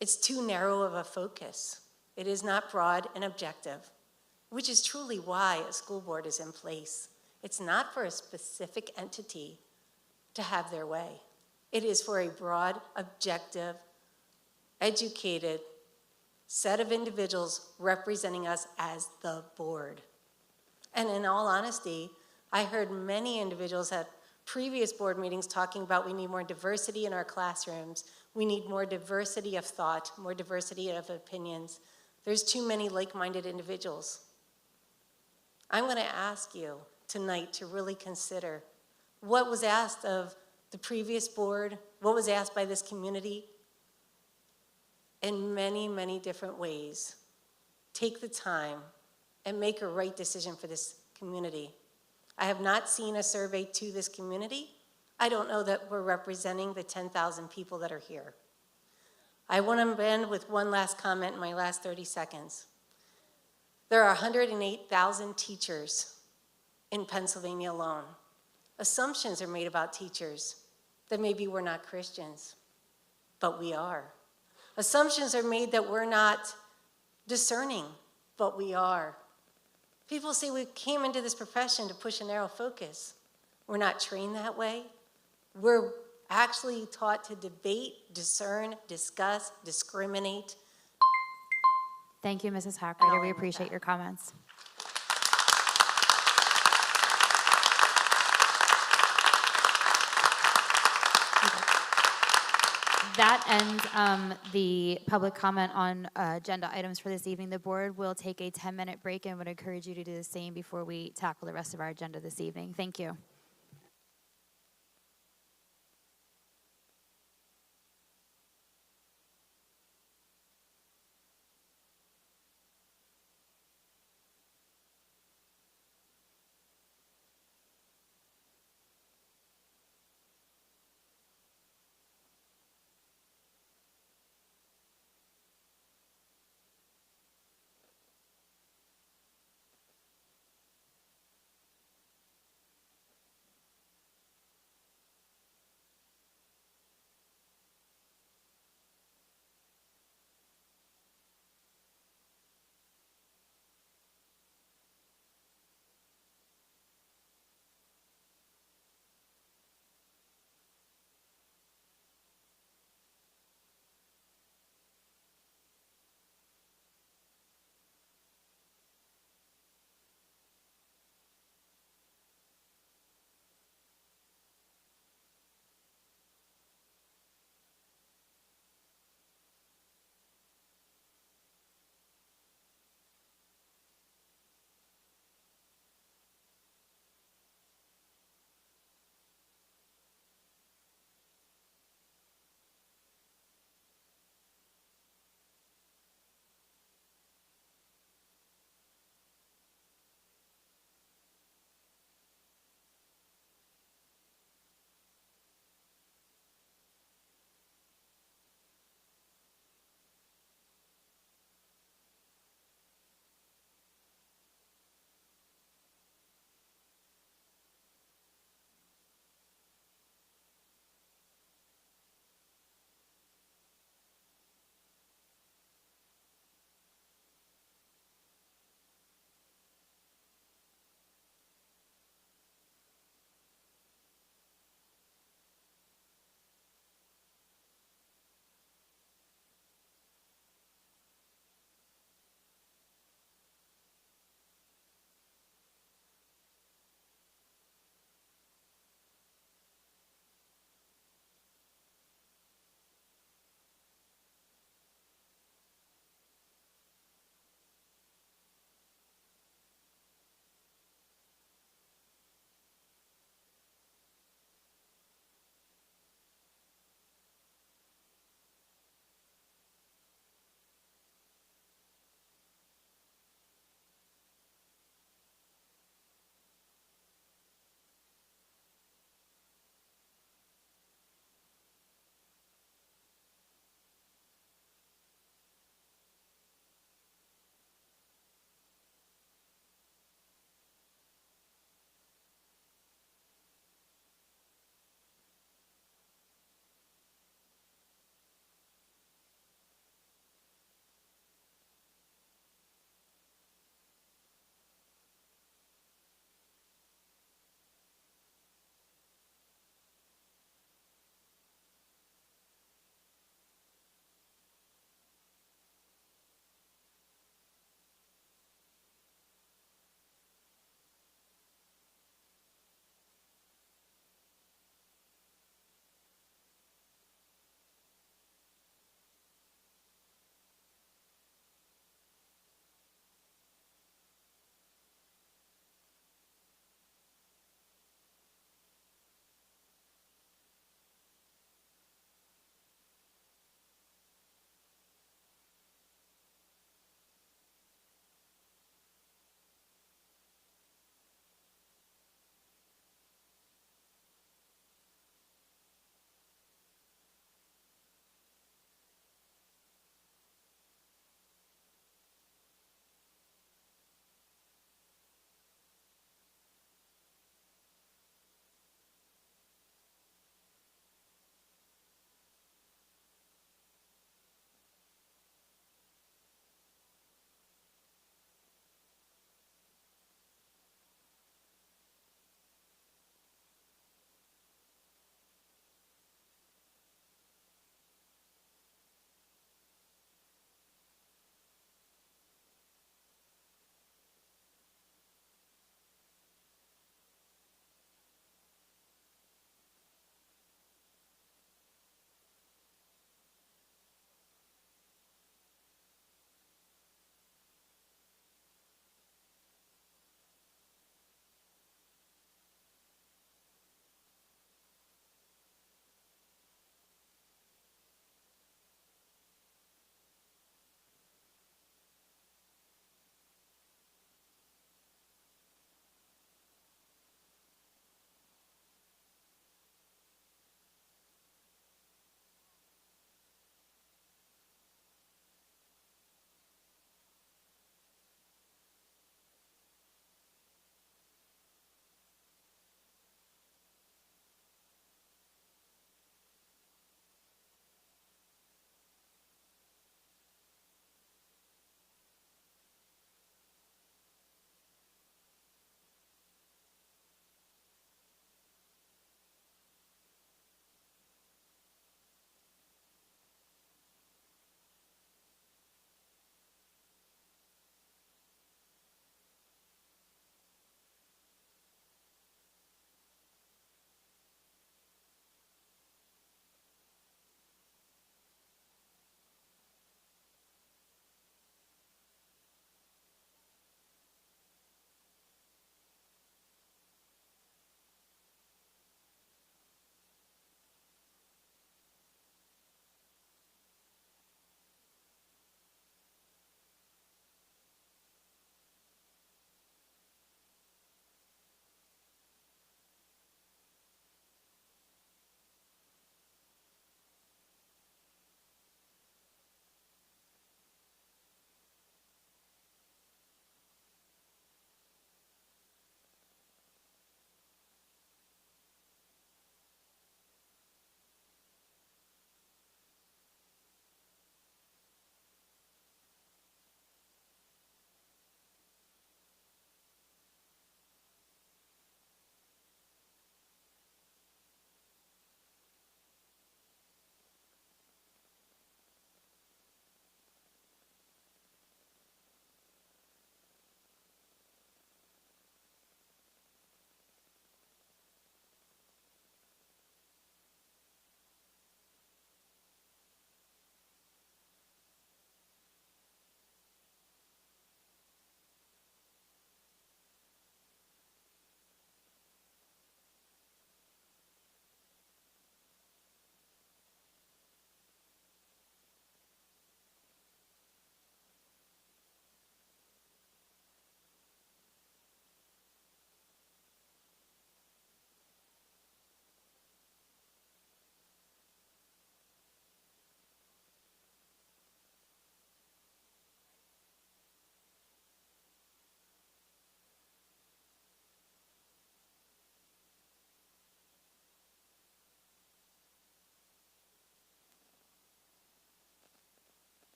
It's too narrow of a focus. It is not broad and objective, which is truly why a school board is in place. It's not for a specific entity to have their way. It is for a broad, objective, educated set of individuals representing us as the board. And in all honesty, I heard many individuals at previous board meetings talking about we need more diversity in our classrooms. We need more diversity of thought, more diversity of opinions. There's too many like-minded individuals. I'm going to ask you tonight to really consider what was asked of the previous board, what was asked by this community in many, many different ways. Take the time and make a right decision for this community. I have not seen a survey to this community. I don't know that we're representing the 10,000 people that are here. I want to end with one last comment in my last 30 seconds. There are 108,000 teachers in Pennsylvania alone. Assumptions are made about teachers that maybe we're not Christians, but we are. Assumptions are made that we're not discerning, but we are. People say we came into this profession to push a narrow focus. We're not trained that way. We're actually taught to debate, discern, discuss, discriminate. Thank you, Mrs. Hockrider. We appreciate your comments. That ends the public comment on agenda items for this evening. The board will take a 10-minute break and would encourage you to do the same before we tackle the rest of our agenda this evening. Thank you.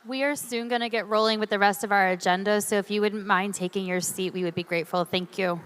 We are soon going to get rolling with the rest of our agenda, so if you wouldn't mind taking your seat, we would be grateful. Thank you.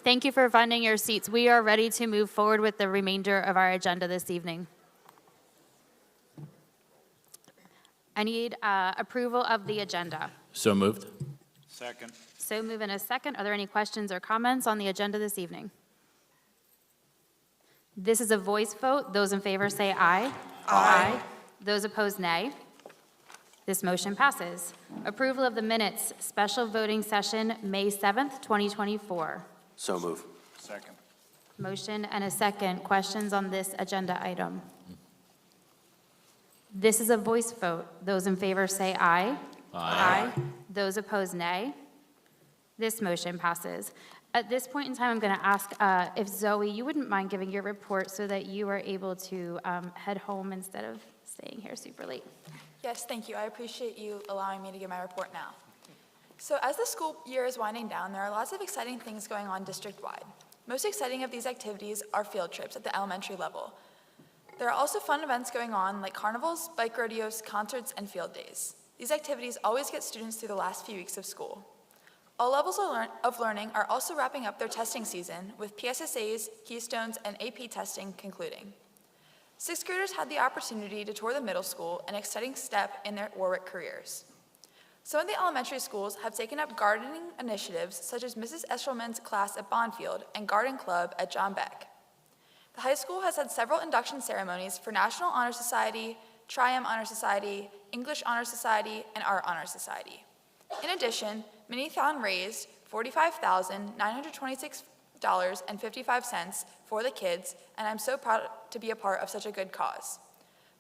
Thank you for finding your seats. We are ready to move forward with the remainder of our agenda this evening. I need approval of the agenda. So moved. Second. So move in a second. Are there any questions or comments on the agenda this evening? This is a voice vote. Those in favor say aye. Aye. Those opposed, nay. This motion passes. Approval of the minutes, special voting session, May 7th, 2024. So move. Second. Motion and a second. Questions on this agenda item? This is a voice vote. Those in favor say aye. Aye. Those opposed, nay. This motion passes. At this point in time, I'm going to ask if Zoe, you wouldn't mind giving your report so that you are able to head home instead of staying here super late. Yes, thank you. I appreciate you allowing me to give my report now. So as the school year is winding down, there are lots of exciting things going on district-wide. Most exciting of these activities are field trips at the elementary level. There are also fun events going on like carnivals, bike rodeos, concerts, and field days. These activities always get students through the last few weeks of school. All levels of learning are also wrapping up their testing season with PSSAs, Keystones, and AP testing concluding. Sixth graders had the opportunity to tour the middle school, an exciting step in their Warwick careers. Some of the elementary schools have taken up gardening initiatives such as Mrs. Eshelman's class at Bondfield and Garden Club at John Beck. The high school has had several induction ceremonies for National Honor Society, Tri-M Honor Society, English Honor Society, and Art Honor Society. In addition, Minithon raised $45,926.55 for the kids, and I'm so proud to be a part of such a good cause.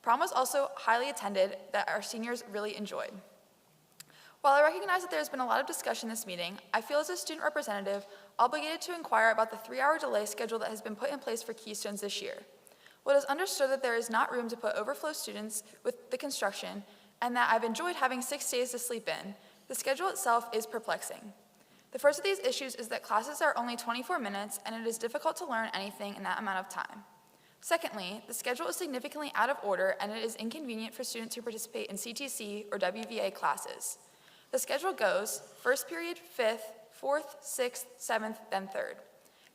Prom was also highly attended that our seniors really enjoyed. While I recognize that there's been a lot of discussion this meeting, I feel as a student representative obligated to inquire about the 3-hour delay schedule that has been put in place for Keystones this year. What is understood that there is not room to put overflow students with the construction, and that I've enjoyed having 6 days to sleep in, the schedule itself is perplexing. The first of these issues is that classes are only 24 minutes, and it is difficult to learn anything in that amount of time. Secondly, the schedule is significantly out of order, and it is inconvenient for students who participate in CTC or WVA classes. The schedule goes first period, 5th, 4th, 6th, 7th, then 3rd.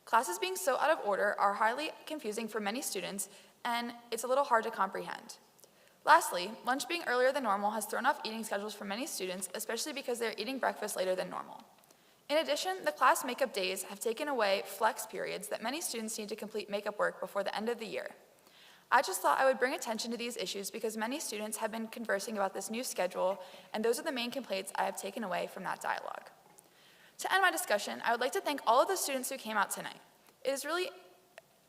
Classes being so out of order are highly confusing for many students, and it's a little hard to comprehend. Lastly, lunch being earlier than normal has thrown off eating schedules for many students, especially because they're eating breakfast later than normal. In addition, the class makeup days have taken away flex periods that many students need to complete makeup work before the end of the year. I just thought I would bring attention to these issues because many students have been conversing about this new schedule, and those are the main complaints I have taken away from that dialogue. To end my discussion, I would like to thank all of the students who came out tonight. It is really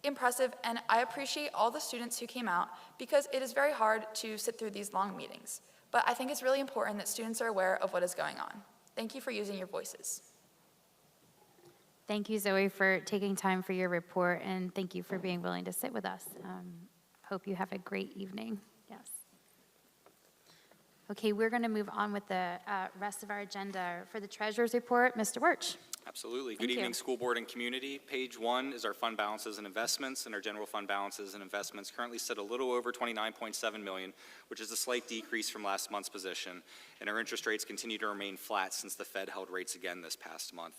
impressive, and I appreciate all the students who came out because it is very hard to sit through these long meetings. But I think it's really important that students are aware of what is going on. Thank you for using your voices. Thank you, Zoe, for taking time for your report, and thank you for being willing to sit with us. Hope you have a great evening. Yes. Okay, we're going to move on with the rest of our agenda. For the treasurer's report, Mr. Wirch. Absolutely. Thank Good evening, you. school board and community. Page 1 is our fund balances and investments, and our general fund balances and investments currently sit a little over $29.7 million, which is a slight decrease from last month's position, and our interest rates continue to remain flat since the Fed held rates again this past month.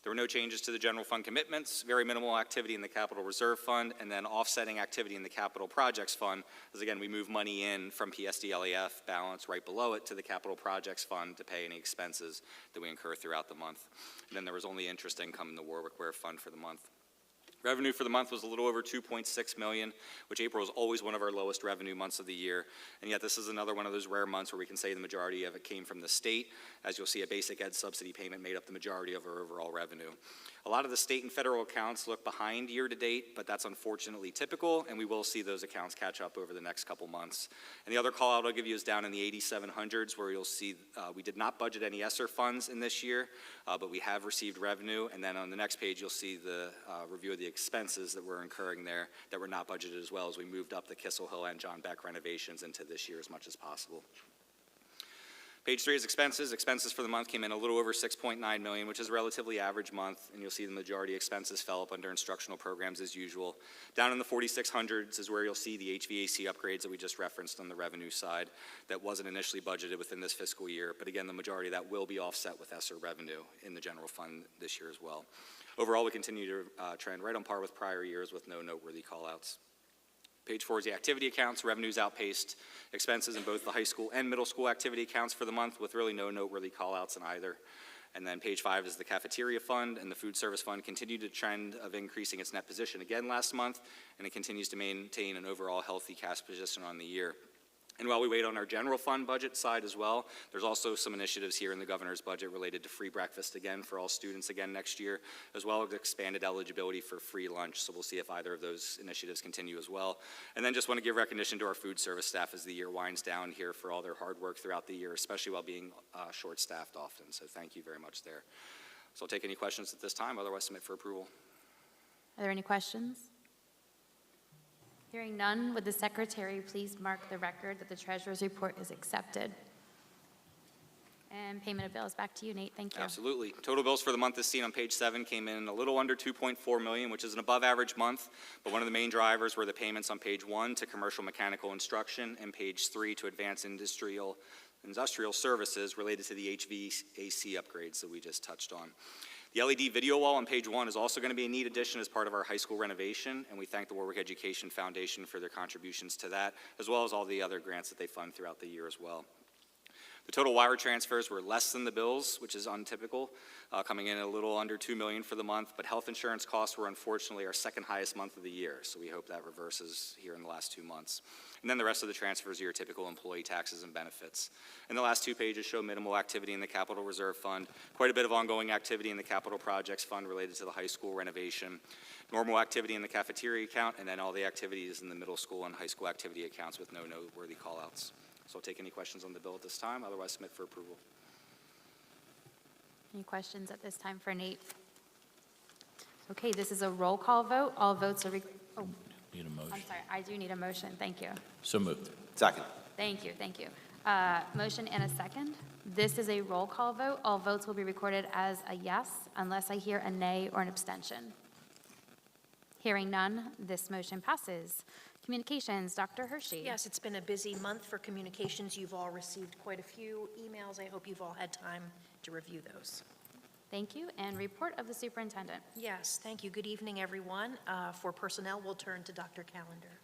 There were no changes to the general fund commitments, very minimal activity in the capital reserve fund, and then offsetting activity in the capital projects fund, as again, we move money in from PSD-LEF balance right below it to the capital projects fund to pay any expenses that we incur throughout the month. And then there was only interest income in the Warwick Ware fund for the month. Revenue for the month was a little over $2.6 million, which April is always one of our lowest revenue months of the year. And yet this is another one of those rare months where we can say the majority of it came from the state. As you'll see, a basic ed subsidy payment made up the majority of our overall revenue. A lot of the state and federal accounts look behind year to date, but that's unfortunately typical, and we will see those accounts catch up over the next couple months. And the other call out I'll give you is down in the 8700s, where you'll see we did not budget any ESSER funds in this year, but we have received revenue. And then on the next page, you'll see the review of the expenses that we're incurring there that were not budgeted, as well as we moved up the Kissel Hill and John Beck renovations into this year as much as possible. Page 3 is expenses. Expenses for the month came in a little over $6.9 million, which is a relatively average month, and you'll see the majority of expenses fell up under instructional programs as usual. Down in the 4600s is where you'll see the HVAC upgrades that we just referenced on the revenue side that wasn't initially budgeted within this fiscal year, but again, the majority of that will be offset with ESSER revenue in the general fund this year as well. Overall, we continue to trend right on par with prior years with no noteworthy call-outs. Page 4 is the activity accounts. Revenues outpaced expenses in both the high school and middle school activity accounts for the month, with really no noteworthy call-outs in either. And then page 5 is the cafeteria fund, and the food service fund continued a trend of increasing its net position again last month, and it continues to maintain an overall healthy cash position on the year. And while we wait on our general fund budget side as well, there's also some initiatives here in the governor's budget related to free breakfast again for all students again next year, as well as expanded eligibility for free lunch. So we'll see if either of those initiatives continue as well. And then just want to give recognition to our food service staff as the year winds down here for all their hard work throughout the year, especially while being short-staffed often. So thank you very much there. So I'll take any questions at this time, otherwise submit for approval. Are there any questions? Hearing none, would the secretary please mark the record that the treasurer's report is accepted? And payment of bills, back to you, Nate, thank you. Absolutely. Total bills for the month as seen on page 7 came in a little under $2.4 million, which is an above average month, but one of the main drivers were the payments on page 1 to commercial mechanical instruction and page 3 to advanced industrial services related to the HVAC upgrades that we just touched on. The LED video wall on page 1 is also going to be a neat addition as part of our high school renovation, and we thank the Warwick Education Foundation for their contributions to that, as well as all the other grants that they fund throughout the year as well. The total wire transfers were less than the bills, which is untypical, coming in a little under $2 million for the month, but health insurance costs were unfortunately our second highest month of the year, so we hope that reverses here in the last 2 months. And then the rest of the transfers are your typical employee taxes and benefits. And the last 2 pages show minimal activity in the Capital Reserve Fund, quite a bit of ongoing activity in the Capital Projects Fund related to the high school renovation, normal activity in the cafeteria account, and then all the activities in the middle school and high school activity accounts with no noteworthy call-outs. So I'll take any questions on the bill at this time, otherwise submit for approval. Any questions at this time for Nate? Okay, this is a roll call vote. All votes are, Need a motion. I'm sorry, I do need a motion, thank you. So moved. Second. Thank you, thank you. Motion and a second. This is a roll call vote. All votes will be recorded as a yes unless I hear a nay or an abstention. Hearing none, this motion passes. Communications, Dr. Hershey. Yes, it's been a busy month for communications. You've all received quite a few emails. I hope you've all had time to review those. Thank you, and report of the superintendent. Yes, thank you. Good evening, everyone. For personnel, we'll turn to Dr. Callender.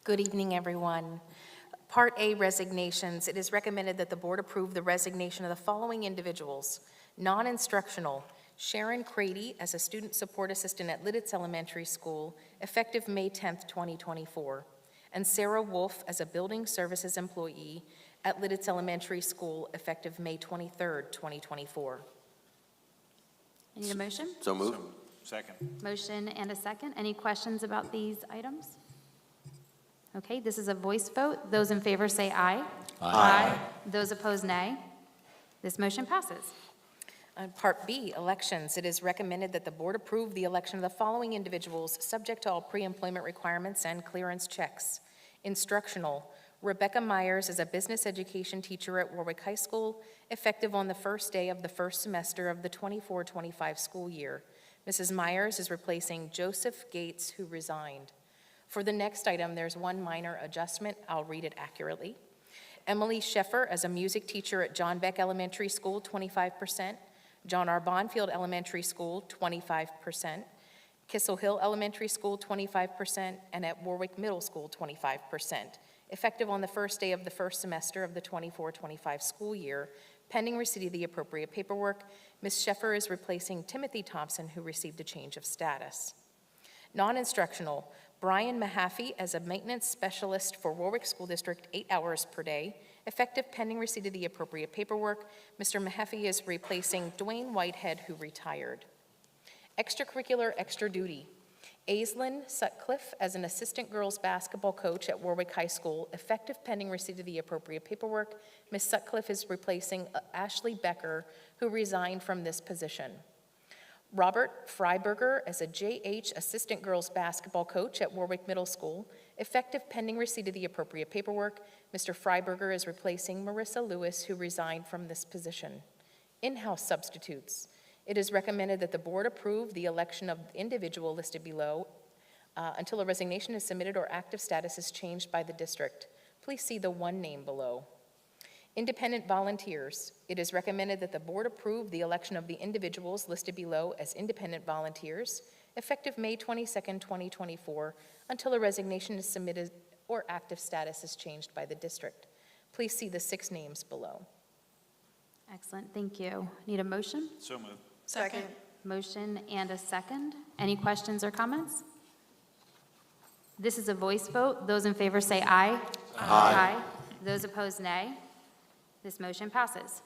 Good evening, everyone. Part A, resignations. It is recommended that the board approve the resignation of the following individuals. Non-instructional, Sharon Crady as a student support assistant at Lidditz Elementary School, effective May 10th, 2024, and Sarah Wolf as a building services employee at Lidditz Elementary School, effective May 23rd, 2024. I need a motion? So moved. Second. Motion and a second. Any questions about these items? Okay, this is a voice vote. Those in favor say aye. Aye. Those opposed, nay. This motion passes. On Part B, elections, it is recommended that the board approve the election of the following individuals, subject to all pre-employment requirements and clearance checks. Instructional, Rebecca Myers is a business education teacher at Warwick High School, effective on the first day of the first semester of the 24-25 school year. Mrs. Myers is replacing Joseph Gates, who resigned. For the next item, there's one minor adjustment. I'll read it accurately. Emily Sheffer as a music teacher at John Beck Elementary School, 25%. John R. Bonfield Elementary School, 25%. Kissel Hill Elementary School, 25%. And at Warwick Middle School, 25%. Effective on the first day of the first semester of the 24-25 school year, pending receipt of the appropriate paperwork. Ms. Sheffer is replacing Timothy Thompson, who received a change of status. Non-instructional, Brian Mahaffey as a maintenance specialist for Warwick School District, 8 hours per day, effective pending receipt of the appropriate paperwork. Mr. Mahaffey is replacing Dwayne Whitehead, who retired. Extracurricular extra duty, Aislinn Sutcliffe as an assistant girls basketball coach at Warwick High School, effective pending receipt of the appropriate paperwork. Ms. Sutcliffe is replacing Ashley Becker, who resigned from this position. Robert Freiberger as a JH assistant girls basketball coach at Warwick Middle School, effective pending receipt of the appropriate paperwork. Mr. Freiberger is replacing Marissa Lewis, who resigned from this position. In-house substitutes. It is recommended that the board approve the election of the individual listed below until a resignation is submitted or active status is changed by the district. Please see the one name below. Independent volunteers. It is recommended that the board approve the election of the individuals listed below as independent volunteers, effective May 22nd, 2024, until a resignation is submitted or active status is changed by the district. Please see the 6 names below. Excellent, thank you. Need a motion? So moved. Second. Motion and a second. Any questions or comments? This is a voice vote. Those in favor say aye. Aye. Those opposed, nay. This motion passes.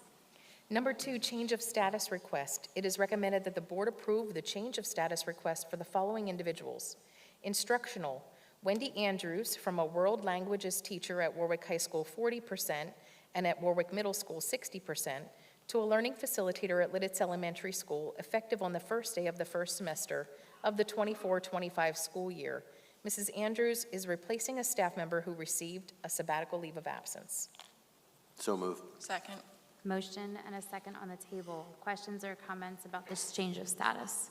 Number 2, change of status request. It is recommended that the board approve the change of status request for the following individuals. Instructional, Wendy Andrews from a world languages teacher at Warwick High School 40% and at Warwick Middle School 60%, to a learning facilitator at Lidditz Elementary School, effective on the first day of the first semester of the 24-25 school year. Mrs. Andrews is replacing a staff member who received a sabbatical leave of absence. So moved. Second. Motion and a second on the table. Questions or comments about this change of status?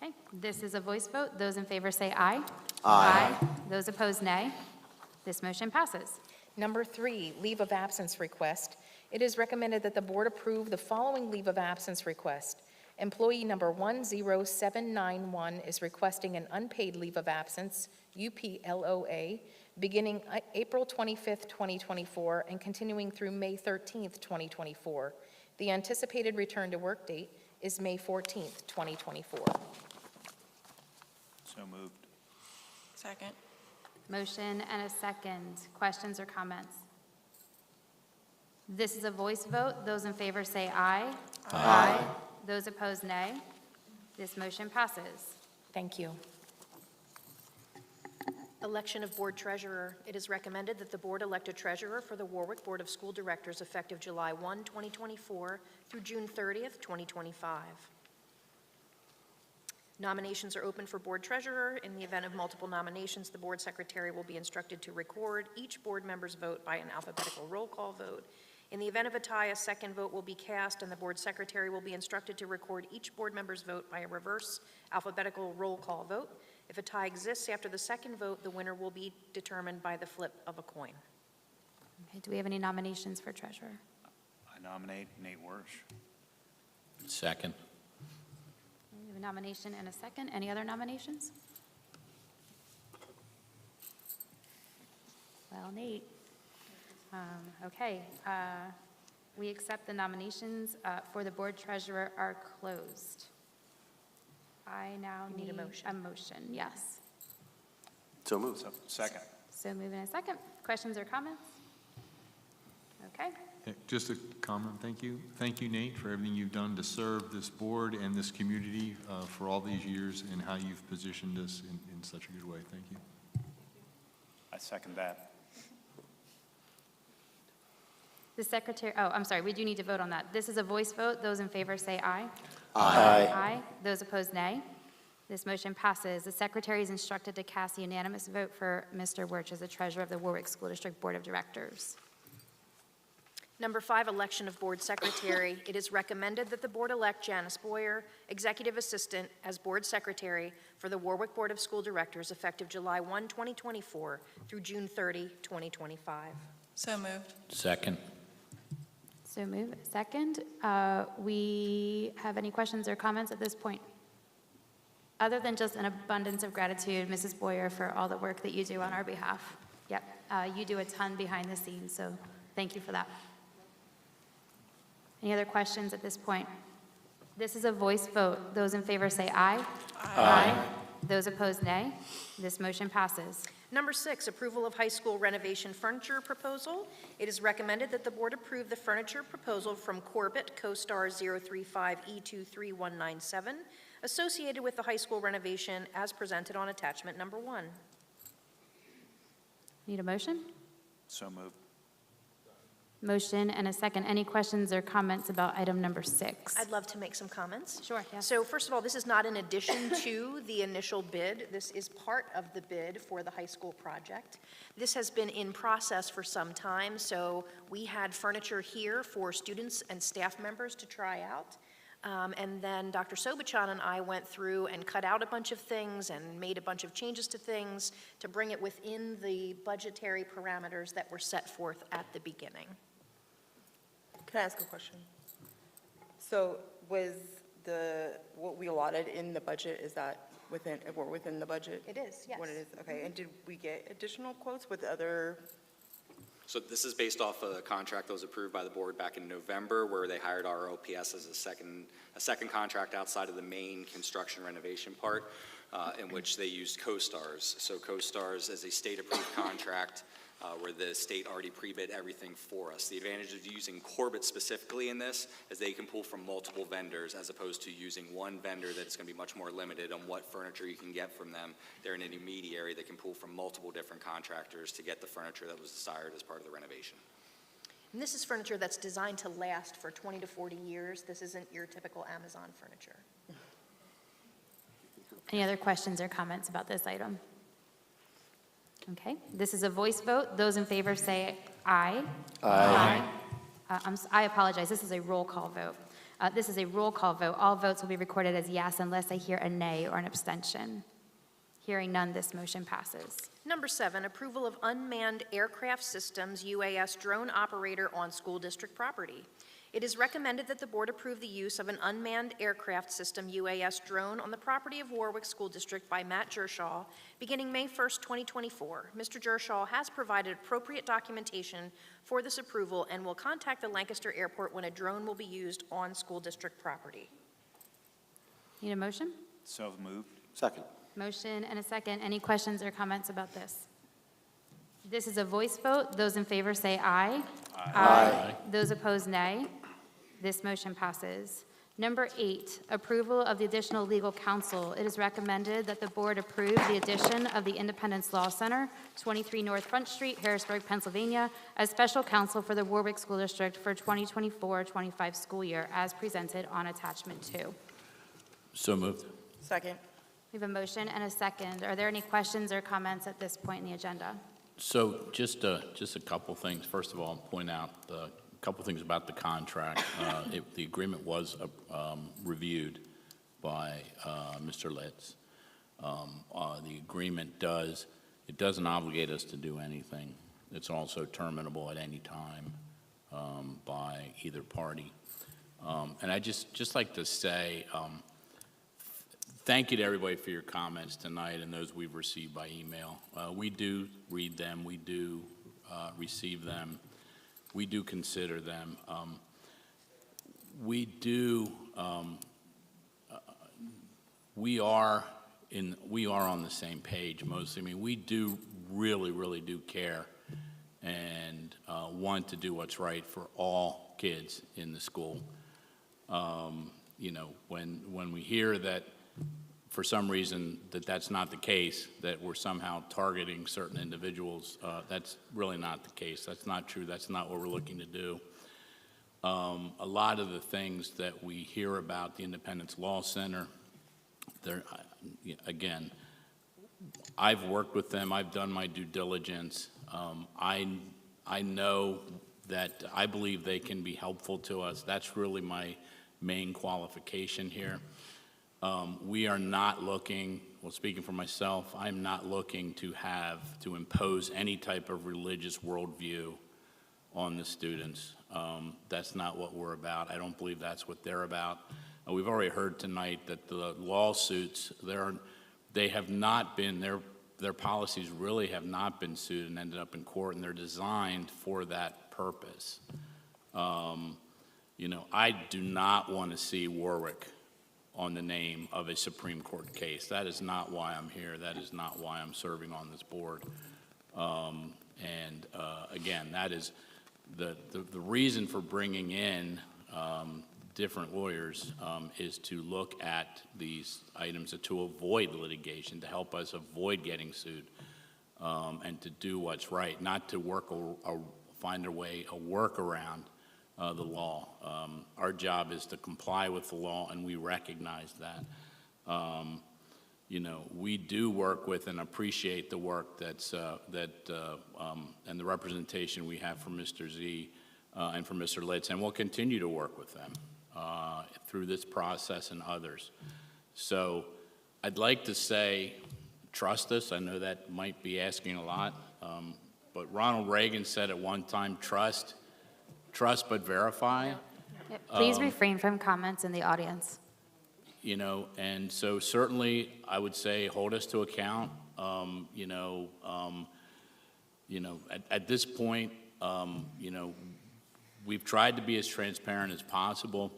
Okay, this is a voice vote. Those in favor say aye. Aye. Those opposed, nay. This motion passes. Number 3, leave of absence request. It is recommended that the board approve the following leave of absence request. Employee number 10791 is requesting an unpaid leave of absence, UPLOA, beginning April 25th, 2024, and continuing through May 13th, 2024. The anticipated return to work date is May 14th, 2024. So moved. Second. Motion and a second. Questions or comments? This is a voice vote. Those in favor say aye. Aye. Those opposed, nay. This motion passes. Thank you. Election of Board Treasurer. It is recommended that the Board elect a treasurer for the Warwick Board of School Directors effective July 1, 2024 through June 30th, 2025. Nominations are open for Board Treasurer. In the event of multiple nominations, the Board Secretary will be instructed to record each board member's vote by an alphabetical roll call vote. In the event of a tie, a second vote will be cast, and the Board Secretary will be instructed to record each board member's vote by a reverse alphabetical roll call vote. If a tie exists after the second vote, the winner will be determined by the flip of a coin. Okay, do we have any nominations for treasurer? I nominate Nate Wersch. Second. We have a nomination and a second. Any other nominations? Well, Nate. Okay, we accept the nominations for the board treasurer are closed. I now need a motion, yes. So moved. Second. So move in a second. Questions or comments? Okay. Just a comment, thank you. Thank you, Nate, for everything you've done to serve this board and this community for all these years and how you've positioned us in such a good way. Thank you. I second that. The secretary, oh, I'm sorry, we do need to vote on that. This is a voice vote. Those in favor say aye. Aye. Aye. Those opposed, nay. This motion passes. The secretary is instructed to cast a unanimous vote for Mr. Wirch as the treasurer of the Warwick School District Board of Directors. Number 5, election of board secretary. It is recommended that the board elect Janice Boyer, executive assistant, as board secretary for the Warwick Board of School Directors effective July 1, 2024 through June 30, 2025. So moved. Second. So move. Second. We have any questions or comments at this point? Other than just an abundance of gratitude, Mrs. Boyer, for all the work that you do on our behalf. Yep, you do a ton behind the scenes, so thank you for that. Any other questions at this point? This is a voice vote. Those in favor say aye. Aye. Those opposed, nay. This motion passes. Number 6, approval of high school renovation furniture proposal. It is recommended that the board approve the furniture proposal from Corbett CoStar 035E23197 associated with the high school renovation as presented on attachment number 1. Need a motion? So moved. Motion and a second. Any questions or comments about item number 6? I'd love to make some comments. Sure, yeah. So first of all, this is not in addition to the initial bid. This is part of the bid for the high school project. This has been in process for some time, so we had furniture here for students and staff members to try out. And then Dr. Sobachan and I went through and cut out a bunch of things and made a bunch of changes to things to bring it within the budgetary parameters that were set forth at the beginning. Can I ask a question? So was what we allotted in the budget, is that within the budget? It is, yes. What it is, okay. And did we get additional quotes with other? So this is based off a contract that was approved by the board back in November, where they hired our OPS as a second contract outside of the main construction renovation part, in which they used CoStars. So CoStars is a state-approved contract where the state already pre-bid everything for us. The advantage of using Corbett specifically in this is they can pull from multiple vendors as opposed to using one vendor that's going to be much more limited on what furniture you can get from them. They're an intermediary that can pull from multiple different contractors to get the furniture that was desired as part of the renovation. And this is furniture that's designed to last for 20 to 40 years. This isn't your typical Amazon furniture. Any other questions or comments about this item? Okay, this is a voice vote. Those in favor say aye. Aye. I apologize, this is a roll call vote. This is a roll call vote. All votes will be recorded as yes unless I hear a nay or an abstention. Hearing none, this motion passes. Number 7, approval of unmanned aircraft systems UAS drone operator on school district property. It is recommended that the board approve the use of an unmanned aircraft system UAS drone on the property of Warwick School District by Matt Jershaw beginning May 1st, 2024. Mr. Jershaw has provided appropriate documentation for this approval and will contact the Lancaster Airport when a drone will be used on school district property. Need a motion? So moved. Second. Motion and a second. Any questions or comments about this? This is a voice vote. Those in favor say aye. Aye. Those opposed, nay. This motion passes. Number 8, approval of the additional legal counsel. It is recommended that the board approve the addition of the Independence Law Center, 23 North Front Street, Harrisburg, Pennsylvania, as special counsel for the Warwick School District for 2024-25 school year, as presented on attachment 2. So moved. Second. We have a motion and a second. Are there any questions or comments at this point in the agenda? So just a couple things. First of all, point out a couple things about the contract. The agreement was reviewed by Mr. Litz. The agreement doesn't obligate us to do anything. It's also terminable at any time by either party. And I just like to say thank you to everybody for your comments tonight and those we've received by email. We do read them. We do receive them. We do consider them. We are on the same page mostly. I mean, we do really do care and want to do what's right for all kids in the school. You know, when we hear that for some reason that's not the case, that we're somehow targeting certain individuals, that's really not the case. That's not true. That's not what we're looking to do. A lot of the things that we hear about the Independence Law Center, again, I've worked with them. I've done my due diligence. I know that I believe they can be helpful to us. That's really my main qualification here. We are not looking, well, speaking for myself, I'm not looking to impose any type of religious worldview on the students. That's not what we're about. I don't believe that's what they're about. We've already heard tonight that the lawsuits, they have not been, their policies really have not been sued and ended up in court, and they're designed for that purpose. You know, I do not want to see Warwick on the name of a Supreme Court case. That is not why I'm here. That is not why I'm serving on this board. Again, that is the reason for bringing in different lawyers is to look at these items to avoid litigation, to help us avoid getting sued, and to do what's right, not to find a way, a work around the law. Our job is to comply with the law, and we recognize that. You know, we do work with and appreciate the work and the representation we have from Mr. Z and from Mr. Litz, and we'll continue to work with them through this process and others. So I'd like to say, trust us. I know that might be asking a lot, but Ronald Reagan said at one time, trust but verify. Please refrain from comments in the audience. You know, and so certainly I would say hold us to account. At this point, we've tried to be as transparent as possible.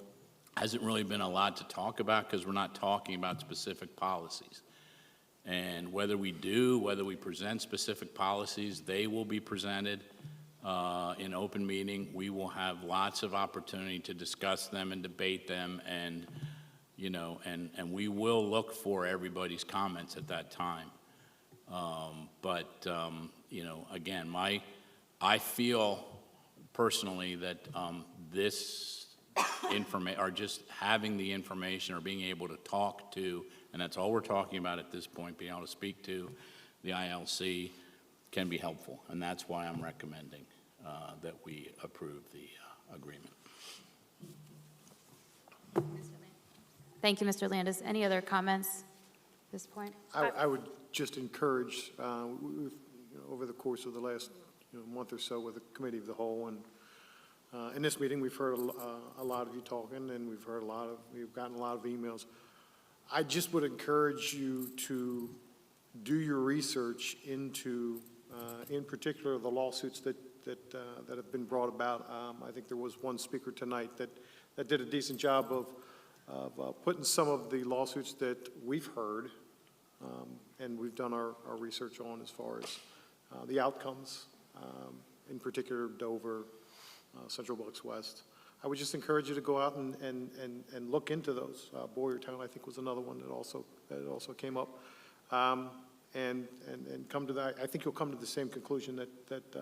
Hasn't really been a lot to talk about because we're not talking about specific policies. And whether we present specific policies, they will be presented in open meeting. We will have lots of opportunity to discuss them and debate them, and we will look for everybody's comments at that time. Again, I feel personally that this information, or just having the information or being able to talk to, and that's all we're talking about at this point, being able to speak to the ILC can be helpful. And that's why I'm recommending that we approve the agreement. Thank you, Mr. Landis. Any other comments at this point? I would just encourage, over the course of the last month or so with the Committee of the Whole, and in this meeting, we've heard a lot of you talking, and we've gotten a lot of emails. I just would encourage you to do your research into, in particular, the lawsuits that have been brought about. I think there was one speaker tonight that did a decent job of putting some of the lawsuits that we've heard and we've done our research on as far as the outcomes, in particular Dover, Central Bucks West. I would just encourage you to go out and look into those. Boyertown, I think, was another one that also came up, and come to that. I think you'll come to the same conclusion that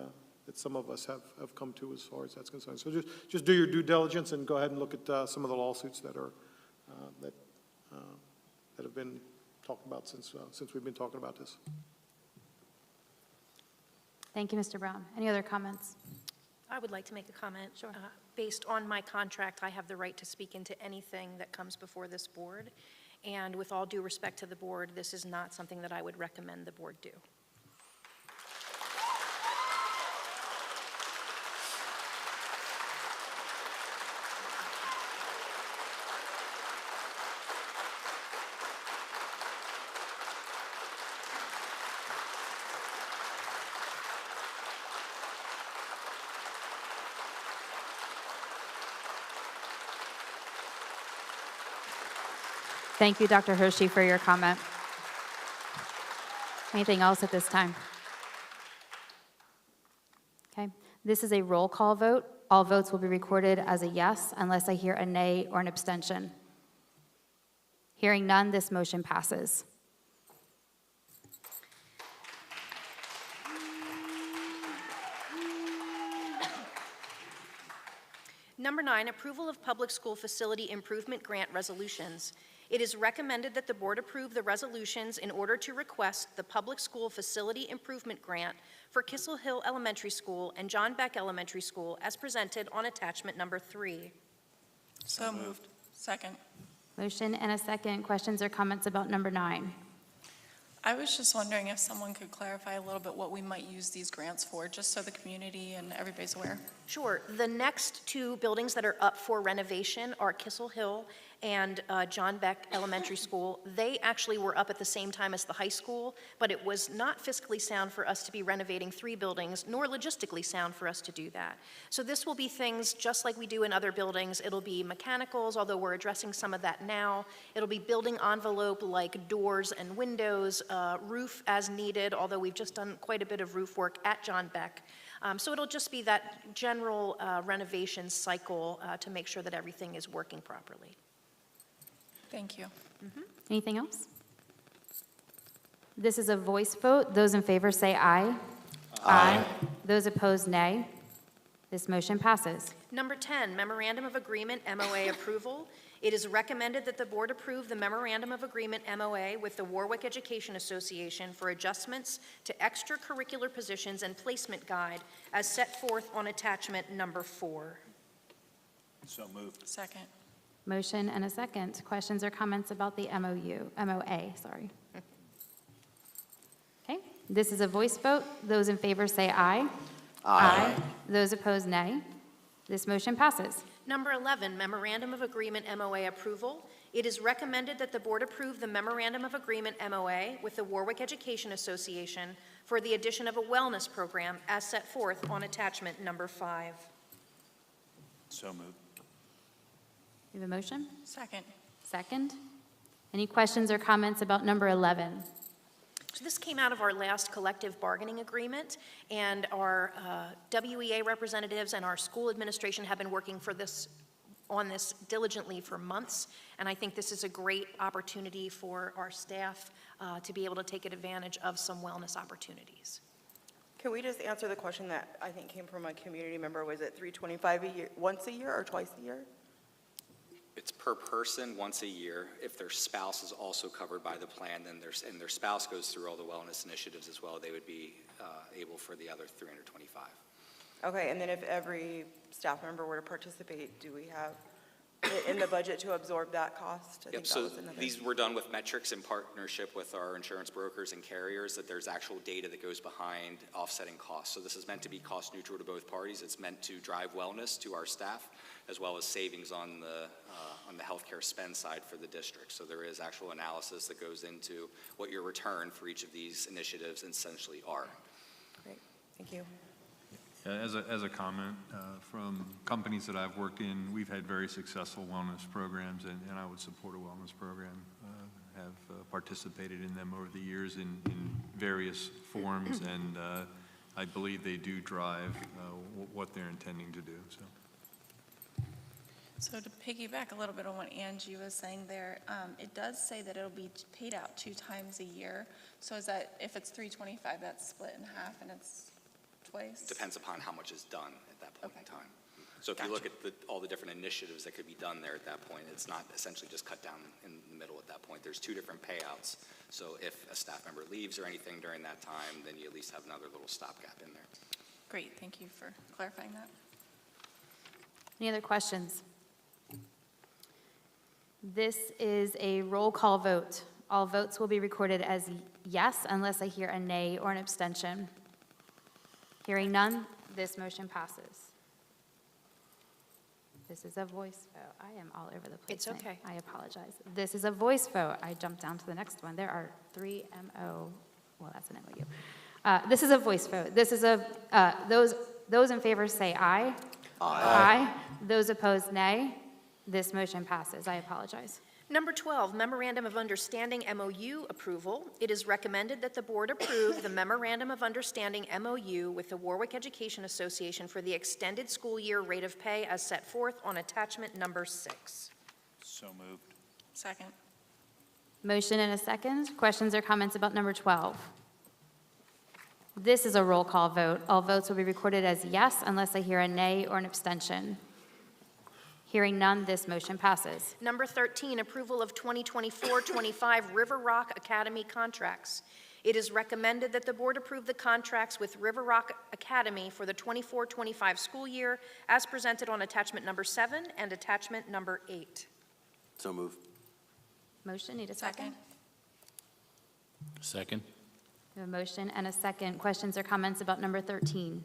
some of us have come to as far as that's concerned. So just do your due diligence and go ahead and look at some of the lawsuits that have been talked about since we've been talking about this. Thank you, Mr. Brown. Any other comments? I would like to make a comment. Sure. Based on my contract, I have the right to speak into anything that comes before this board. And with all due respect to the board, this is not something that I would recommend the board do. Thank you, Dr. Hershey, for your comment. Anything else at this time? Okay. This is a roll call vote. All votes will be recorded as a yes unless I hear a nay or an abstention. Hearing none, this motion passes. Number 9, approval of public school facility improvement grant resolutions. It is recommended that the board approve the resolutions in order to request the public school facility improvement grant for Kissel Hill Elementary School and John Beck Elementary School as presented on attachment number 3. So moved. Second. Motion and a second. Questions or comments about number 9? I was just wondering if someone could clarify a little bit what we might use these grants for, just so the community and everybody's aware. Sure. The next 2 buildings that are up for renovation are Kissel Hill and John Beck Elementary School. They actually were up at the same time as the high school, but it was not fiscally sound for us to be renovating 3 buildings, nor logistically sound for us to do that. So this will be things just like we do in other buildings. It'll be mechanicals, although we're addressing some of that now. It'll be building envelope like doors and windows, roof as needed, although we've just done quite a bit of roof work at John Beck. So it'll just be that general renovation cycle to make sure that everything is working properly. Thank you. Anything else? This is a voice vote. Those in favor say aye. Aye. Those opposed, nay. This motion passes. Number 10, Memorandum of Agreement, MOA approval. It is recommended that the board approve the Memorandum of Agreement, MOA, with the Warwick Education Association for adjustments to extracurricular positions and placement guide as set forth on attachment number 4. So moved. Second. Motion and a second. Questions or comments about the MOA, sorry. Okay, this is a voice vote. Those in favor say aye. Aye. Those opposed, nay. This motion passes. Number 11, Memorandum of Agreement, MOA approval. It is recommended that the board approve the Memorandum of Agreement, MOA, with the Warwick Education Association for the addition of a wellness program as set forth on attachment number 5. So moved. You have a motion? Second. Second. Any questions or comments about number 11? So this came out of our last collective bargaining agreement, and our WEA representatives and our school administration have been working on this diligently for months, and I think this is a great opportunity for our staff to be able to take advantage of some wellness opportunities. Can we just answer the question that I think came from a community member? Was it $325 a year, once a year or twice a year? It's per person once a year. If their spouse is also covered by the plan, then and their spouse goes through all the wellness initiatives as well, they would be able for the other $325. Okay, and then if every staff member were to participate, do we have it in the budget to absorb that cost? I think that So was another. these were done with metrics in partnership with our insurance brokers and carriers, that there's actual data that goes behind offsetting costs. So this is meant to be cost neutral to both parties. It's meant to drive wellness to our staff, as well as savings on the healthcare spend side for the district. So there is actual analysis that goes into what your return for each of these initiatives essentially are. Great, thank you. As a comment, from companies that I've worked in, we've had very successful wellness programs, and I would support a wellness program. Have participated in them over the years in various forms, and I believe they do drive what they're intending to do. So to piggyback a little bit on what Angie was saying there, it does say that it'll be paid out 2 times a year. So is that, if it's $325, that's split in half and it's twice? Depends upon how much is done at that point in time. So if you look at all the different initiatives that could be done there at that point, it's not essentially just cut down in the middle at that point. There's 2 different payouts. So if a staff member leaves or anything during that time, then you at least have another little stopgap in there. Great, thank you for clarifying that. Any other questions? This is a roll call vote. All votes will be recorded as yes unless I hear a nay or an abstention. Hearing none, this motion passes. This is a voice vote. I am all over the place. It's okay. I apologize. This is a voice vote. I jumped down to the next one. There are 3 MO. Well, that's an MOU. This is a voice vote. This is those in favor say aye. Aye. Those opposed, nay. This motion passes. I apologize. Number 12, Memorandum of Understanding, MOU approval. It is recommended that the board approve the Memorandum of Understanding, MOU, with the Warwick Education Association for the extended school year rate of pay as set forth on attachment number 6. So moved. Second. Motion and a second. Questions or comments about number 12? This is a roll call vote. All votes will be recorded as yes unless I hear a nay or an abstention. Hearing none, this motion passes. Number 13, approval of 2024-25 River Rock Academy contracts. It is recommended that the board approve the contracts with River Rock Academy for the 24-25 school year as presented on attachment number 7 and attachment number 8. So moved. Motion, need a second? Second. We have a motion and a second. Questions or comments about number 13?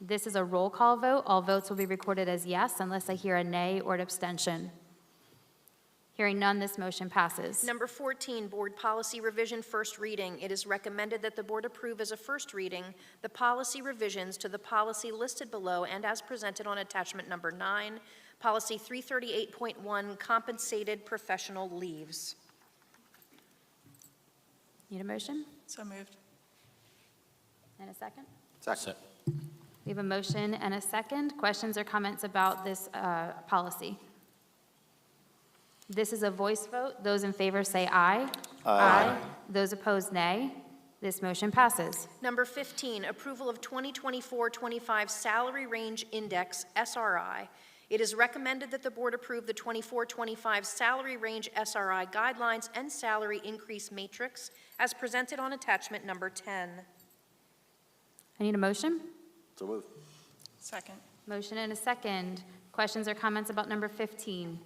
This is a roll call vote. All votes will be recorded as yes unless I hear a nay or an abstention. Hearing none, this motion passes. Number 14, Board Policy Revision, first reading. It is recommended that the Board approve as a first reading the policy revisions to the policy listed below and as presented on attachment number 9, Policy 338.1, Compensated Professional Leaves. Need a motion? So moved. And a second? Second. We have a motion and a second. Questions or comments about this policy? This is a voice vote. Those in favor say aye. Aye. Those opposed, nay. This motion passes. Number 15, approval of 2024-25 Salary Range Index, SRI. It is recommended that the Board approve the 24-25 Salary Range SRI Guidelines and Salary Increase Matrix as presented on attachment number 10. I need a motion. So moved. Second. Motion and a second. Questions or comments about number 15?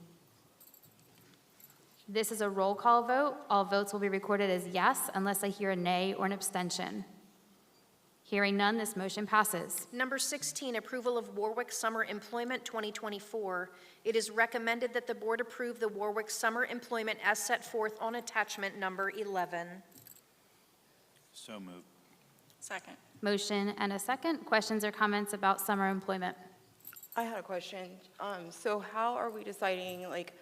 This is a roll call vote. All votes will be recorded as yes unless I hear a nay or an abstention. Hearing none, this motion passes. Number 16, approval of Warwick Summer Employment 2024. It is recommended that the Board approve the Warwick Summer Employment as set forth on attachment number 11. So moved. Second. Motion and a second. Questions or comments about summer employment? I had a question. So how are we deciding, like,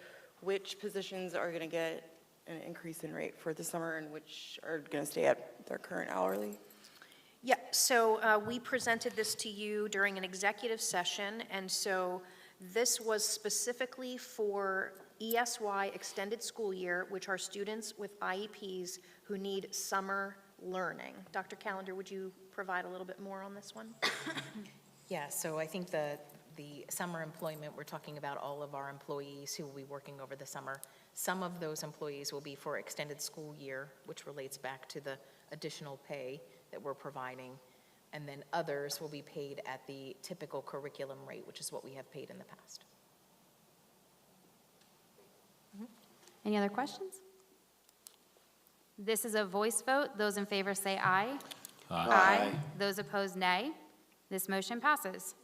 which positions are going to get an increase in rate for the summer and which are going to stay at their current hourly? Yeah, so we presented this to you during an executive session, and so this was specifically for ESY extended school year, which are students with IEPs who need summer learning. Dr. Callender, would you provide a little bit more on this one? Yeah, so I think the summer employment, we're talking about all of our employees who will be working over the summer. Some of those employees will be for extended school year, which relates back to the additional pay that we're providing. And then others will be paid at the typical curriculum rate, which is what we have paid in the past. Any other questions? This is a voice vote. Those in favor say aye. Aye. Those opposed, nay. This motion passes.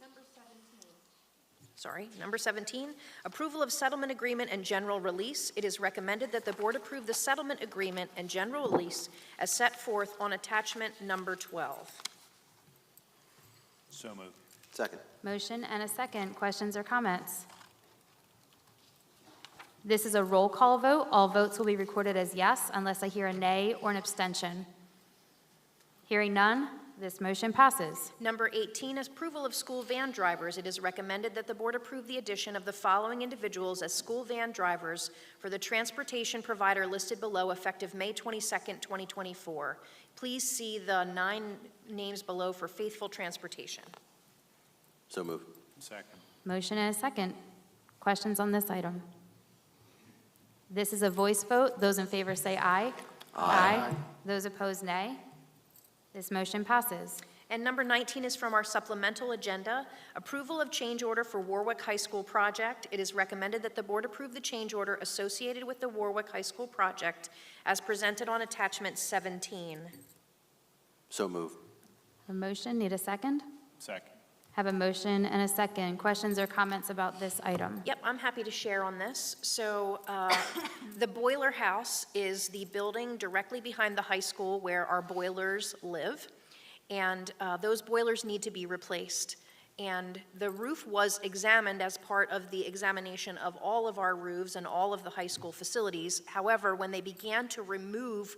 Number 17, approval of settlement agreement and general release. It is recommended that the Board approve the settlement agreement and general release as set forth on attachment number 12. So moved. Second. Motion and a second. Questions or comments? This is a roll call vote. All votes will be recorded as yes unless I hear a nay or an abstention. Hearing none, this motion passes. Number 18 is approval of school van drivers. It is recommended that the Board approve the addition of the following individuals as school van drivers for the transportation provider listed below effective May 22nd, 2024. Please see the 9 names below for Faithful Transportation. So moved. Second. Motion and a second. Questions on this item? This is a voice vote. Those in favor say aye. Aye. Those opposed, nay. This motion passes. And number 19 is from our supplemental agenda, approval of change order for Warwick High School project. It is recommended that the Board approve the change order associated with the Warwick High School project as presented on attachment 17. So moved. A motion, need a second? Second. Have a motion and a second. Questions or comments about this item? Yep, I'm happy to share on this. So the boiler house is the building directly behind the high school where our boilers live. And those boilers need to be replaced. And the roof was examined as part of the examination of all of our roofs and all of the high school facilities. However, when they began to remove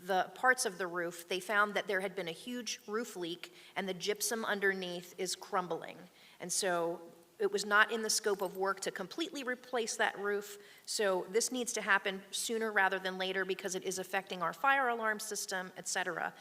the parts of the roof, they found that there had been a huge roof leak and the gypsum underneath is crumbling. And so it was not in the scope of work to completely replace that roof. So this needs to happen sooner rather than later because it is affecting our fire alarm system, et cetera.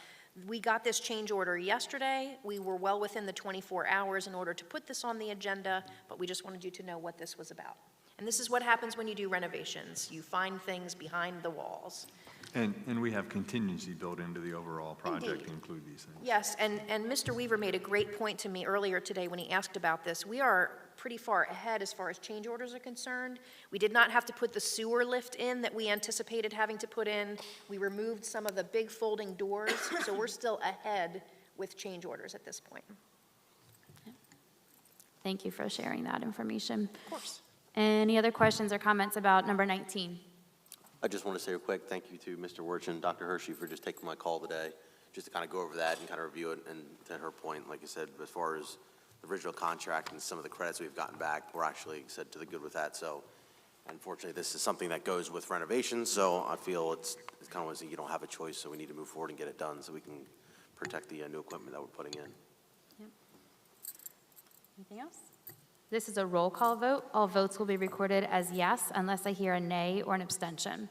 We got this change order yesterday. We were well within the 24 hours in order to put this on the agenda, but we just wanted you to know what this was about. And this is what happens when you do renovations. You find things behind the walls. And we have contingency built into the overall project Indeed. to include these things. Yes, and Mr. Weaver made a great point to me earlier today when he asked about this. We are pretty far ahead as far as change orders are concerned. We did not have to put the sewer lift in that we anticipated having to put in. We removed some of the big folding doors, so we're still ahead with change orders at this point. Thank you for sharing that information. Of course. Any other questions or comments about number 19? I just want to say a quick thank you to Mr. Wirch and Dr. Hershey for just taking my call today, just to kind of go over that and kind of review it. And to her point, like I said, as far as the original contract and some of the credits we've gotten back, we're actually said to the good with that. So unfortunately, this is something that goes with renovations, so I feel it's kind of one of those, you don't have a choice, so we need to move forward and get it done so we can protect the new equipment that we're putting in. Yep. Anything else? This is a roll call vote. All votes will be recorded as yes unless I hear a nay or an abstention.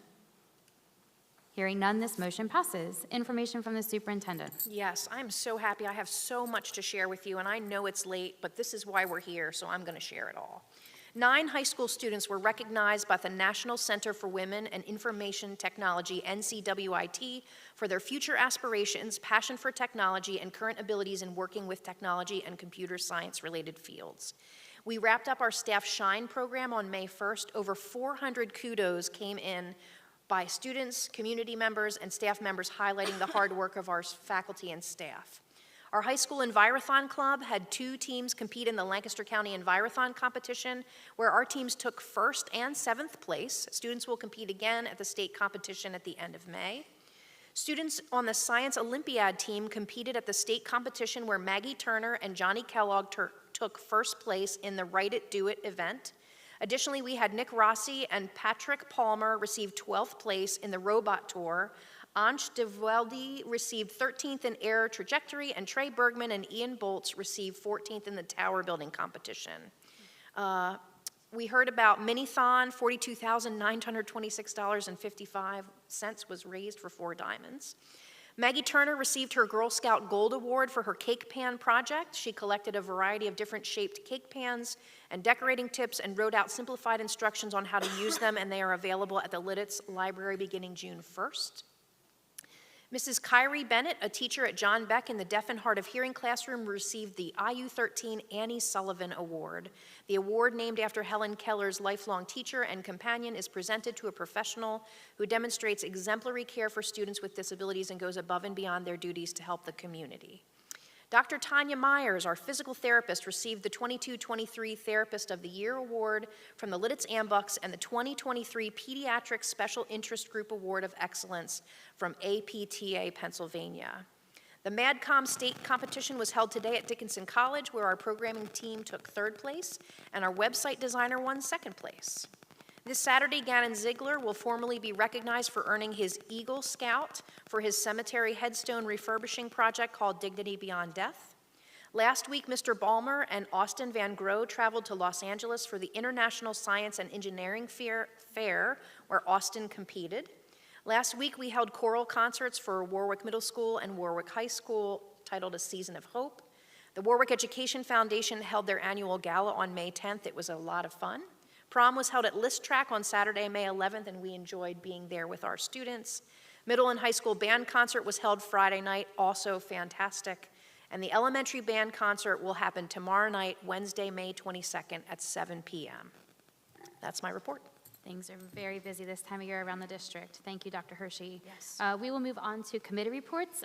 Hearing none, this motion passes. Information from the superintendent. Yes, I'm so happy. I have so much to share with you, and I know it's late, but this is why we're here, so I'm going to share it all. 9 high school students were recognized by the National Center for Women and Information Technology, NCWIT, for their future aspirations, passion for technology, and current abilities in working with technology and computer science-related fields. We wrapped up our Staff Shine program on May 1st. Over 400 kudos came in by students, community members, and staff members highlighting the hard work of our faculty and staff. Our high school Envirothon Club had 2 teams compete in the Lancaster County Envirothon competition, where our teams took 1st and 7th place. Students will compete again at the state competition at the end of May. Students on the Science Olympiad team competed at the state competition, where Maggie Turner and Johnny Kellogg took 1st place in the Write It, Do It event. Additionally, we had Nick Rossi and Patrick Palmer receive 12th place in the Robot Tour. Ansh Devweldy received 13th in Air Trajectory, and Trey Bergman and Ian Bolts received 14th in the Tower Building competition. We heard about Minithon. $42,926.55 was raised for 4 diamonds. Maggie Turner received her Girl Scout Gold Award for her cake pan project. She collected a variety of different shaped cake pans and decorating tips and wrote out simplified instructions on how to use them, and they are available at the Lidditz Library beginning June 1st. Mrs. Kyrie Bennett, a teacher at John Beck in the Deaf and Hard of Hearing classroom, received the IU13 Annie Sullivan Award. The award, named after Helen Keller's lifelong teacher and companion, is presented to a professional who demonstrates exemplary care for students with disabilities and goes above and beyond their duties to help the community. Dr. Tanya Myers, our physical therapist, received the 22-23 Therapist of the Year Award from the Lidditz Ambucks and the 2023 Pediatric Special Interest Group Award of Excellence from APTA, Pennsylvania. The MadCom state competition was held today at Dickinson College, where our programming team took 3rd place and our website designer won 2nd place. This Saturday, Gannon Ziegler will formally be recognized for earning his Eagle Scout for his cemetery headstone refurbishing project called Dignity Beyond Death. Last week, Mr. Ballmer and Austin Van Gro traveled to Los Angeles for the International Science and Engineering Fair, where Austin competed. Last week, we held choral concerts for Warwick Middle School and Warwick High School, titled A Season of Hope. The Warwick Education Foundation held their annual gala on May 10th. It was a lot of fun. Prom was held at List Track on Saturday, May 11th, and we enjoyed being there with our students. Middle and high school band concert was held Friday night, also fantastic. And the elementary band concert will happen tomorrow night, Wednesday, May 22nd at 7 p.m. That's my report. Things are very busy this time of year around the district. Thank you, Dr. Hershey. Yes. We will move on to committee reports.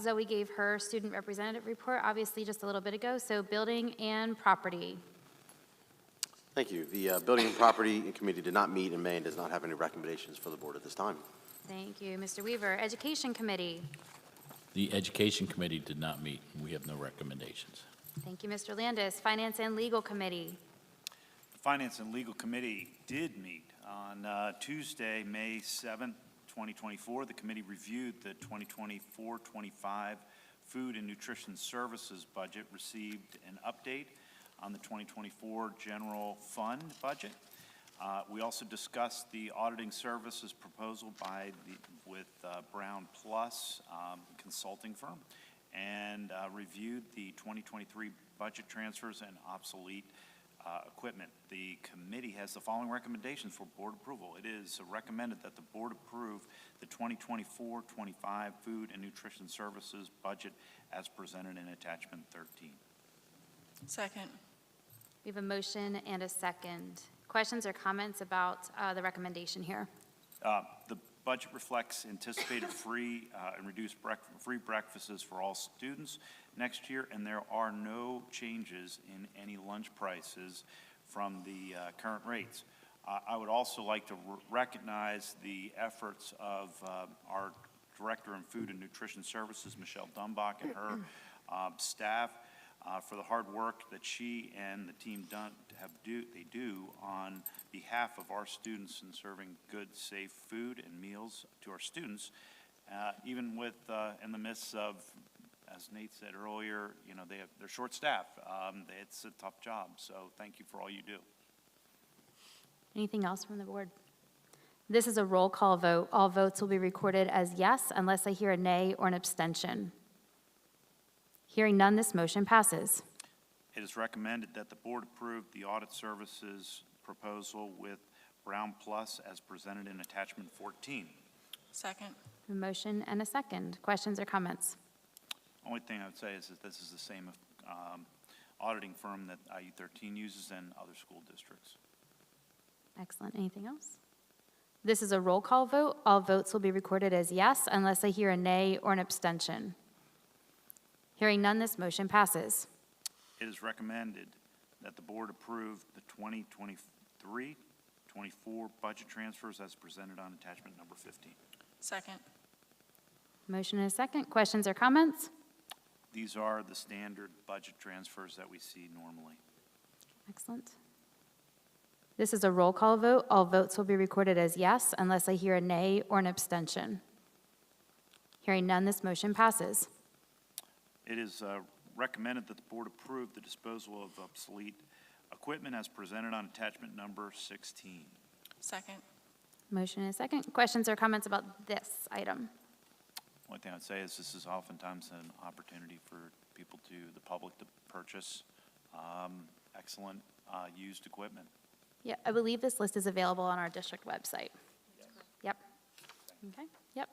Zoe gave her student representative report, obviously just a little bit ago. So building and property. Thank you. The Building and Property Committee did not meet in May and does not have any recommendations for the board at this time. Thank you, Mr. Weaver. Education Committee. The Education Committee did not meet, and we have no recommendations. Thank you, Mr. Landis. Finance and Legal Committee. The Finance and Legal Committee did meet on Tuesday, May 7th, 2024. The committee reviewed the 2024-25 Food and Nutrition Services budget, received an update on the 2024 General Fund budget. We also discussed the auditing services proposal with Brown Plus consulting firm, and reviewed the 2023 budget transfers and obsolete equipment. The committee has the following recommendations for board approval. It is recommended that the board approve the 2024-25 Food and Nutrition Services budget as presented in Attachment 13. Second. We have a motion and a second. Questions or comments about the recommendation here? The budget reflects anticipated free and reduced free breakfasts for all students next year, and there are no changes in any lunch prices from the current rates. I would also like to recognize the efforts of our Director in Food and Nutrition Services, Michelle Dumbach, and her staff for the hard work that she and the team do on behalf of our students in serving good, safe food and meals to our students, even with in the midst of, as Nate said earlier, you know, they're short-staffed. It's a tough job, so thank you for all you do. Anything else from the board? This is a roll call vote. All votes will be recorded as yes unless I hear a nay or an abstention. Hearing none, this motion passes. It is recommended that the board approve the audit services proposal with Brown Plus as presented in attachment 14. Second. A motion and a second. Questions or comments? Only thing I would say is that this is the same auditing firm that IU13 uses in other school districts. Excellent. Anything else? This is a roll call vote. All votes will be recorded as yes unless I hear a nay or an abstention. Hearing none, this motion passes. It is recommended that the board approve the 2023-24 budget transfers as presented on attachment number 15. Second. Motion and a second. Questions or comments? These are the standard budget transfers that we see normally. Excellent. This is a roll call vote. All votes will be recorded as yes unless I hear a nay or an abstention. Hearing none, this motion passes. It is recommended that the board approve the disposal of obsolete equipment as presented on attachment number 16. Second. Motion and a second. Questions or comments about this item? One thing I'd say is this is oftentimes an opportunity for people the public to purchase excellent used equipment. Yeah, I believe this list is available on our district website. Yep. Okay, yep.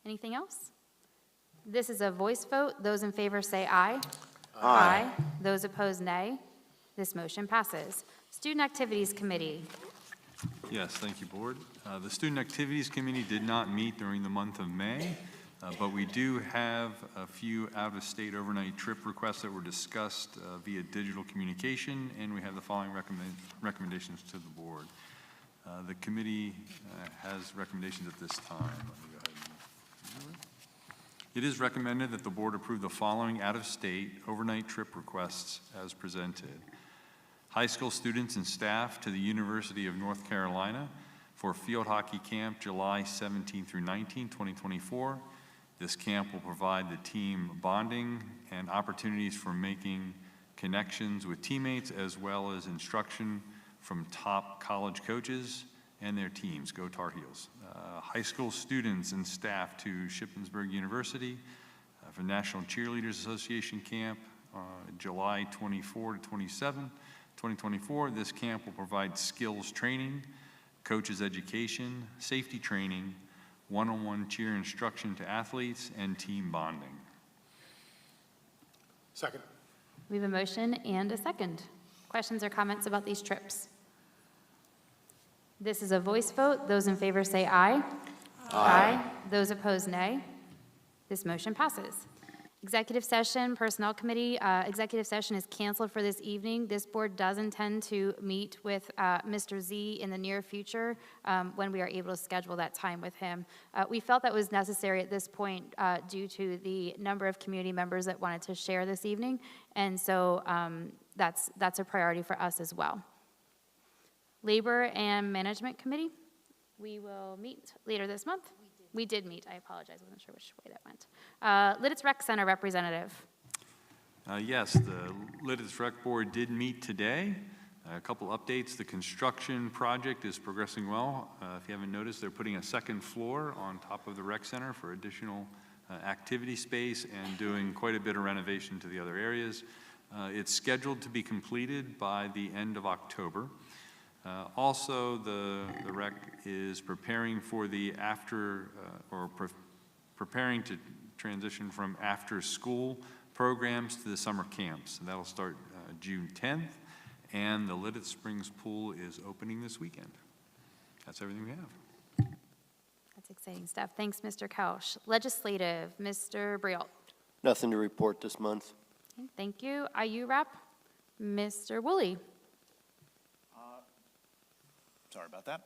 Anything else? This is a voice vote. Those in favor say aye. Aye. Those opposed, nay. This motion passes. Student Activities Committee. Yes, thank you, Board. The Student Activities Committee did not meet during the month of May, but we do have a few out-of-state overnight trip requests that were discussed via digital communication, and we have the following recommendations to the Board. The committee has recommendations at this time. Let me go ahead and do it. It is recommended that the Board approve the following out-of-state overnight trip requests as presented. High school students and staff to the University of North Carolina for field hockey camp July 17 through 19, 2024. This camp will provide the team bonding and opportunities for making connections with teammates as well as instruction from top college coaches and their teams. Go Tar Heels. High school students and staff to Shippensburg University for National Cheerleaders Association camp July 24 to 27, 2024. This camp will provide skills training, coaches education, safety training, one-on-one cheer instruction to athletes, and team bonding. Second. We have a motion and a second. Questions or comments about these trips? This is a voice vote. Those in favor say aye. Aye. Those opposed, nay. This motion passes. Executive session, Personnel Committee. Executive session is canceled for this evening. This board does intend to meet with Mr. Z in the near future when we are able to schedule that time with him. We felt that was necessary at this point due to the number of community members that wanted to share this evening, and so that's a priority for us as well. Labor and Management Committee, we will meet later this month. We did meet. I apologize. I wasn't sure which way that went. Lidditz Rec Center representative. Yes, the Lidditz Rec Board did meet today. A couple updates. The construction project is progressing well. If you haven't noticed, they're putting a second floor on top of the rec center for additional activity space and doing quite a bit of renovation to the other areas. It's scheduled to be completed by the end of October. Also, the rec is preparing for the preparing to transition from after-school programs to the summer camps. And that'll start June 10th, and the Lidditz Springs Pool is opening this weekend. That's everything we have. That's exciting stuff. Thanks, Mr. Kausch. Legislative, Mr. Brialt. Nothing to report this month. Okay, thank you. IU rep, Mr. Woolley. Sorry about that.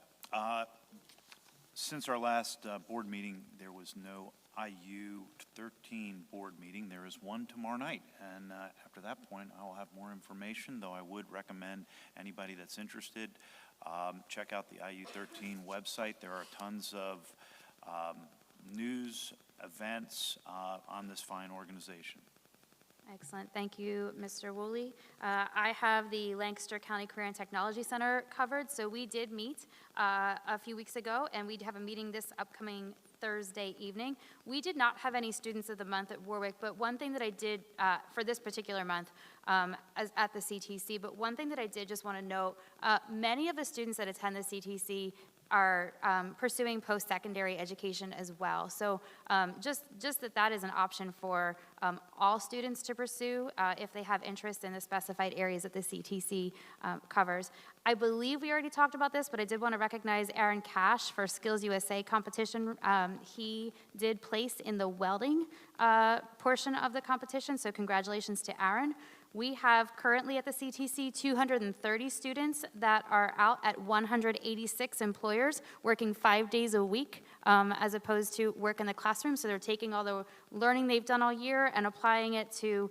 Since our last board meeting, there was no IU 13 board meeting. There is one tomorrow night, and after that point, I will have more information, though I would recommend anybody that's interested, check out the IU 13 website. There are tons of news, events on this fine organization. Excellent. Thank you, Mr. Woolley. I have the Lancaster County Career and Technology Center covered. So we did meet a few weeks ago, and we have a meeting this upcoming Thursday evening. We did not have any students of the month at Warwick, but one thing that I did for this particular month at the CTC, but one thing that I did just want to note, many of the students that attend the CTC are pursuing post-secondary education as well. So just that is an option for all students to pursue if they have interest in the specified areas that the CTC covers. I believe we already talked about this, but I did want to recognize Aaron Cash for Skills USA competition. He did place in the welding portion of the competition, so congratulations to Aaron. We have currently at the CTC 230 students that are out at 186 employers working 5 days a week as opposed to work in the classroom. So they're taking all the learning they've done all year and applying it to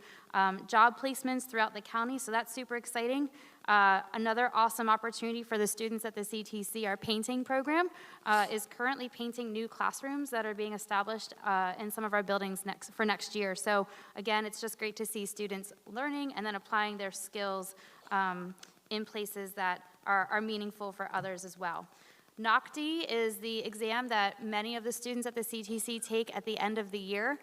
job placements throughout the county. So that's super exciting. Another awesome opportunity for the students at the CTC, our painting program, is currently painting new classrooms that are being established in some of our buildings for next year. So again, it's just great to see students learning and then applying their skills in places that are meaningful for others as well. NOCD is the exam that many of the students at the CTC take at the end of the year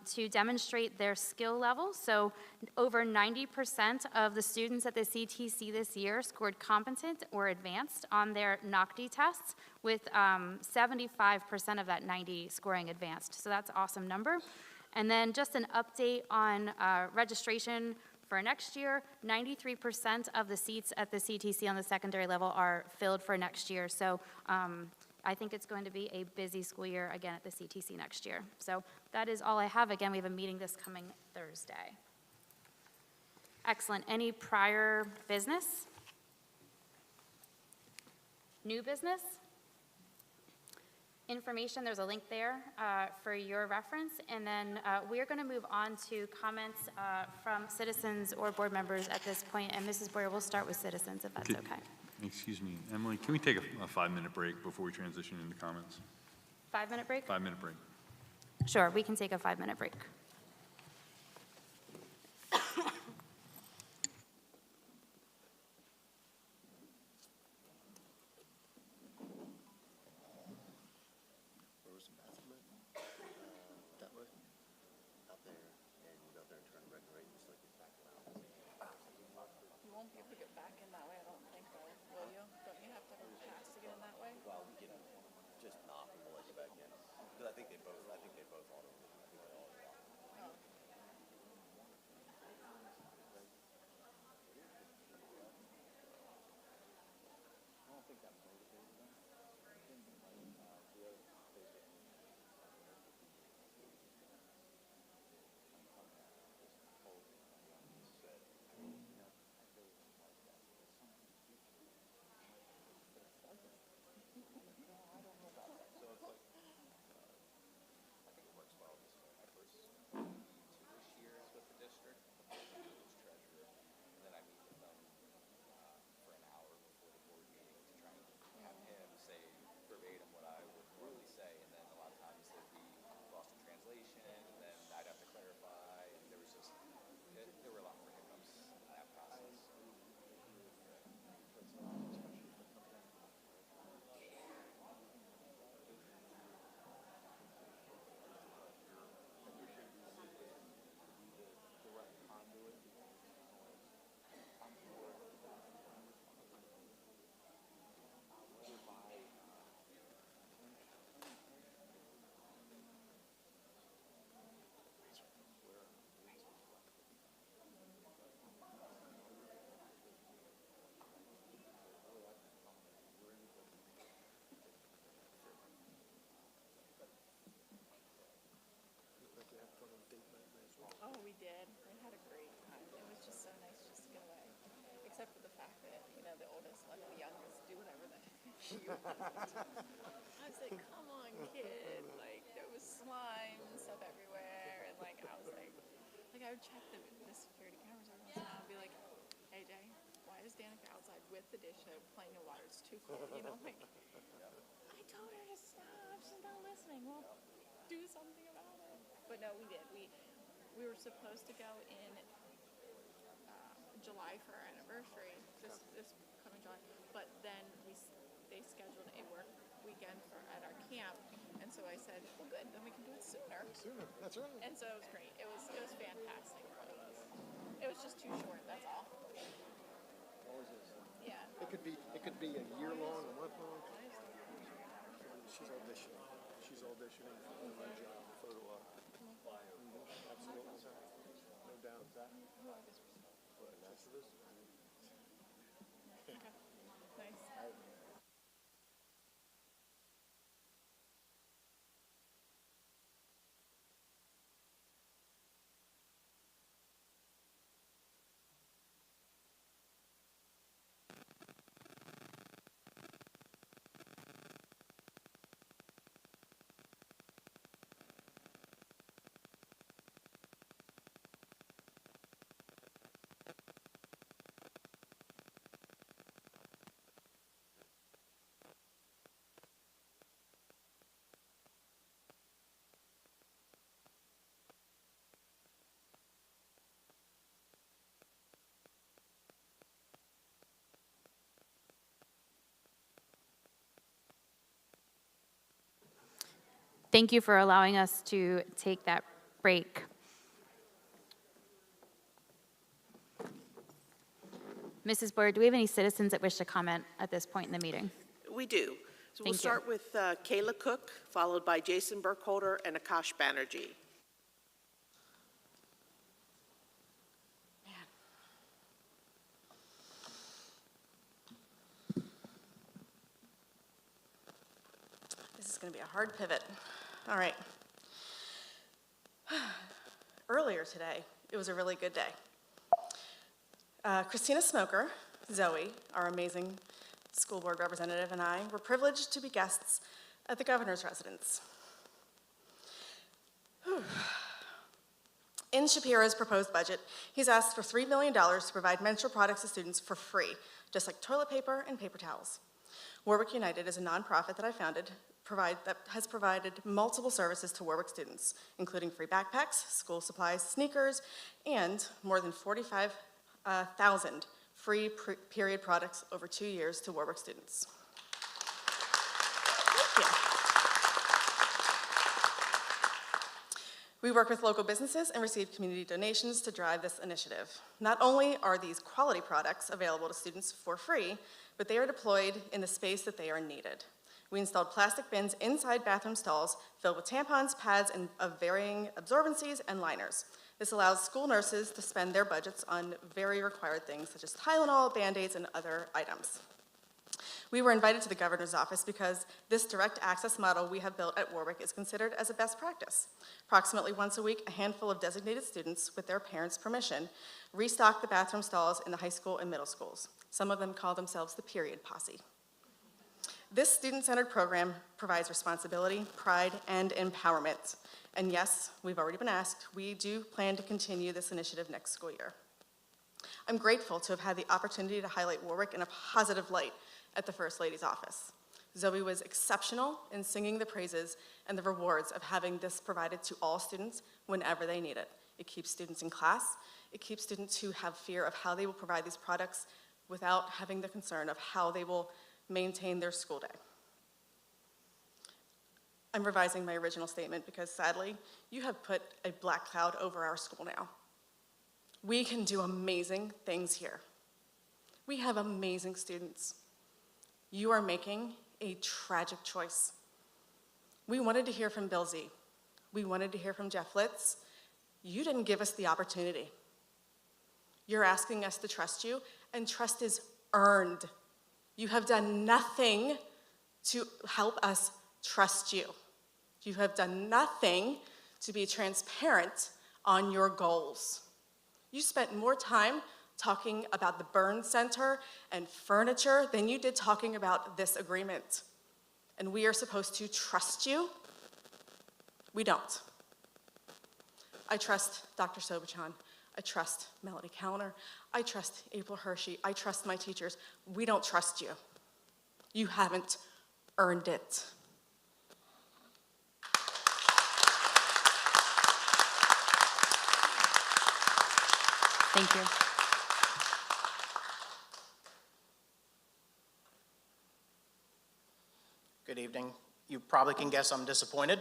to demonstrate their skill level. So over 90% of the students at the CTC this year scored competent or advanced on their NOCD tests, with 75% of that 90 scoring advanced. So that's an awesome number. And then just an update on registration for next year. 93% of the seats at the CTC on the secondary level are filled for next year. So I think it's going to be a busy school year again at the CTC next year. So that is all I have. Again, we have a meeting this coming Thursday. Excellent. Any prior business? New business? Information, there's a link there for your reference, and then we are going to move on to comments from citizens or board members at this point, and Mrs. Boyer, we'll start with citizens if that's okay. Excuse me, Emily, can we take a 5-minute break before we transition into comments? 5-minute break? 5-minute break. Sure, we can take a 5-minute break. So it's like, I think it works well. I was like, come on, kid, like, there was slime and stuff everywhere, and like, I was like, I would check the security cameras every once in a while and be like, hey, Jay, why is Danica outside with the dish soap playing in water? It's too cold, you know, like, I told her to stop, she's not listening, well, do something about it. But no, we did, we were supposed to go in July for our anniversary, this coming July, but then they scheduled a work weekend at our camp, and so I said, well, good, then we can do it sooner. Sooner, that's right. And so it was great. It was fantastic, but it was just too short, that's all. Yeah. It could be a year long, a month long. She's auditioning. She's auditioning for my job, photo op. Absolutely. No doubt of that. Nice. Thank you for allowing us to take that break. Mrs. Boyer, do we have any citizens that wish to comment at this point in the meeting? We do. So we'll Thank you. start with Kayla Cook, followed by Jason Burkholder and Akash Banerjee. This is going to be a hard pivot. All right. Earlier today, it was a really good day. Christina Smoker, Zoe, our amazing school board representative, and I were privileged to be guests at the governor's residence. In Shapiro's proposed budget, he's asked for $3 million to provide menstrual products to students for free, just like toilet paper and paper towels. Warwick United is a nonprofit that I founded that has provided multiple services to Warwick students, including free backpacks, school supplies, sneakers, and more than 45,000 free period products over 2 years to Warwick students. Thank you. We work with local businesses and receive community donations to drive this initiative. Not only are these quality products available to students for free, but they are deployed in the space that they are needed. We installed plastic bins inside bathroom stalls filled with tampons, pads, and of varying absorbencies and liners. This allows school nurses to spend their budgets on very required things such as Tylenol, Band-Aids, and other items. We were invited to the governor's office because this direct access model we have built at Warwick is considered as a best practice. Approximately once a week, a handful of designated students, with their parents' permission, restock the bathroom stalls in the high school and middle schools. Some of them call themselves the period posse. This student-centered program provides responsibility, pride, and empowerment. And yes, we've already been asked, we do plan to continue this initiative next school year. I'm grateful to have had the opportunity to highlight Warwick in a positive light at the First Lady's office. Zoe was exceptional in singing the praises and the rewards of having this provided to all students whenever they need it. It keeps students in class. It keeps students who have fear of how they will provide these products without having the concern of how they will maintain their school day. I'm revising my original statement because sadly, you have put a black cloud over our school now. We can do amazing things here. We have amazing students. You are making a tragic choice. We wanted to hear from Bill Z. We wanted to hear from Jeff Litz. You didn't give us the opportunity. You're asking us to trust you, and trust is earned. You have done nothing to help us trust you. You have done nothing to be transparent on your goals. You spent more time talking about the burn center and furniture than you did talking about this agreement. And we are supposed to trust you? We don't. I trust Dr. Sobachan. I trust Melody Kellner. I trust April Hershey. I trust my teachers. We don't trust you. You haven't earned it. Thank you. Good evening. You probably can guess I'm disappointed.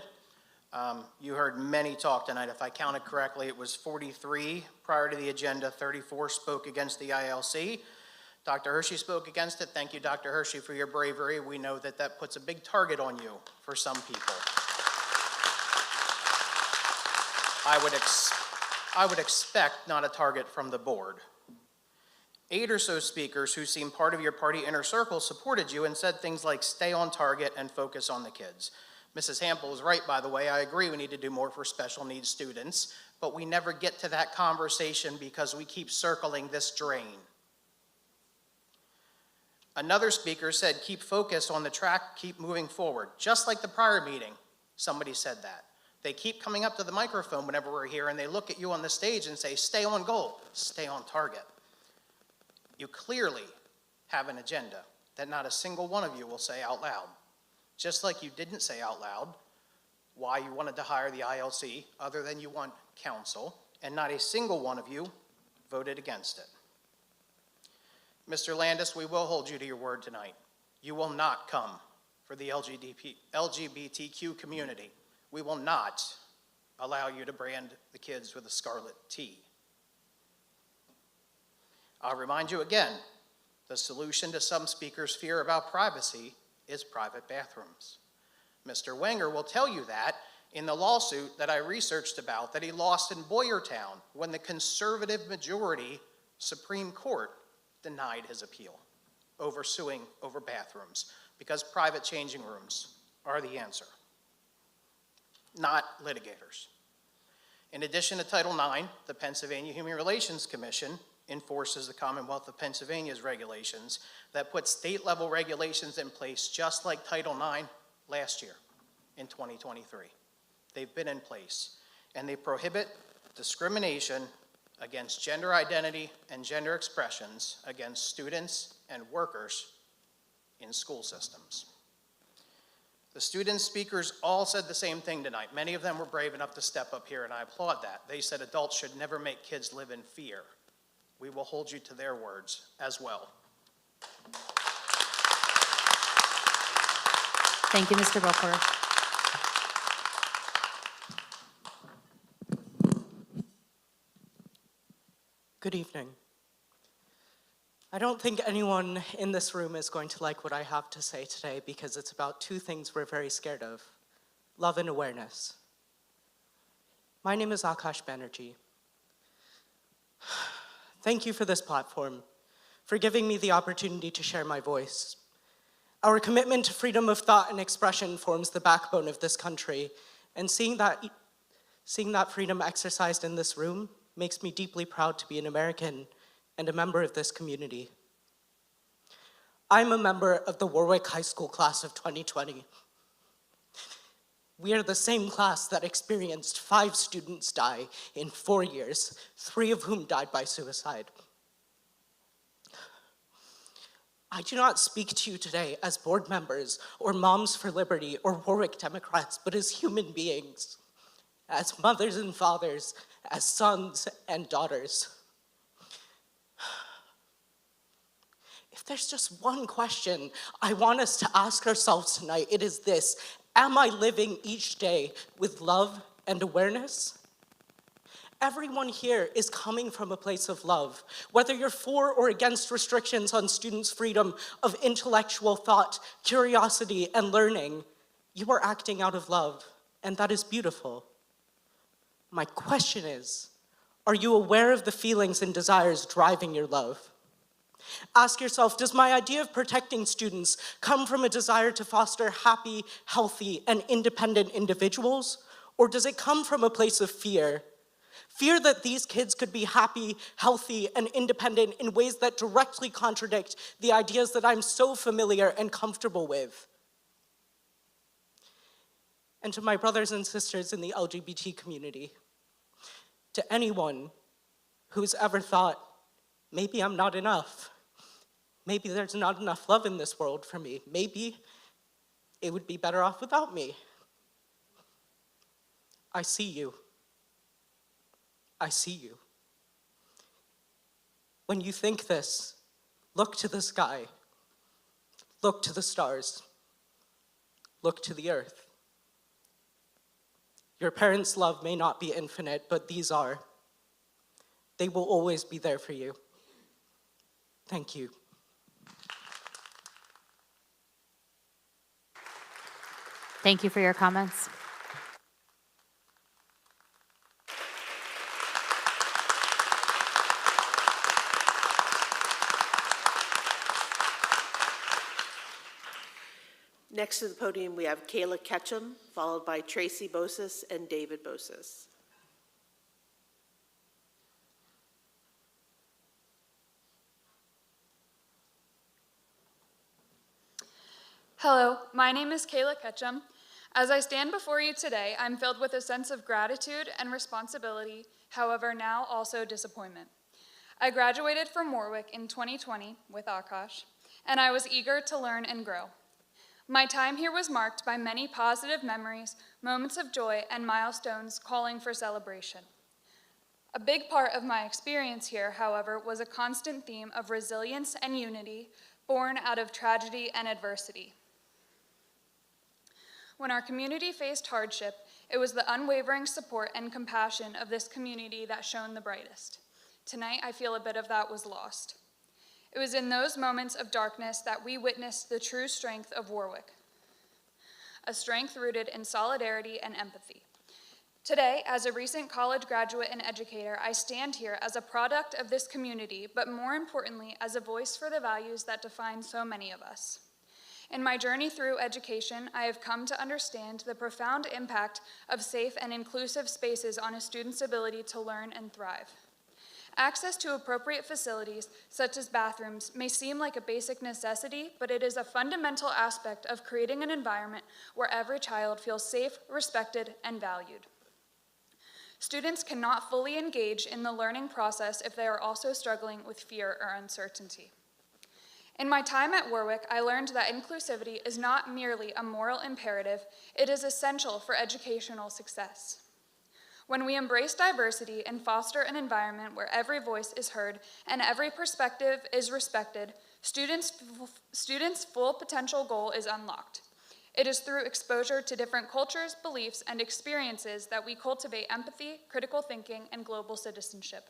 You heard many talk tonight. If I counted correctly, it was 43 prior to the agenda. 34 spoke against the ILC. Dr. Hershey spoke against it. Thank you, Dr. Hershey, for your bravery. We know that that puts a big target on you for some people. I would expect not a target from the board. 8 or so speakers who seem part of your party inner circle supported you and said things like stay on target and focus on the kids. Mrs. Hample is right, by the way. I agree we need to do more for special needs students, but we never get to that conversation because we keep circling this drain. Another speaker said keep focused on the track, keep moving forward. Just like the prior meeting, somebody said that. They keep coming up to the microphone whenever we're here and they look at you on the stage and say, stay on goal, stay on target. You clearly have an agenda that not a single one of you will say out loud. Just like you didn't say out loud why you wanted to hire the ILC other than you want counsel, and not a single one of you voted against it. Mr. Landis, we will hold you to your word tonight. You will not come for the LGBTQ community. We will not allow you to brand the kids with a scarlet T. I'll remind you again, the solution to some speakers' fear about privacy is private bathrooms. Mr. Wenger will tell you that in the lawsuit that I researched about that he lost in Boyertown when the conservative majority Supreme Court denied his appeal over suing over bathrooms because private changing rooms are the answer, not litigators. In addition to Title IX, the Pennsylvania Human Relations Commission enforces the Commonwealth of Pennsylvania's regulations that put state-level regulations in place just like Title IX last year in 2023. They've been in place, and they prohibit discrimination against gender identity and gender expressions against students and workers in school systems. The student speakers all said the same thing tonight. Many of them were brave enough to step up here, and I applaud that. They said adults should never make kids live in fear. We will hold you to their words as well. Thank you, Mr. Booker. Good evening. I don't think anyone in this room is going to like what I have to say today because it's about two things we're very scared of: love and awareness. My name is Akash Banerjee. Thank you for this platform, for giving me the opportunity to share my voice. Our commitment to freedom of thought and expression forms the backbone of this country, and seeing that freedom exercised in this room makes me deeply proud to be an American and a member of this community. I'm a member of the Warwick High School class of 2020. We are the same class that experienced 5 students die in 4 years, 3 of whom died by suicide. I do not speak to you today as board members or Moms for Liberty or Warwick Democrats, but as human beings, as mothers and fathers, as sons and daughters. If there's just one question I want us to ask ourselves tonight, it is this: am I living each day with love and awareness? Everyone here is coming from a place of love. Whether you're for or against restrictions on students' freedom of intellectual thought, curiosity, and learning, you are acting out of love, and that is beautiful. My question is, are you aware of the feelings and desires driving your love? Ask yourself, does my idea of protecting students come from a desire to foster happy, healthy, and independent individuals? Or does it come from a place of fear? Fear that these kids could be happy, healthy, and independent in ways that directly contradict the ideas that I'm so familiar and comfortable with. And to my brothers and sisters in the LGBT community, to anyone who's ever thought, maybe I'm not enough, maybe there's not enough love in this world for me, maybe it would be better off without me. I see you. I see you. When you think this, look to the sky, look to the stars, look to the earth. Your parents' love may not be infinite, but these are. They will always be there for you. Thank you. Thank you for your comments. Next to the podium, we have Kayla Ketchum, followed by Tracy Bosis and David Bosis. Hello, my name is Kayla Ketchum. As I stand before you today, I'm filled with a sense of gratitude and responsibility, however, now also disappointment. I graduated from Warwick in 2020 with Akash, and I was eager to learn and grow. My time here was marked by many positive memories, moments of joy, and milestones calling for celebration. A big part of my experience here, however, was a constant theme of resilience and unity born out of tragedy and adversity. When our community faced hardship, it was the unwavering support and compassion of this community that shone the brightest. Tonight, I feel a bit of that was lost. It was in those moments of darkness that we witnessed the true strength of Warwick, a strength rooted in solidarity and empathy. Today, as a recent college graduate and educator, I stand here as a product of this community, but more importantly, as a voice for the values that define so many of us. In my journey through education, I have come to understand the profound impact of safe and inclusive spaces on a student's ability to learn and thrive. Access to appropriate facilities, such as bathrooms, may seem like a basic necessity, but it is a fundamental aspect of creating an environment where every child feels safe, respected, and valued. Students cannot fully engage in the learning process if they are also struggling with fear or uncertainty. In my time at Warwick, I learned that inclusivity is not merely a moral imperative, it is essential for educational success. When we embrace diversity and foster an environment where every voice is heard and every perspective is respected, students' full potential goal is unlocked. It is through exposure to different cultures, beliefs, and experiences that we cultivate empathy, critical thinking, and global citizenship.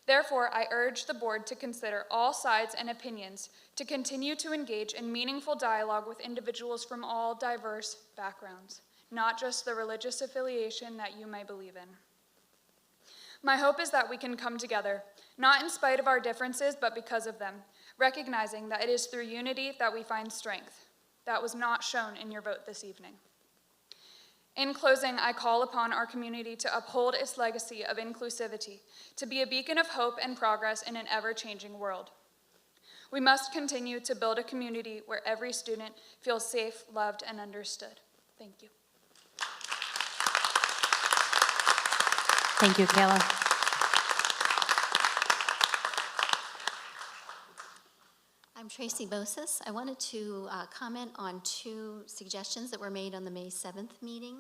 Therefore, I urge the board to consider all sides and opinions, to continue to engage in meaningful dialogue with individuals from all diverse backgrounds, not just the religious affiliation that you may believe in. My hope is that we can come together, not in spite of our differences, but because of them, recognizing that it is through unity that we find strength. That was not shown in your vote this evening. In closing, I call upon our community to uphold its legacy of inclusivity, to be a beacon of hope and progress in an ever-changing world. We must continue to build a community where every student feels safe, loved, and understood. Thank you. Thank you, Kayla. I'm Tracy Bosis. I wanted to comment on two suggestions that were made on the May 7th meeting.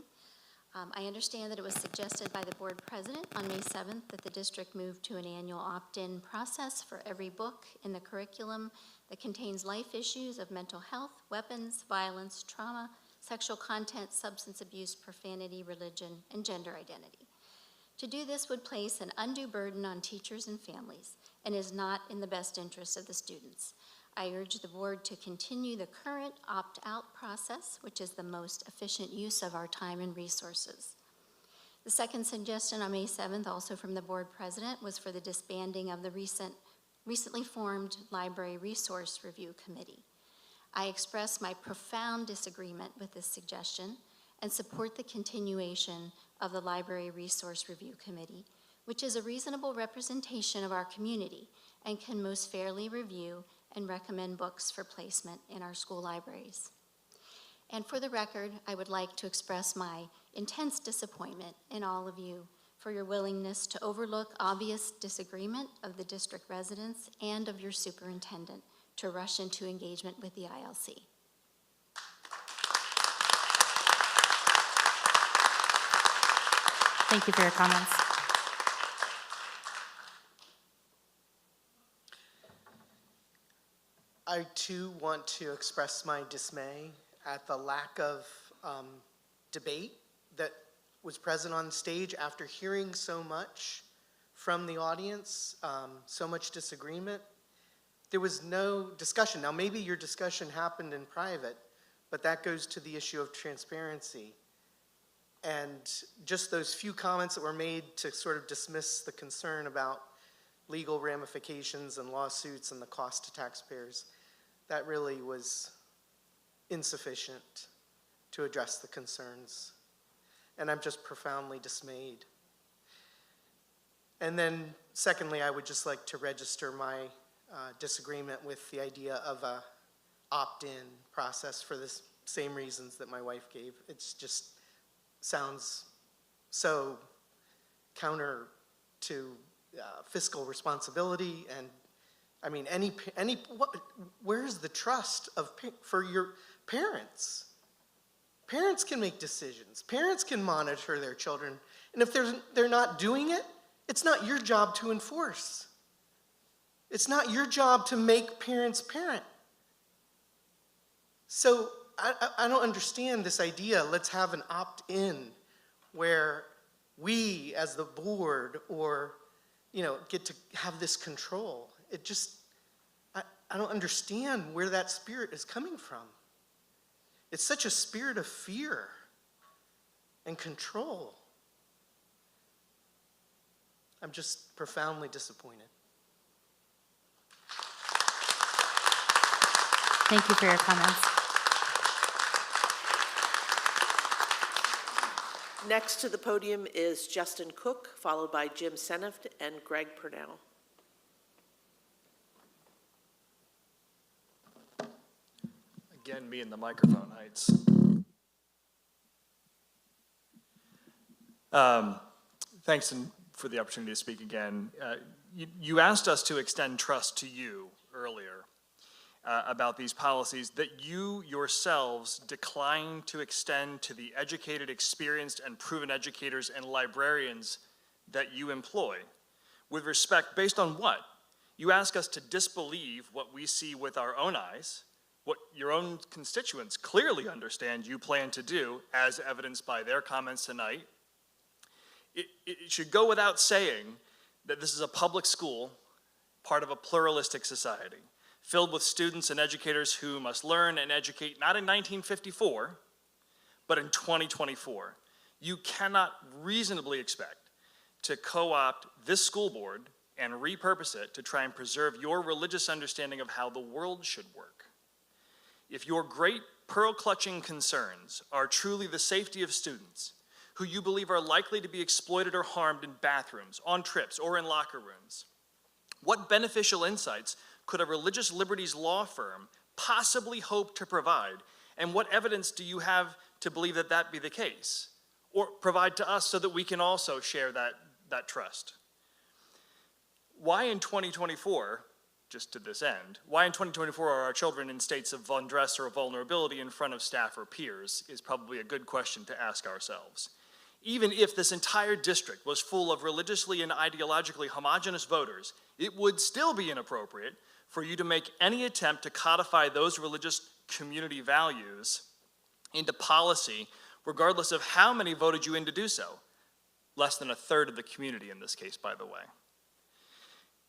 I understand that it was suggested by the board president on May 7th that the district move to an annual opt-in process for every book in the curriculum that contains life issues of mental health, weapons, violence, trauma, sexual content, substance abuse, profanity, religion, and gender identity. To do this would place an undue burden on teachers and families and is not in the best interest of the students. I urge the board to continue the current opt-out process, which is the most efficient use of our time and resources. The second suggestion on May 7th, also from the board president, was for the disbanding of the recently formed Library Resource Review Committee. I express my profound disagreement with this suggestion and support the continuation of the Library Resource Review Committee which is a reasonable representation of our community and can most fairly review and recommend books for placement in our school libraries. And for the record, I would like to express my intense disappointment in all of you for your willingness to overlook obvious disagreement of the district residents and of your superintendent to rush into engagement with the ILC. Thank you for your comments. I too want to express my dismay at the lack of debate that was present on stage after hearing so much from the audience, so much disagreement. There was no discussion. Now, maybe your discussion happened in private, but that goes to the issue of transparency. And just those few comments that were made to sort of dismiss the concern about legal ramifications and lawsuits and the cost to taxpayers, that really was insufficient to address the concerns. And I'm just profoundly dismayed. And then secondly, I would just like to register my disagreement with the idea of a opt-in process for the same reasons that my wife gave. It's just sounds so counter to fiscal responsibility, and I mean, where's the trust for your parents? Parents can make decisions. Parents can monitor their children, and if they're not doing it, it's not your job to enforce. It's not your job to make parents parent. So I don't understand this idea, let's have an opt-in where we as the board or, get to have this control. It just, I don't understand where that spirit is coming from. It's such a spirit of fear and control. I'm just profoundly disappointed. Thank you for your comments. Next to the podium is Justin Cook, followed by Jim Seneft and Greg Purnell. Again, me and the microphone heights. Thanks for the opportunity to speak again. You asked us to extend trust to you earlier about these policies that you yourselves declined to extend to the educated, experienced, and proven educators and librarians that you employ. With respect, based on what? You ask us to disbelieve what we see with our own eyes, what your own constituents clearly understand you plan to do, as evidenced by their comments tonight. It should go without saying that this is a public school, part of a pluralistic society, filled with students and educators who must learn and educate not in 1954, but in 2024. You cannot reasonably expect to co-opt this school board and repurpose it to try and preserve your religious understanding of how the world should work. If your great pearl-clutching concerns are truly the safety of students who you believe are likely to be exploited or harmed in bathrooms, on trips, or in locker rooms, what beneficial insights could a religious liberties law firm possibly hope to provide, and what evidence do you have to believe that that be the case? Or provide to us so that we can also share that trust? Why in 2024, just to this end, why in 2024 are our children in states of undress or vulnerability in front of staff or peers is probably a good question to ask ourselves. Even if this entire district was full of religiously and ideologically homogenous voters, it would still be inappropriate for you to make any attempt to codify those religious community values into policy, regardless of how many voted you in to do so. Less than a third of the community in this case, by the way.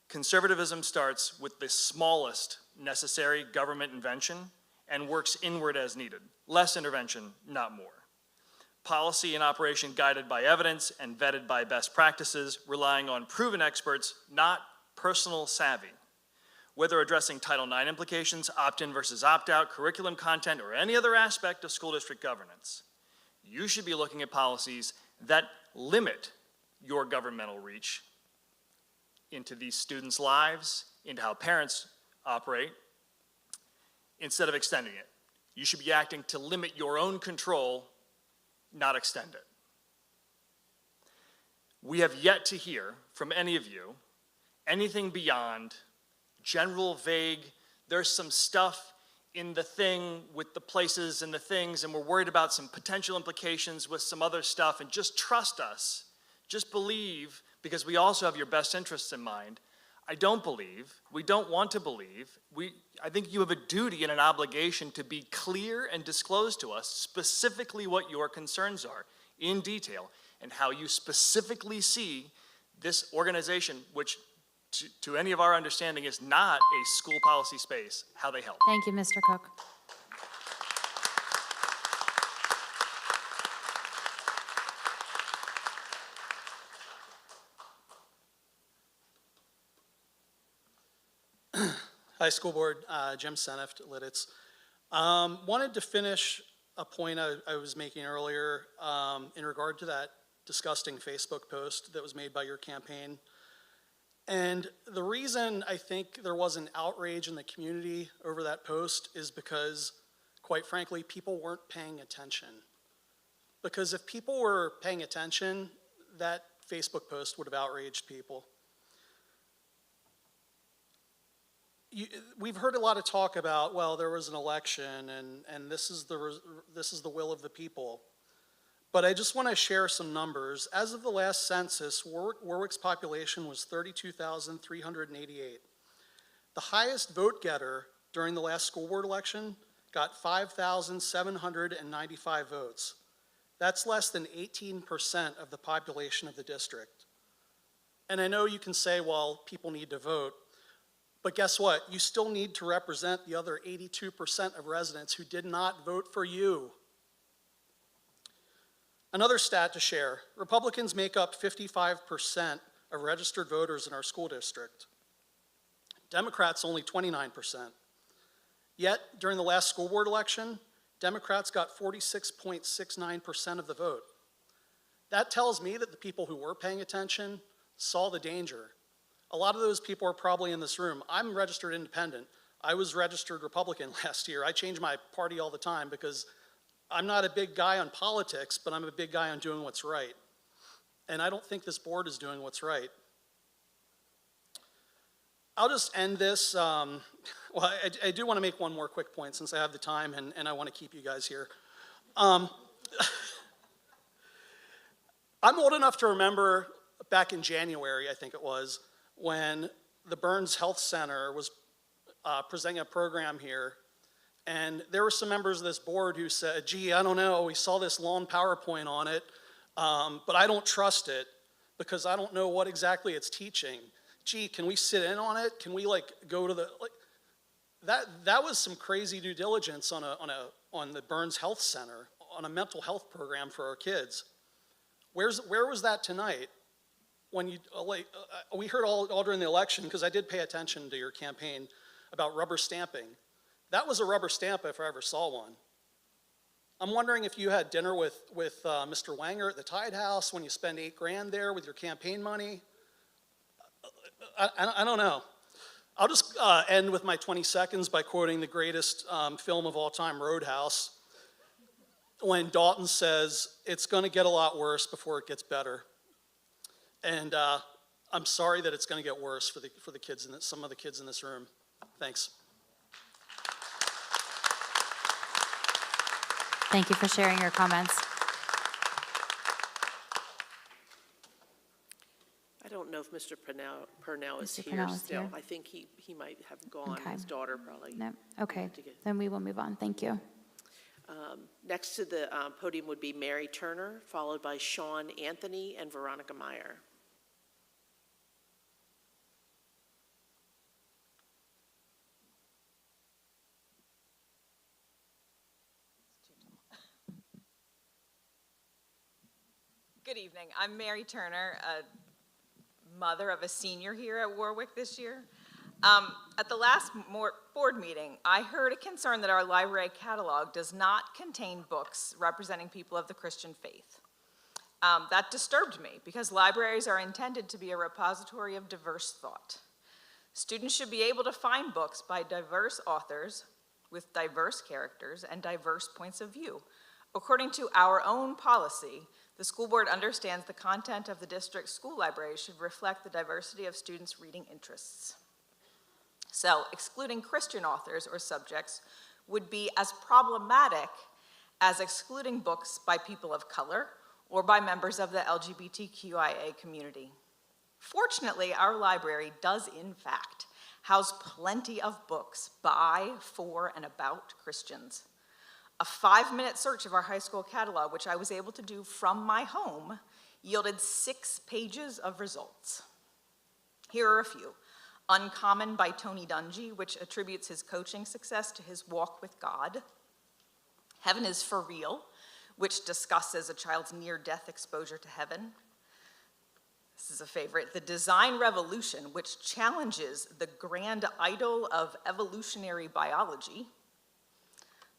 Conservatism starts with the smallest necessary government invention and works inward as needed. Less intervention, not more. Policy and operation guided by evidence and vetted by best practices, relying on proven experts, not personal savvy. Whether addressing Title IX implications, opt-in versus opt-out, curriculum content, or any other aspect of school district governance, you should be looking at policies that limit your governmental reach into these students' lives, into how parents operate, instead of extending it. You should be acting to limit your own control, not extend it. We have yet to hear from any of you anything beyond general, vague, there's some stuff in the thing with the places and the things, and we're worried about some potential implications with some other stuff, and just trust us. Just believe, because we also have your best interests in mind. I don't believe, we don't want to believe. I think you have a duty and an obligation to be clear and disclose to us specifically what your concerns are in detail and how you specifically see this organization, which to any of our understanding is not a school policy space, how they help. Thank you, Mr. Cook. Hi, School Board. Jim Seneft, Lidditz. Wanted to finish a point I was making earlier in regard to that disgusting Facebook post that was made by your campaign. And the reason I think there was an outrage in the community over that post is because, quite frankly, people weren't paying attention. Because if people were paying attention, that Facebook post would have outraged people. We've heard a lot of talk about, well, there was an election and this is the will of the people. But I just want to share some numbers. As of the last census, Warwick's population was 32,388. The highest vote getter during the last school board election got 5,795 votes. That's less than 18% of the population of the district. And I know you can say, well, people need to vote. But guess what? You still need to represent the other 82% of residents who did not vote for you. Another stat to share, Republicans make up 55% of registered voters in our school district. Democrats only 29%. Yet, during the last school board election, Democrats got 46.69% of the vote. That tells me that the people who were paying attention saw the danger. A lot of those people are probably in this room. I'm registered independent. I was registered Republican last year. I change my party all the time because I'm not a big guy on politics, but I'm a big guy on doing what's right. And I don't think this board is doing what's right. I'll just end this. I do want to make one more quick point since I have the time and I want to keep you guys here. I'm old enough to remember back in January, I think it was, when the Burns Health Center was presenting a program here. And there were some members of this board who said, gee, I don't know, we saw this long PowerPoint on it, but I don't trust it because I don't know what exactly it's teaching. Gee, can we sit in on it? Can we go to the, that was some crazy due diligence on the Burns Health Center, on a mental health program for our kids. Where was that tonight? When you, we heard all during the election, because I did pay attention to your campaign about rubber stamping. That was a rubber stamp if I ever saw one. I'm wondering if you had dinner with Mr. Wanger at the Tide House when you spend $8 grand there with your campaign money. I don't know. I'll just end with my 20 seconds by quoting the greatest film of all time, Roadhouse, when Dalton says, it's going to get a lot worse before it gets better. And I'm sorry that it's going to get worse for the kids, some of the kids in this room. Thanks. Thank you for sharing your comments. I don't know if Mr. Purnell is Mr. here Purnell is still. here. I think he might have gone. Okay. His daughter probably. No. Okay, then we will move on. Thank you. Next to the podium would be Mary Turner, followed by Sean Anthony and Veronica Meyer. Good evening. I'm Mary Turner, a mother of a senior here at Warwick this year. At the last board meeting, I heard a concern that our library catalog does not contain books representing people of the Christian faith. That disturbed me because libraries are intended to be a repository of diverse thought. Students should be able to find books by diverse authors with diverse characters and diverse points of view. According to our own policy, the school board understands the content of the district school library should reflect the diversity of students' reading interests. So, excluding Christian authors or subjects would be as problematic as excluding books by people of color or by members of the LGBTQIA community. Fortunately, our library does, in fact, house plenty of books by, for, and about Christians. A 5-minute search of our high school catalog, which I was able to do from my home, yielded 6 pages of results. Here are a few. Uncommon by Tony Dungy, which attributes his coaching success to his walk with God. Heaven is for Real, which discusses a child's near-death exposure to heaven. This is a favorite. The Design Revolution, which challenges the grand idol of evolutionary biology.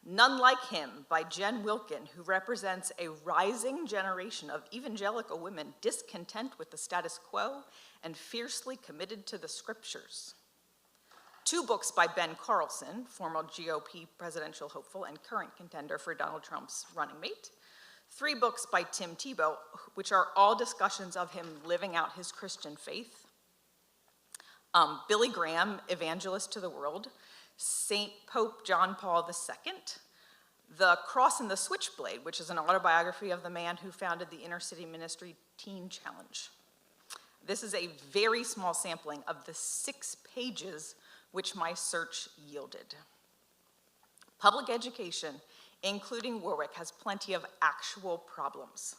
None Like Him by Jen Wilkin, who represents a rising generation of evangelical women discontent with the status quo and fiercely committed to the scriptures. 2 books by Ben Carlson, former GOP presidential hopeful and current contender for Donald Trump's running mate. 3 books by Tim Tebow, which are all discussions of him living out his Christian faith. Billy Graham, Evangelist to the World. St. Pope John Paul II. The Cross and the Switchblade, which is an autobiography of the man who founded the Inner City Ministry Teen Challenge. This is a very small sampling of the 6 pages which my search yielded. Public education, including Warwick, has plenty of actual problems.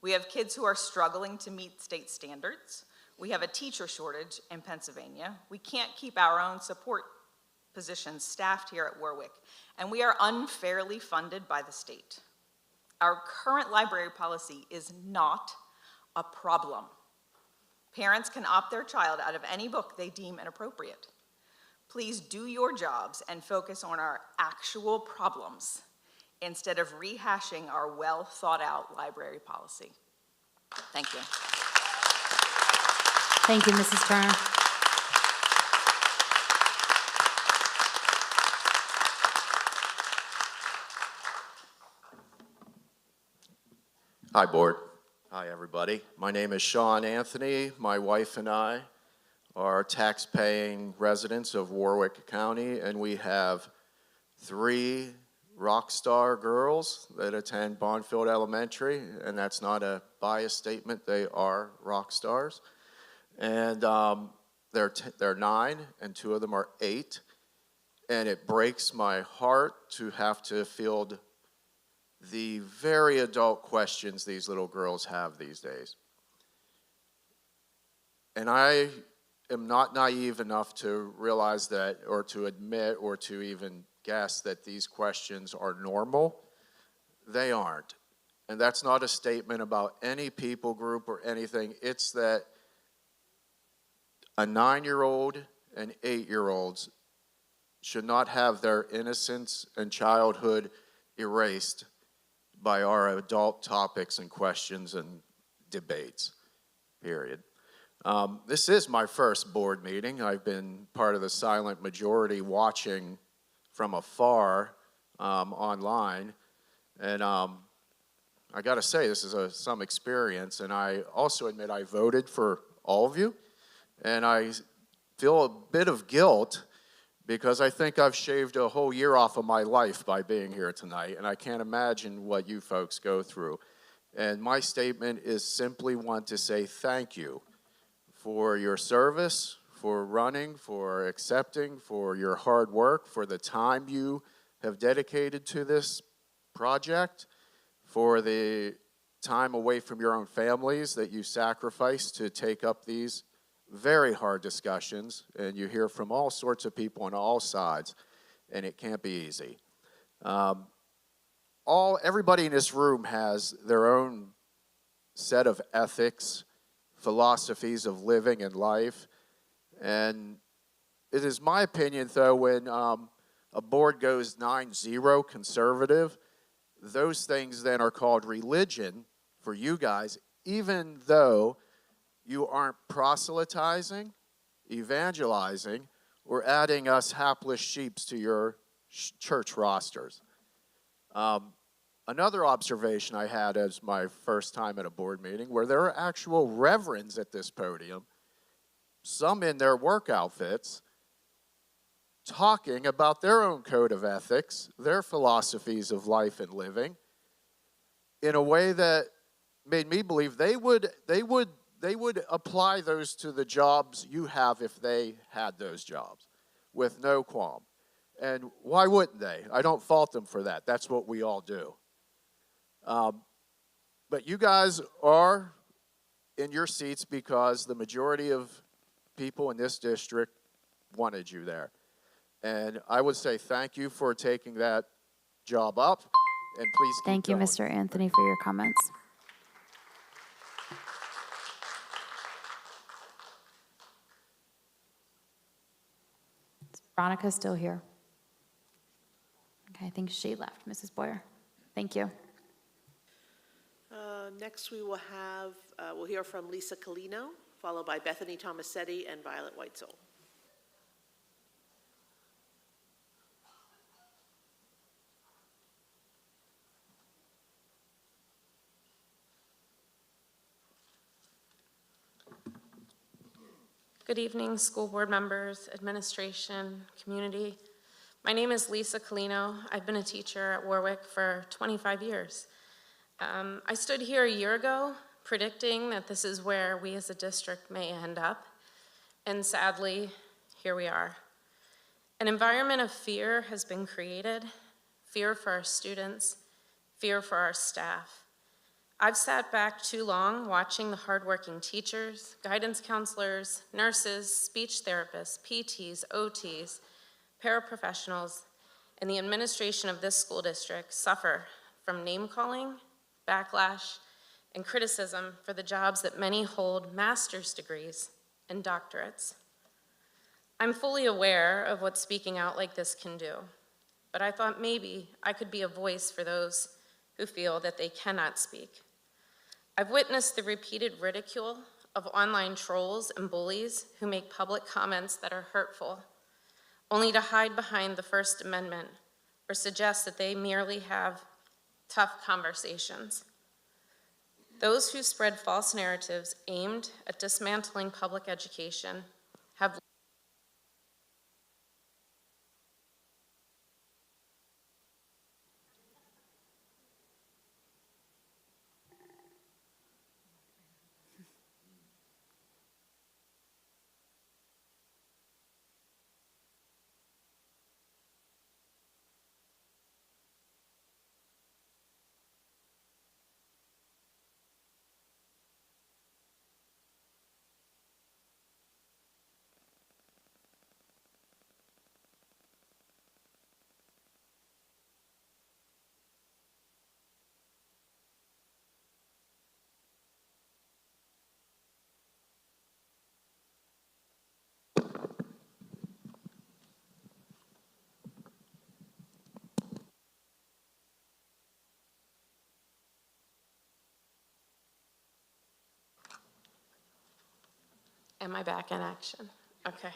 We have kids who are struggling to meet state standards. We have a teacher shortage in Pennsylvania. We can't keep our own support positions staffed here at Warwick, and we are unfairly funded by the state. Our current library policy is not a problem. Parents can opt their child out of any book they deem inappropriate. Please do your jobs and focus on our actual problems instead of rehashing our well-thought-out library policy. Thank you. Thank you, Mrs. Turner. Hi, Board. Hi, everybody. My name is Sean Anthony. My wife and I are tax-paying residents of Warwick County, and we have 3 rock star girls that attend Bonfield Elementary, and that's not a biased statement. They are rock stars. And they're 9, and 2 of them are 8. And it breaks my heart to have to field the very adult questions these little girls have these days. And I am not naive enough to realize that, or to admit, or to even guess that these questions are normal. They aren't. And that's not a statement about any people group or anything. It's that a 9-year-old and 8-year-olds should not have their innocence and childhood erased by our adult topics and questions and debates, period. This is my first board meeting. I've been part of the silent majority watching from afar online, and I gotta say, this is some experience, and I also admit I voted for all of you, and I feel a bit of guilt because I think I've shaved a whole year off of my life by being here tonight, and I can't imagine what you folks go through. And my statement is simply want to say thank you for your service, for running, for accepting, for your hard work, for the time you have dedicated to this project, for the time away from your own families that you sacrificed to take up these very hard discussions, and you hear from all sorts of people on all sides, and it can't be easy. Everybody in this room has their own set of ethics, philosophies of living and life, and it is my opinion, though, when a board goes 9-0 conservative, those things then are called religion for you guys, even though you aren't proselytizing, evangelizing, or adding us hapless sheeps to your church rosters. Another observation I had as my first time at a board meeting, where there are actual reverends at this podium, some in their work outfits, talking about their own code of ethics, their philosophies of life and living, in a way that made me believe they would apply those to the jobs you have if they had those jobs with no qualm. And why wouldn't they? I don't fault them for that. That's what we all do. But you guys are in your seats because the majority of people in this district wanted you there. And I would say thank you for taking that job up, and please keep Thank you, going. Mr. Anthony, for your comments. Is Veronica still here? Okay, I think she left, Mrs. Boyer. Thank you. Next, we will have, we'll hear from Lisa Colino, followed by Bethany Tomasetti and Violet Weitzel. Good evening, school board members, administration, community. My name is Lisa Colino. I've been a teacher at Warwick for 25 years. I stood here a year ago predicting that this is where we as a district may end up, and sadly, here we are. An environment of fear has been created, fear for our students, fear for our staff. I've sat back too long watching the hardworking teachers, guidance counselors, nurses, speech therapists, PTs, OTs, paraprofessionals, and the administration of this school district suffer from name-calling, backlash, and criticism for the jobs that many hold master's degrees and doctorates. I'm fully aware of what speaking out like this can do, but I thought maybe I could be a voice for those who feel that they cannot speak. I've witnessed the repeated ridicule of online trolls and bullies who make public comments that are hurtful, only to hide behind the First Amendment or suggest that they merely have tough conversations. Those who spread false narratives aimed at dismantling public education have Am I back in action? Okay.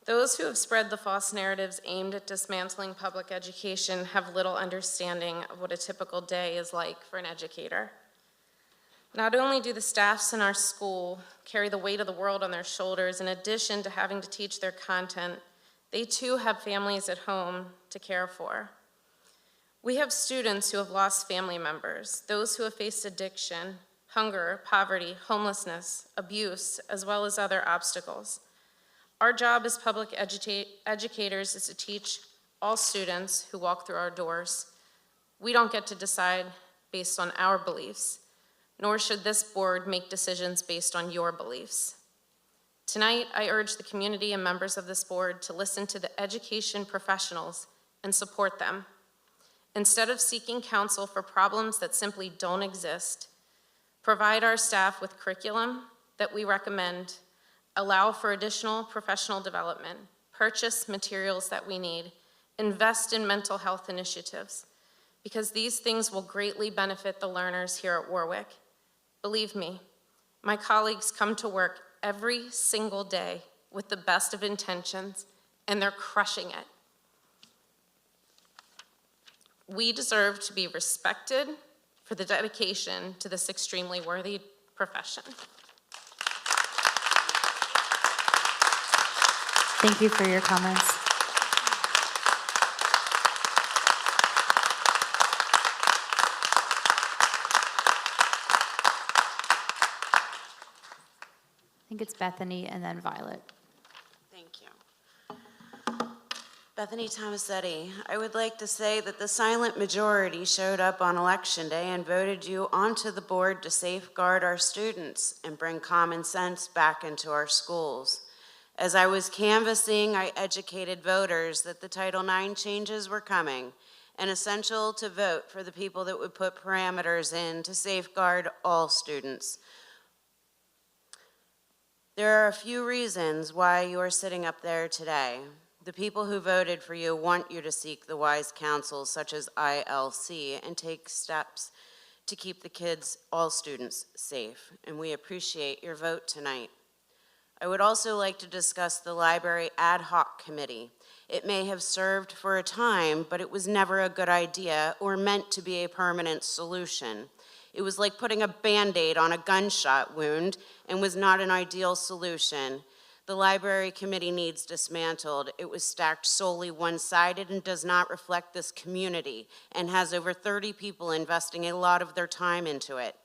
Those who have spread the false narratives aimed at dismantling public education have little understanding of what a typical day is like for an educator. Not only do the staffs in our school carry the weight of the world on their shoulders, in addition to having to teach their content, they too have families at home to care for. We have students who have lost family members, those who have faced addiction, hunger, poverty, homelessness, abuse, as well as other obstacles. Our job as public educators is to teach all students who walk through our doors. We don't get to decide based on our beliefs, nor should this board make decisions based on your beliefs. Tonight, I urge the community and members of this board to listen to the education professionals and support them. Instead of seeking counsel for problems that simply don't exist, provide our staff with curriculum that we recommend, allow for additional professional development, purchase materials that we need, invest in mental health initiatives, because these things will greatly benefit the learners here at Warwick. Believe me, my colleagues come to work every single day with the best of intentions, and they're crushing it. We deserve to be respected for the dedication to this extremely worthy profession. Thank you for your comments. I think it's Bethany and then Violet. Thank you. Bethany Tomasetti, I would like to say that the silent majority showed up on Election Day and voted you onto the board to safeguard our students and bring common sense back into our schools. As I was canvassing, I educated voters that the Title IX changes were coming and essential to vote for the people that would put parameters in to safeguard all students. There are a few reasons why you are sitting up there today. The people who voted for you want you to seek the wise counsel such as ILC and take steps to keep the kids, all students, safe. And we appreciate your vote tonight. I would also like to discuss the Library Ad Hoc Committee. It may have served for a time, but it was never a good idea or meant to be a permanent solution. It was like putting a Band-Aid on a gunshot wound and was not an ideal solution. The Library Committee needs dismantled. It was stacked solely one-sided and does not reflect this community and has over 30 people investing a lot of their time into it.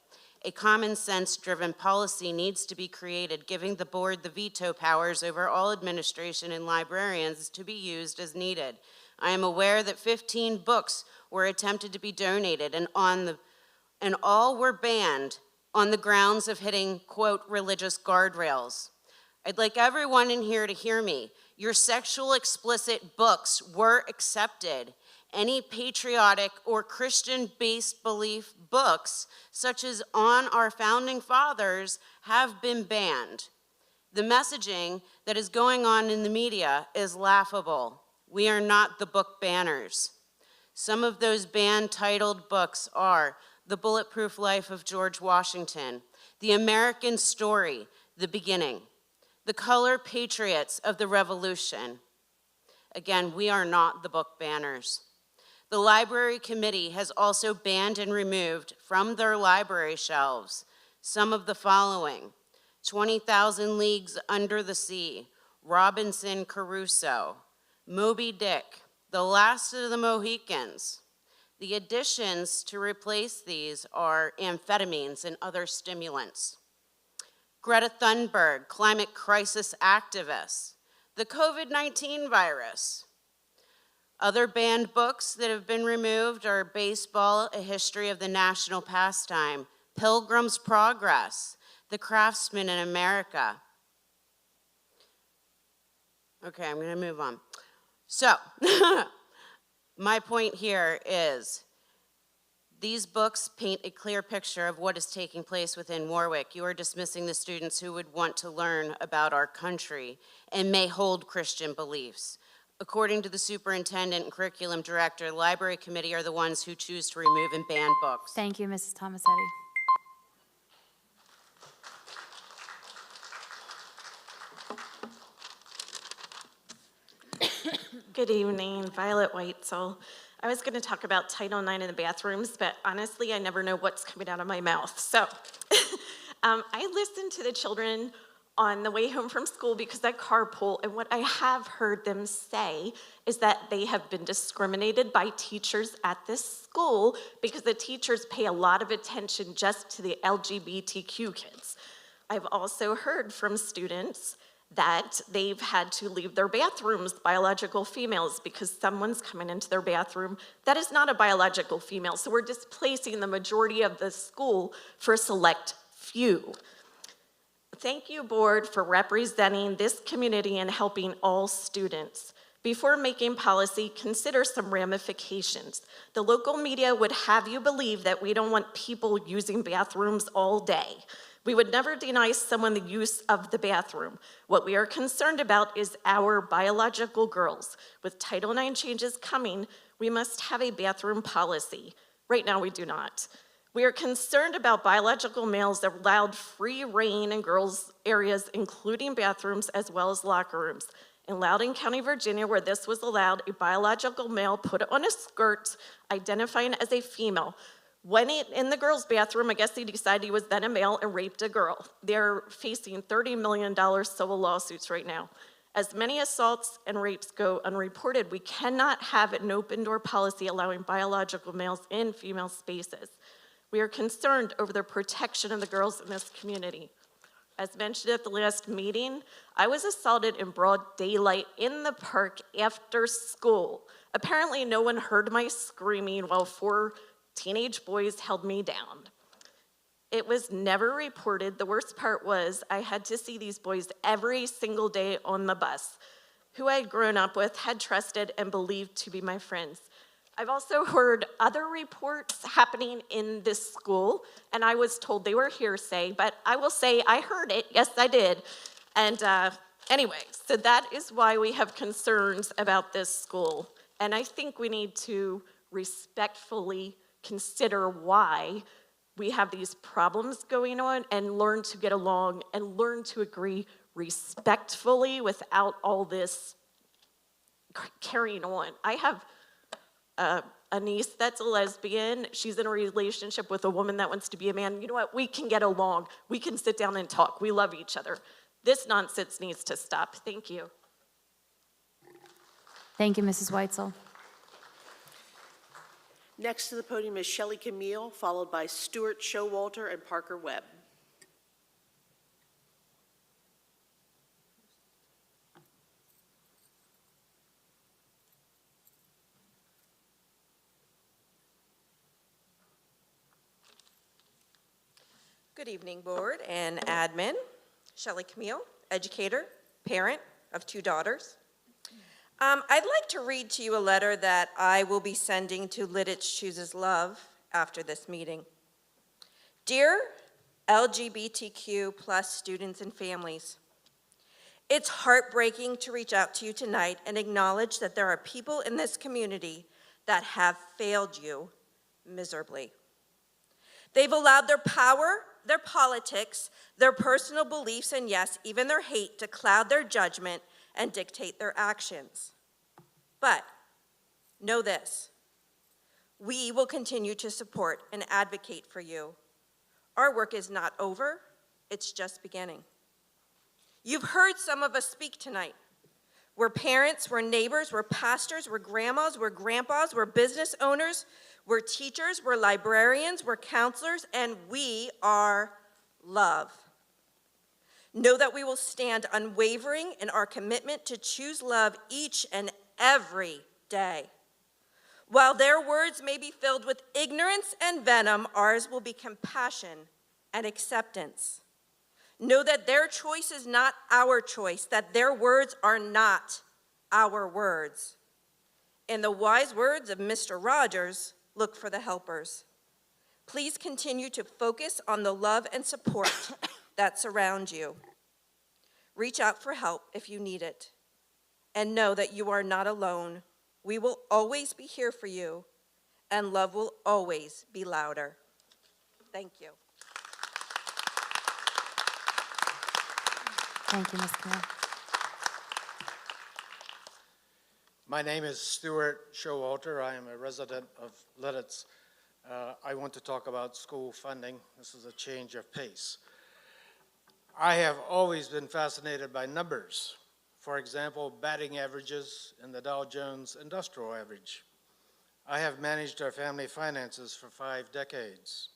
A common sense-driven policy needs to be created, giving the board the veto powers over all administration and librarians to be used as needed. I am aware that 15 books were attempted to be donated and all were banned on the grounds of hitting, quote, religious guardrails. I'd like everyone in here to hear me. Your sexual explicit books were accepted. Any patriotic or Christian-based belief books, such as on our founding fathers, have been banned. The messaging that is going on in the media is laughable. We are not the book banners. Some of those banned titled books are The Bulletproof Life of George Washington, The American Story, The Beginning, The Color Patriots of the Revolution. Again, we are not the book banners. The Library Committee has also banned and removed from their library shelves some of the following: 20,000 Leagues Under the Sea, Robinson Crusoe, Moby Dick, The Last of the Mohicans. The additions to replace these are amphetamines and other stimulants. Greta Thunberg, climate crisis activists, the COVID-19 virus. Other banned books that have been removed are Baseball, A History of the National Pastime, Pilgrim's Progress, The Craftsman in America. Okay, I'm gonna move on. So, my point here is, these books paint a clear picture of what is taking place within Warwick. You are dismissing the students who would want to learn about our country and may hold Christian beliefs. According to the superintendent and curriculum director, the library committee are the ones who choose to remove and ban books. Thank you, Mrs. Tomasetti. Good evening, Violet Whitesell. I was going to talk about Title IX in the bathrooms, but honestly, I never know what's coming out of my mouth. So I listened to the children on the way home from school because I carpool, and what I have heard them say is that they have been discriminated by teachers at this school because the teachers pay a lot of attention just to the LGBTQ kids. I've also heard from students that they've had to leave their bathrooms, biological females, because someone's coming into their bathroom that is not a biological female. So we're displacing the majority of the school for a select few. Thank you, board, for representing this community and helping all students. Before making policy, consider some ramifications. The local media would have you believe that we don't want people using bathrooms all day. We would never deny someone the use of the bathroom. What we are concerned about is our biological girls. With Title IX changes coming, We must have a bathroom policy. Right now, we do not. We are concerned about biological males that allowed free reign in girls' areas, including bathrooms as well as locker rooms. In Loudoun County, Virginia, where this was allowed, a biological male put on a skirt identifying as a female. Went in the girls' bathroom, I guess he decided he was then a male and raped a girl. They're facing $30 million civil lawsuits right now. As many assaults and rapes go unreported, we cannot have an open door policy allowing biological males in female spaces. We are concerned over the protection of the girls in this community. As mentioned at the last meeting, I was assaulted in broad daylight in the park after school. Apparently, no one heard my screaming while 4 teenage boys held me down. It was never reported. The worst part was I had to see these boys every single day on the bus, who I had grown up with, had trusted, and believed to be my friends. I've also heard other reports happening in this school, and I was told they were hearsay, but I will say I heard it. Yes, I did. And anyway, so that is why we have concerns about this school. And I think we need to respectfully consider why we have these problems going on and learn to get along and learn to agree respectfully without all this carrying on. I have a niece that's a lesbian. She's in a relationship with a woman that wants to be a man. You know what? We can get along. We can sit down and talk. We love each other. This nonsense needs to stop. Thank you. Thank you, Mrs. Weitzel. Next to the podium is Shelley Camille, followed by Stuart Showalter and Parker Webb. Good evening, board and admin. Shelley Camille, educator, parent of 2 daughters. I'd like to read to you a letter that I will be sending to Lidditch Chooses Love after this meeting. Dear LGBTQ plus students and families, it's heartbreaking to reach out to you tonight and acknowledge that there are people in this community that have failed you miserably. They've allowed their power, their politics, their personal beliefs, and yes, even their hate to cloud their judgment and dictate their actions. But know this, we will continue to support and advocate for you. Our work is not over, it's just beginning. You've heard some of us speak tonight. We're parents, we're neighbors, we're pastors, we're grandmas, we're grandpas, we're business owners, we're teachers, we're librarians, we're counselors, and we are love. Know that we will stand unwavering in our commitment to choose love each and every day. While their words may be filled with ignorance and venom, ours will be compassion and acceptance. Know that their choice is not our choice, that their words are not our words. In the wise words of Mr. Rogers, look for the helpers. Please continue to focus on the love and support that surround you. Reach out for help if you need it. And know that you are not alone. We will always be here for you, and love will always be louder. Thank you. Thank you, Ms. Camille. My name is Stuart Showalter. I am a resident of Lidditz. I want to talk about school funding. This is a change of pace. I have always been fascinated by numbers. For example, batting averages in the Dow Jones Industrial Average. I have managed our family finances for 5 decades.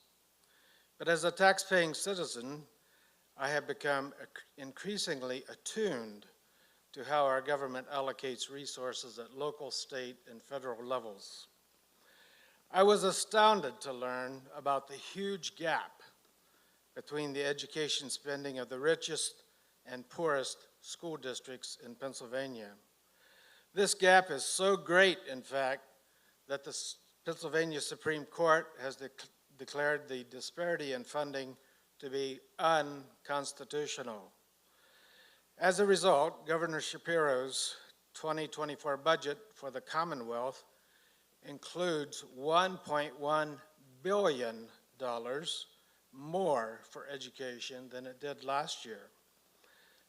But as a tax-paying citizen, I have become increasingly attuned to how our government allocates resources at local, state, and federal levels. I was astounded to learn about the huge gap between the education spending of the richest and poorest school districts in Pennsylvania. This gap is so great, in fact, that the Pennsylvania Supreme Court has declared the disparity in funding to be unconstitutional. As a result, Governor Shapiro's 2024 budget for the Commonwealth includes $1.1 billion more for education than it did last year.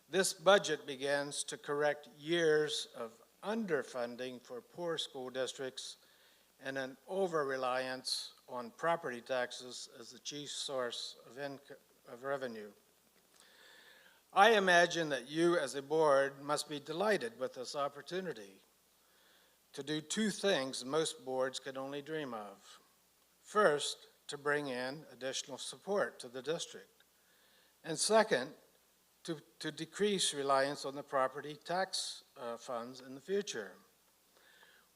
This budget begins to correct years of underfunding for poor school districts and an over-reliance on property taxes as the chief source of revenue. I imagine that you as a board must be delighted with this opportunity to do two things most boards can only dream of. First, to bring in additional support to the district. And second, to decrease reliance on the property tax funds in the future.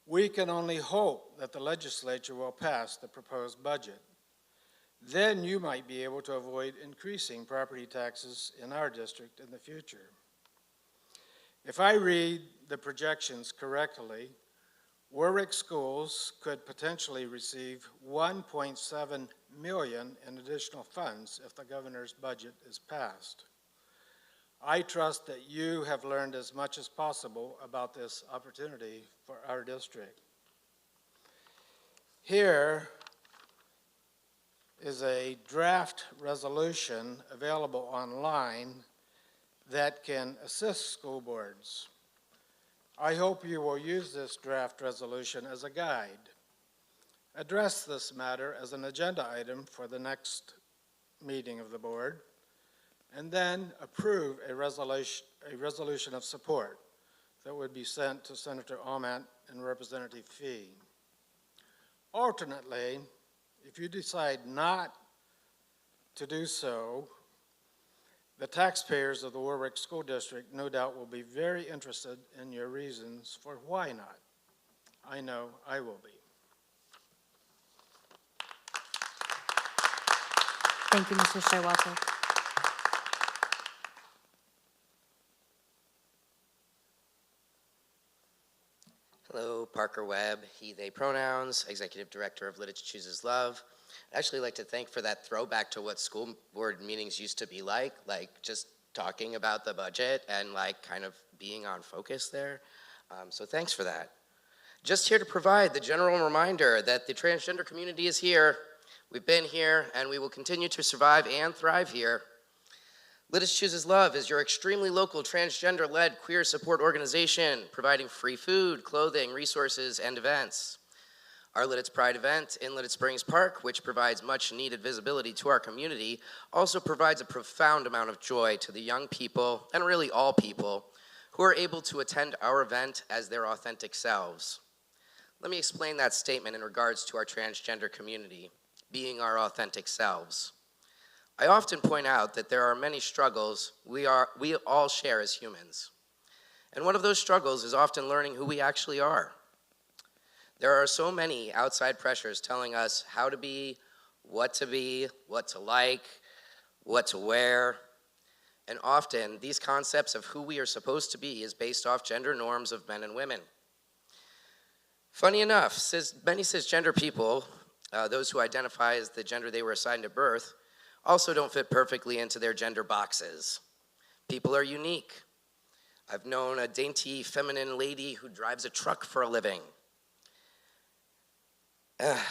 We can only hope that the legislature will pass the proposed budget. Then you might be able to avoid increasing property taxes in our district in the future. If I read the projections correctly, Warwick schools could potentially receive $1.7 million in additional funds if the governor's budget is passed. I trust that you have learned as much as possible about this opportunity for our district. Here is a draft resolution available online that can assist school boards. I hope you will use this draft resolution as a guide. Address this matter as an agenda item for the next meeting of the board, and then approve a resolution of support that would be sent to Senator Aument and Representative Fee. Alternately, if you decide not to do so, the taxpayers of the Warwick School District no doubt will be very interested in your reasons for why not. I know I will be. Thank you, Mr. Showalter. Hello, Parker Webb, he, they pronouns, Executive Director of Lidditz Chooses Love. I'd actually like to thank for that throwback to what school board meetings used to be like just talking about the budget and kind of being on focus there. So thanks for that. Just here to provide the general reminder that the transgender community is here. We've been here and we will continue to survive and thrive here. Lidditz Chooses Love is your extremely local transgender-led queer support organization providing free food, clothing, resources, and events. Our Lidditz Pride event in Lidditz Springs Park, which provides much-needed visibility to our community, also provides a profound amount of joy to the young people, and really all people, who are able to attend our event as their authentic selves. Let me explain that statement in regards to our transgender community, being our authentic selves. I often point out that there are many struggles we all share as humans. And one of those struggles is often learning who we actually are. There are so many outside pressures telling us how to be, what to like, what to wear. And often these concepts of who we are supposed to be is based off gender norms of men and women. Funny enough, many cisgender people, those who identify as the gender they were assigned at birth, also don't fit perfectly into their gender boxes. People are unique. I've known a dainty, feminine lady who drives a truck for a living.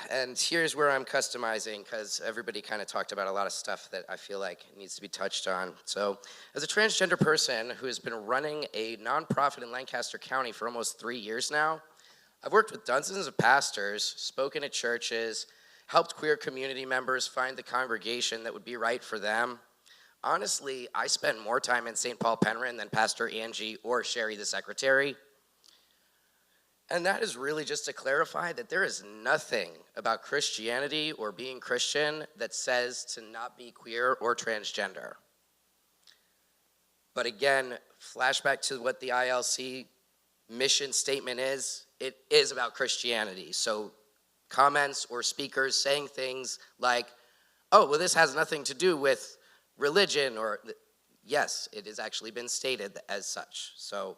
And here's where I'm customizing, because everybody kind of talked about a lot of stuff that I feel like needs to be touched on. So, as a transgender person who has been running a nonprofit in Lancaster County for almost 3 years now, I've worked with dozens of pastors, spoken at churches, helped queer community members find the congregation that would be right for them. Honestly, I spend more time in St. Paul Penryn than Pastor Angie or Sherry the secretary. And that is really just to clarify that there is nothing about Christianity or being Christian that says to not be queer or transgender. But again, flashback to what the ILC mission statement is, it is about Christianity. So comments or speakers saying things like, oh, well, this has nothing to do with religion, or yes, it has actually been stated as such. So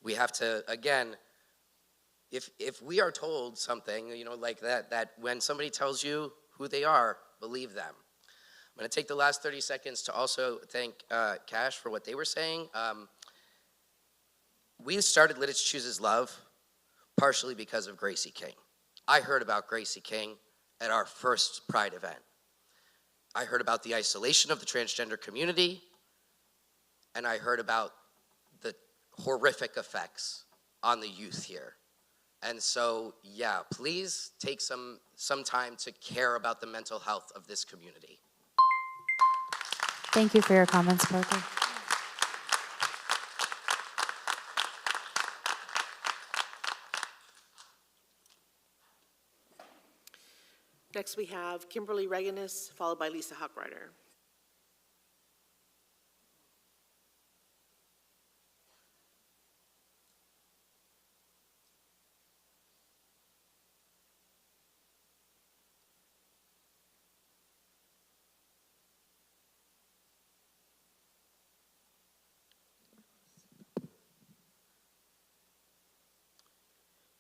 we have to, again, if we are told something, like that when somebody tells you who they are, believe them. I'm going to take the last 30 seconds to also thank Cash for what they were saying. We started Lidditz Chooses Love partially because of Gracie King. I heard about Gracie King at our first Pride event. I heard about the isolation of the transgender community, and I heard about the horrific effects on the youth here. And so, yeah, please take some time to care about the mental health of this community. Thank you for your comments, Parker. Next, we have Kimberly Reganis, followed by Lisa Hochreiter.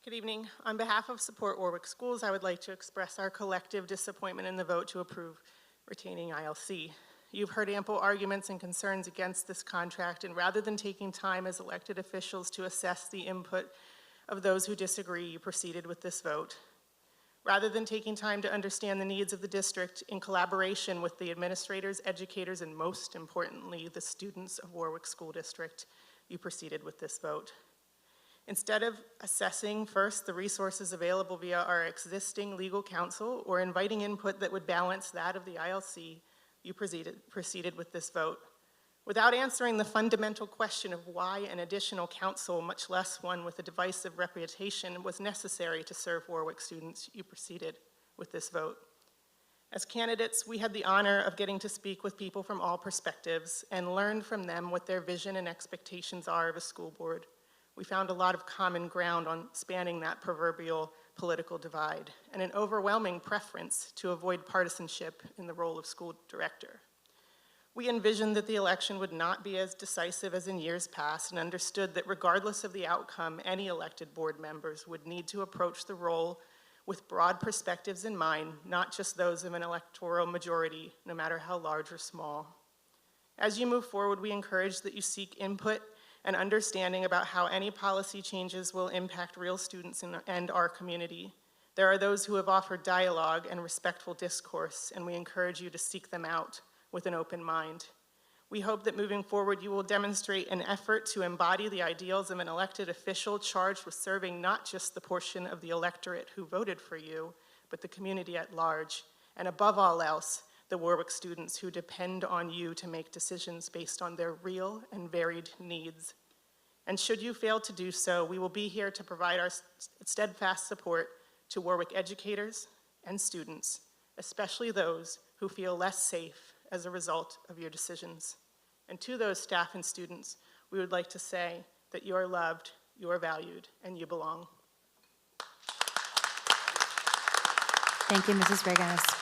Good evening. On behalf of Support Warwick Schools, I would like to express our collective disappointment in the vote to approve retaining ILC. You've heard ample arguments and concerns against this contract, and rather than taking time as elected officials to assess the input of those who disagree, you proceeded with this vote. Rather than taking time to understand the needs of the district in collaboration with the administrators, educators, and most importantly, the students of Warwick School District, you proceeded with this vote. Instead of assessing first the resources available via our existing legal counsel or inviting input that would balance that of the ILC, you proceeded with this vote. Without answering the fundamental question of why an additional counsel, much less one with a divisive reputation, was necessary to serve Warwick students, you proceeded with this vote. As candidates, we had the honor of getting to speak with people from all perspectives and learn from them what their vision and expectations are of a school board. We found a lot of common ground on spanning that proverbial political divide and an overwhelming preference to avoid partisanship in the role of school director. We envisioned that the election would not be as decisive as in years past and understood that regardless of the outcome, any elected board members would need to approach the role with broad perspectives in mind, not just those of an electoral majority, no matter how large or small. As you move forward, we encourage that you seek input and understanding about how any policy changes will impact real students and our community. There are those who have offered dialogue and respectful discourse, and we encourage you to seek them out with an open mind. We hope that moving forward you will demonstrate an effort to embody the ideals of an elected official charged with serving not just the portion of the electorate who voted for you, but the community at large, and above all else, the Warwick students who depend on you to make decisions based on their real and varied needs. And should you fail to do so, we will be here to provide our steadfast support to Warwick educators and students, especially those who feel less safe as a result of your decisions. And to those staff and students, we would like to say that you are loved, you are valued, and you belong. Thank you, Mrs. Reganis.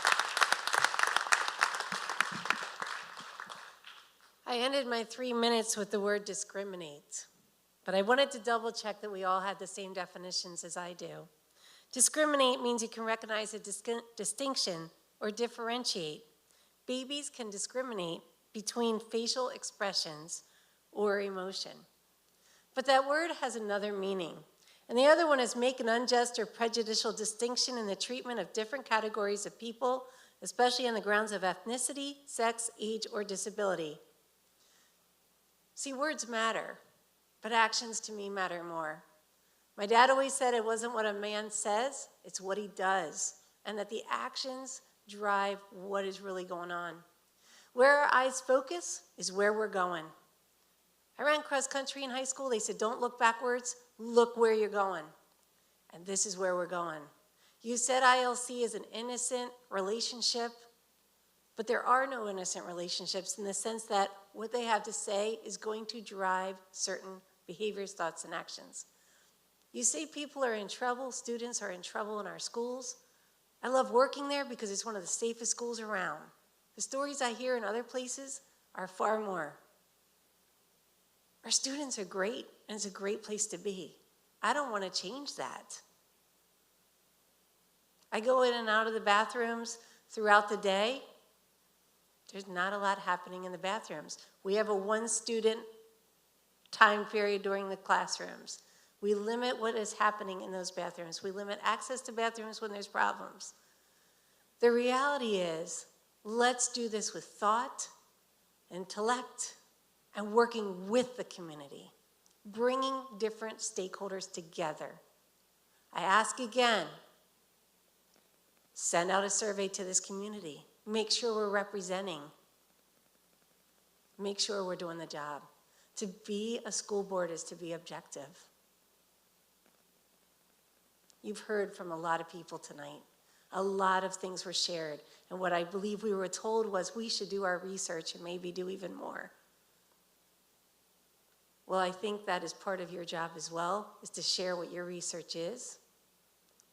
I ended my 3 minutes with the word discriminate, but I wanted to double check that we all had the same definitions as I do. Discriminate means you can recognize a distinction or differentiate. Babies can discriminate between facial expressions or emotion. But that word has another meaning, and the other one is make an unjust or prejudicial distinction in the treatment of different categories of people, especially on the grounds of ethnicity, sex, age, or disability. See, words matter, but actions to me matter more. My dad always said it wasn't what a man says, it's what he does, and that the actions drive what is really going on. Where our eyes focus is where we're going. I ran cross country in high school. They said, don't look backwards, look where you're going. And this is where we're going. You said ILC is an innocent relationship, but there are no innocent relationships in the sense that what they have to say is going to drive certain behaviors, thoughts, and actions. You say people are in trouble, students are in trouble in our schools. I love working there because it's one of the safest schools around. The stories I hear in other places are far more. Our students are great, and it's a great place to be. I don't want to change that. I go in and out of the bathrooms throughout the day. There's not a lot happening in the bathrooms. We have a one-student time period during the classrooms. We limit what is happening in those bathrooms. We limit access to bathrooms when there's problems. The reality is, let's do this with thought, intellect, and working with the community, bringing different stakeholders together. I ask again, send out a survey to this community. Make sure we're representing. Make sure we're doing the job. To be a school board is to be objective. You've heard from a lot of people tonight. A lot of things were shared. And what I believe we were told was we should do our research and maybe do even more. Well, I think that is part of your job as well, is to share what your research is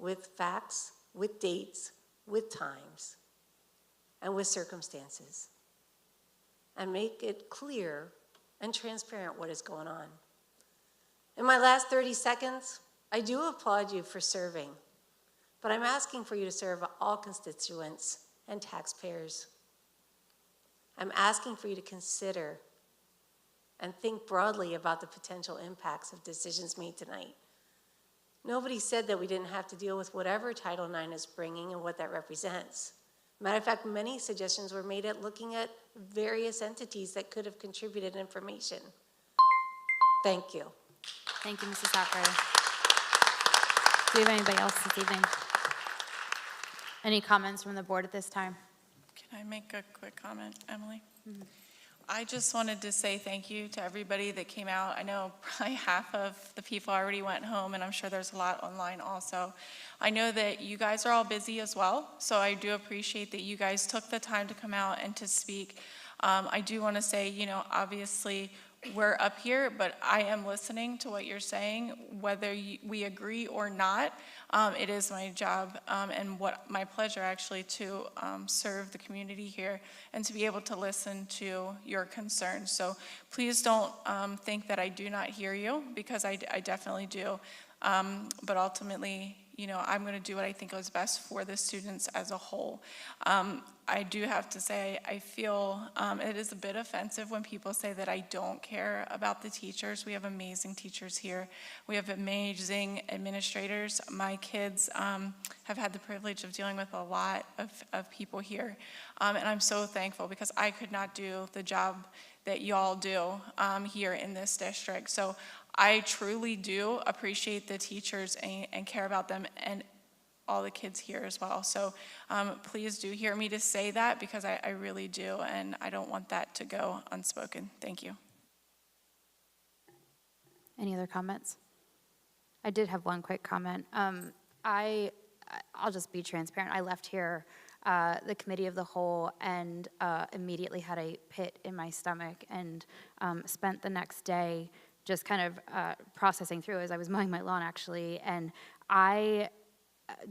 with facts, with dates, with times, and with circumstances. And make it clear and transparent what is going on. In my last 30 seconds, I do applaud you for serving, but I'm asking for you to serve all constituents and taxpayers. I'm asking for you to consider and think broadly about the potential impacts of decisions made tonight. Nobody said that we didn't have to deal with whatever Title IX is bringing and what that represents. Matter of fact, many suggestions were made at looking at various entities that could have contributed information. Thank you. Thank you, Mrs. Zachary. Do we have anybody else this evening? Any comments from the board at this time? Can I make a quick comment, Emily? I just wanted to say thank you to everybody that came out. I know probably half of the people already went home, and I'm sure there's a lot online also. I know that you guys are all busy as well, so I do appreciate that you guys took the time to come out and to speak. I do want to say, you know, obviously we're up here, but I am listening to what you're saying, whether we agree or not. It is my job and my pleasure actually to serve the community here and to be able to listen to your concerns. So please don't think that I do not hear you, because I definitely do. But ultimately, you know, I'm going to do what I think is best for the students as a whole. I do have to say, I feel it is a bit offensive when people say that I don't care about the teachers. We have amazing teachers here. We have amazing administrators. My kids have had the privilege of dealing with a lot of people here. And I'm so thankful, because I could not do the job that y'all do here in this district. So I truly do appreciate the teachers and care about them and all the kids here as well. So please do hear me to say that, because I really do, and I don't want that to go unspoken. Thank you. Any other comments? I did have one quick comment. I'll just be transparent. I left here the committee of the whole and immediately had a pit in my stomach, and spent the next day just kind of processing through as I was mowing my lawn, actually. And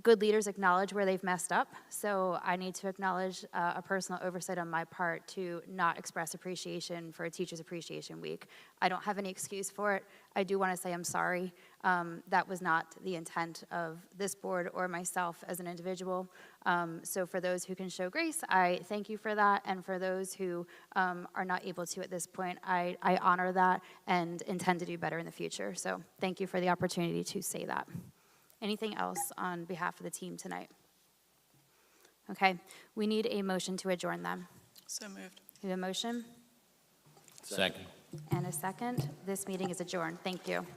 good leaders acknowledge where they've messed up, so I need to acknowledge a personal oversight on my part to not express appreciation for a Teachers Appreciation Week. I don't have any excuse for it. I do want to say I'm sorry. That was not the intent of this board or myself as an individual. So for those who can show grace, I thank you for that, and for those who are not able to at this point, I honor that and intend to do better in the future. So thank you for the opportunity to say that. Anything else on behalf of the team tonight? Okay, we need a motion to adjourn them. So moved. We have a motion? Second. And a second. This meeting is adjourned. Thank you.